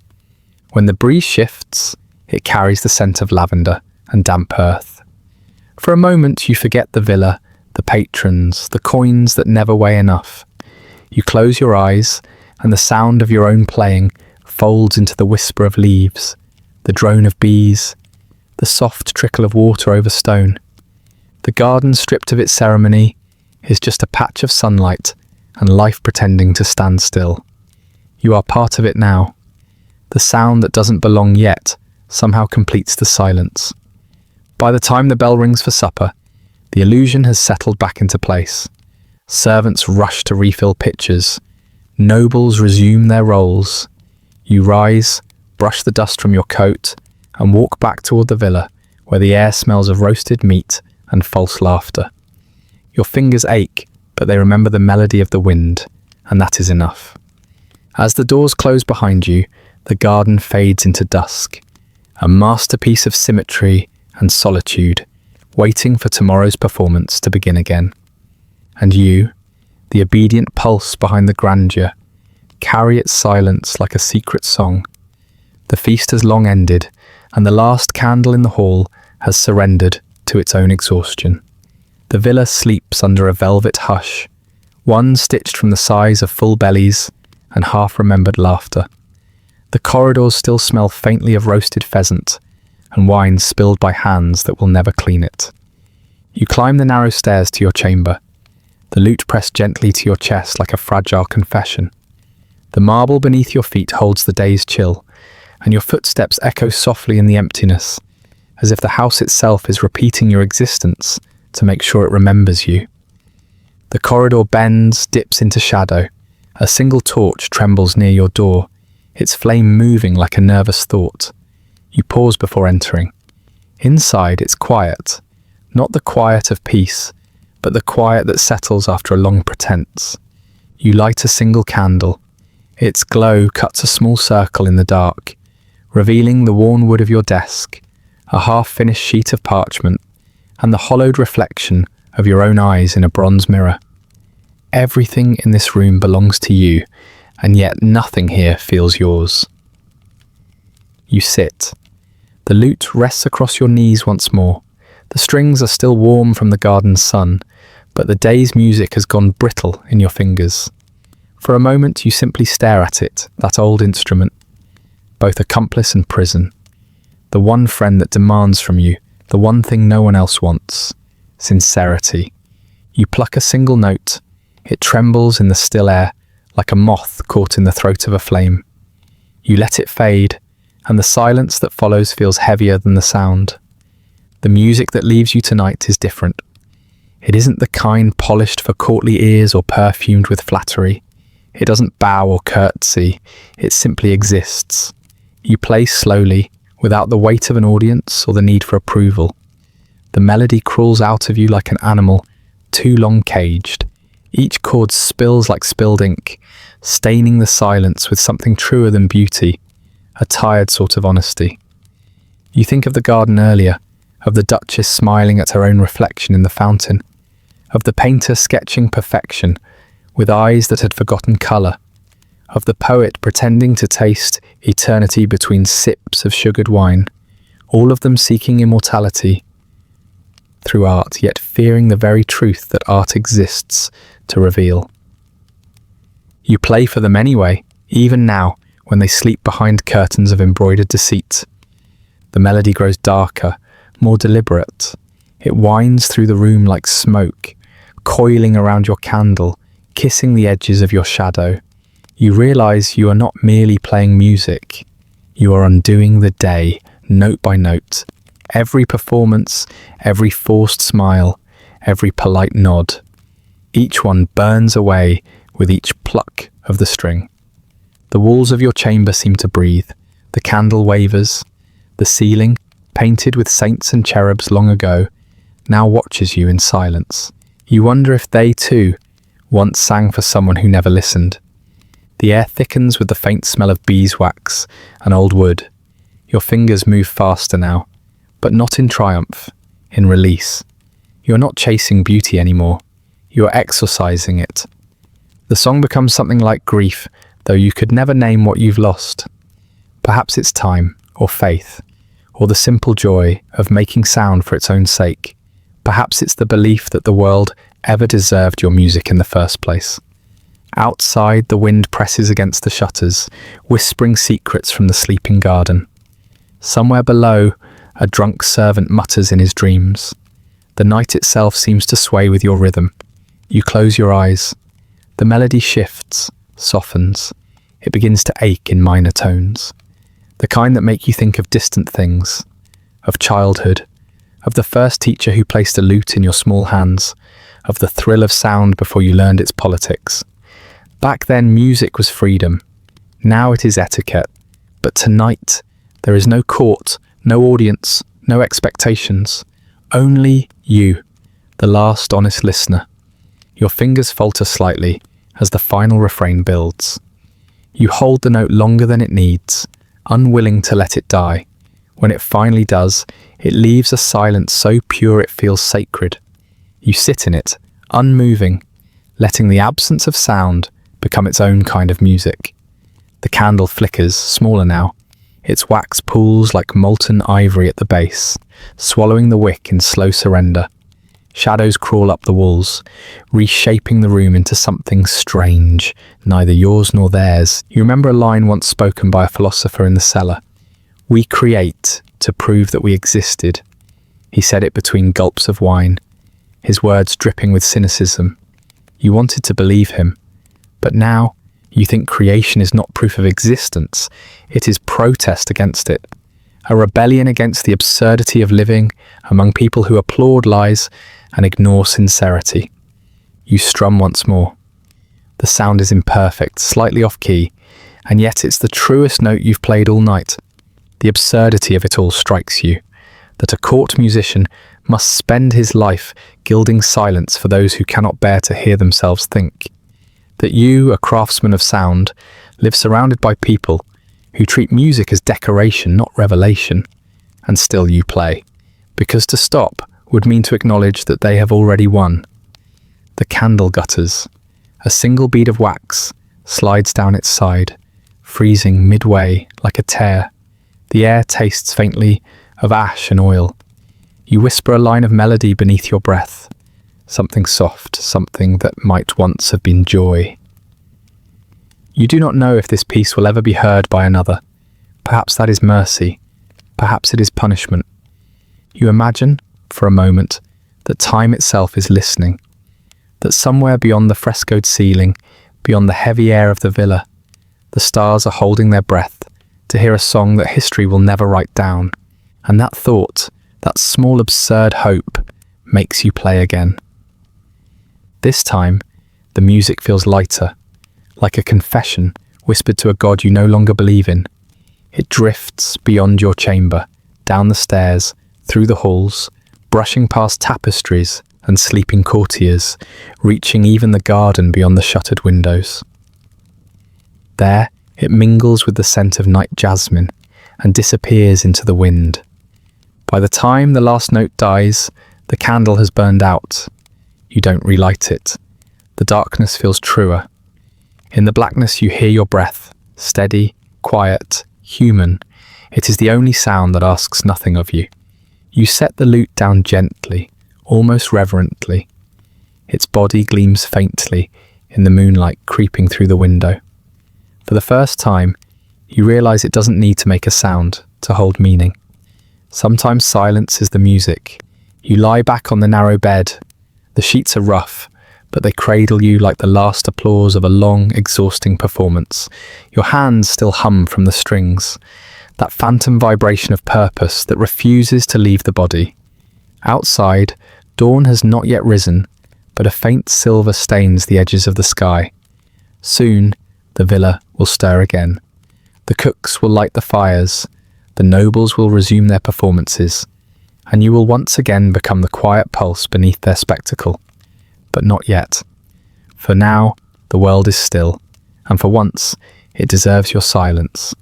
When the breeze shifts, it carries the scent of lavender and damp earth. For a moment you forget the villa, the patrons, the coins that never weigh enough. You close your eyes, and the sound of your own playing folds into the whisper of leaves, the drone of bees, the soft trickle of water over stone. The garden, stripped of its ceremony, is just a patch of sunlight and life pretending to stand still. You are part of it now. The sound that doesn't belong yet somehow completes the silence. By the time the bell rings for supper, the illusion has settled back into place. Servants rush to refill pitchers. Nobles resume their roles. You rise, brush the dust from your coat, and walk back toward the villa, where the air smells of roasted meat and false laughter. Your fingers ache, but they remember the melody of the wind, and that is enough. As the doors close behind you, the garden fades into dusk, a masterpiece of symmetry and solitude, waiting for tomorrow's performance to begin again. And you, the obedient pulse behind the grandeur, carry its silence like a secret song. The feast has long ended, and the last candle in the hall has surrendered to its own exhaustion. The villa sleeps under a velvet hush, one stitched from the sighs of full bellies and half-remembered laughter. The corridors still smell faintly of roasted pheasant and wine spilled by hands that will never clean it. You climb the narrow stairs to your chamber, the lute pressed gently to your chest like a fragile confession. The marble beneath your feet holds the day's chill, and your footsteps echo softly in the emptiness, as if the house itself is repeating your existence to make sure it remembers you. The corridor bends, dips into shadow. A single torch trembles near your door, its flame moving like a nervous thought. You pause before entering. Inside, it's quiet. Not the quiet of peace, but the quiet that settles after a long pretense. You light a single candle. Its glow cuts a small circle in the dark, revealing the worn wood of your desk, a half-finished sheet of parchment, and the hollowed reflection of your own eyes in a bronze mirror. Everything in this room belongs to you, and yet nothing here feels yours. You sit. The lute rests across your knees once more. The strings are still warm from the garden's sun, but the day's music has gone brittle in your fingers. For a moment you simply stare at it, that old instrument, both accomplice and prison. The one friend that demands from you, the one thing no one else wants, sincerity. You pluck a single note. It trembles in the still air, like a moth caught in the throat of a flame. You let it fade, and the silence that follows feels heavier than the sound. The music that leaves you tonight is different. It isn't the kind polished for courtly ears or perfumed with flattery. It doesn't bow or curtsy, it simply exists. You play slowly, without the weight of an audience or the need for approval. The melody crawls out of you like an animal, too long caged. Each chord spills like spilled ink, staining the silence with something truer than beauty, a tired sort of honesty. You think of the garden earlier, of the Duchess smiling at her own reflection in the fountain, of the painter sketching perfection with eyes that had forgotten colour, of the poet pretending to taste eternity between sips of sugared wine, all of them seeking immortality through art, yet fearing the very truth that art exists to reveal. You play for them anyway, even now, when they sleep behind curtains of embroidered deceit. The melody grows darker, more deliberate. It winds through the room like smoke, coiling around your candle, kissing the edges of your shadow. You realize you are not merely playing music. You are undoing the day, note by note. Every performance, every forced smile, every polite nod. Each one burns away with each pluck of the string. The walls of your chamber seem to breathe. The candle wavers. The ceiling, painted with saints and cherubs long ago, now watches you in silence. You wonder if they too once sang for someone who never listened. The air thickens with the faint smell of beeswax and old wood. Your fingers move faster now, but not in triumph, in release. You're not chasing beauty anymore. You're exorcising it. The song becomes something like grief, though you could never name what you've lost. Perhaps it's time, or faith, or the simple joy of making sound for its own sake. Perhaps it's the belief that the world ever deserved your music in the first place. Outside, the wind presses against the shutters, whispering secrets from the sleeping garden. Somewhere below, a drunk servant mutters in his dreams. The night itself seems to sway with your rhythm. You close your eyes. The melody shifts, softens. It begins to ache in minor tones. The kind that make you think of distant things, of childhood, of the first teacher who placed a lute in your small hands, of the thrill of sound before you learned its politics. Back then, music was freedom. Now it is etiquette. But tonight, there is no court, no audience, no expectations. Only you, the last honest listener. Your fingers falter slightly as the final refrain builds. You hold the note longer than it needs, unwilling to let it die. When it finally does, it leaves a silence so pure it feels sacred. You sit in it, unmoving, letting the absence of sound become its own kind of music. The candle flickers, smaller now. Its wax pools like molten ivory at the base, swallowing the wick in slow surrender. Shadows crawl up the walls, reshaping the room into something strange, neither yours nor theirs. You remember a line once spoken by a philosopher in the Cellar. "We create to prove that we existed." He said it between gulps of wine, his words dripping with cynicism. You wanted to believe him, but now you think creation is not proof of existence. It is protest against it, a rebellion against the absurdity of living among people who applaud lies and ignore sincerity. You strum once more. The sound is imperfect, slightly off-key, and yet it's the truest note you've played all night. The absurdity of it all strikes you, that a court musician must spend his life gilding silence for those who cannot bear to hear themselves think. That you, a craftsman of sound, live surrounded by people who treat music as decoration, not revelation, and still you play, because to stop would mean to acknowledge that they have already won. The candle gutters. A single bead of wax slides down its side, freezing midway like a tear. The air tastes faintly of ash and oil. You whisper a line of melody beneath your breath, something soft, something that might once have been joy. You do not know if this piece will ever be heard by another. Perhaps that is mercy. Perhaps it is punishment. You imagine, for a moment, that time itself is listening, that somewhere beyond the frescoed ceiling, beyond the heavy air of the villa, the stars are holding their breath to hear a song that history will never write down. And that thought, that small absurd hope, makes you play again. This time, the music feels lighter, like a confession whispered to a god you no longer believe in. It drifts beyond your chamber, down the stairs, through the halls, brushing past tapestries and sleeping courtiers, reaching even the garden beyond the shuttered windows. There, it mingles with the scent of night jasmine and disappears into the wind. By the time the last note dies, the candle has burned out. You don't relight it. The darkness feels truer. In the blackness you hear your breath, steady, quiet, human. It is the only sound that asks nothing of you. You set the lute down gently, almost reverently. Its body gleams faintly in the moonlight creeping through the window. For the first time, you realize it doesn't need to make a sound to hold meaning. Sometimes silence is the music. You lie back on the narrow bed. The sheets are rough, but they cradle you like the last applause of a long, exhausting performance. Your hands still hum from the strings, that phantom vibration of purpose that refuses to leave the body. Outside, dawn has not yet risen, but a faint silver stains the edges of the sky. Soon, the villa will stir again. The cooks will light the fires, the nobles will resume their performances, and you will once again become the quiet pulse beneath their spectacle. But not yet. For now, the world is still, and for once, it deserves your silence.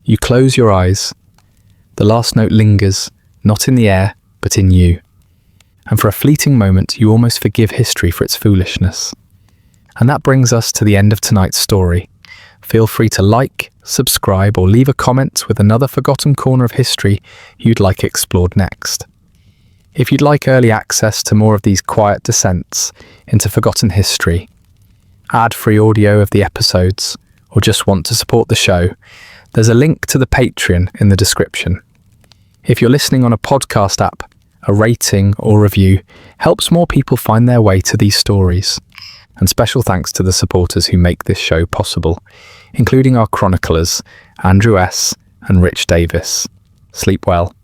You close your eyes. The last note lingers, not in the air, but in you. And for a fleeting moment, you almost forgive history for its foolishness. And that brings us to the end of tonight's story. Feel free to like, subscribe, or leave a comment with another forgotten corner of history you'd like explored next. If you'd like early access to more of these quiet descents into forgotten history, ad-free audio of the episodes, or just want to support the show, there's a link to the Patreon in the description. If you're listening on a podcast app, a rating or review helps more people find their way to these stories. And special thanks to the supporters who make this show possible, including our chroniclers, Andrew S. and Rich Davis. Sleep well.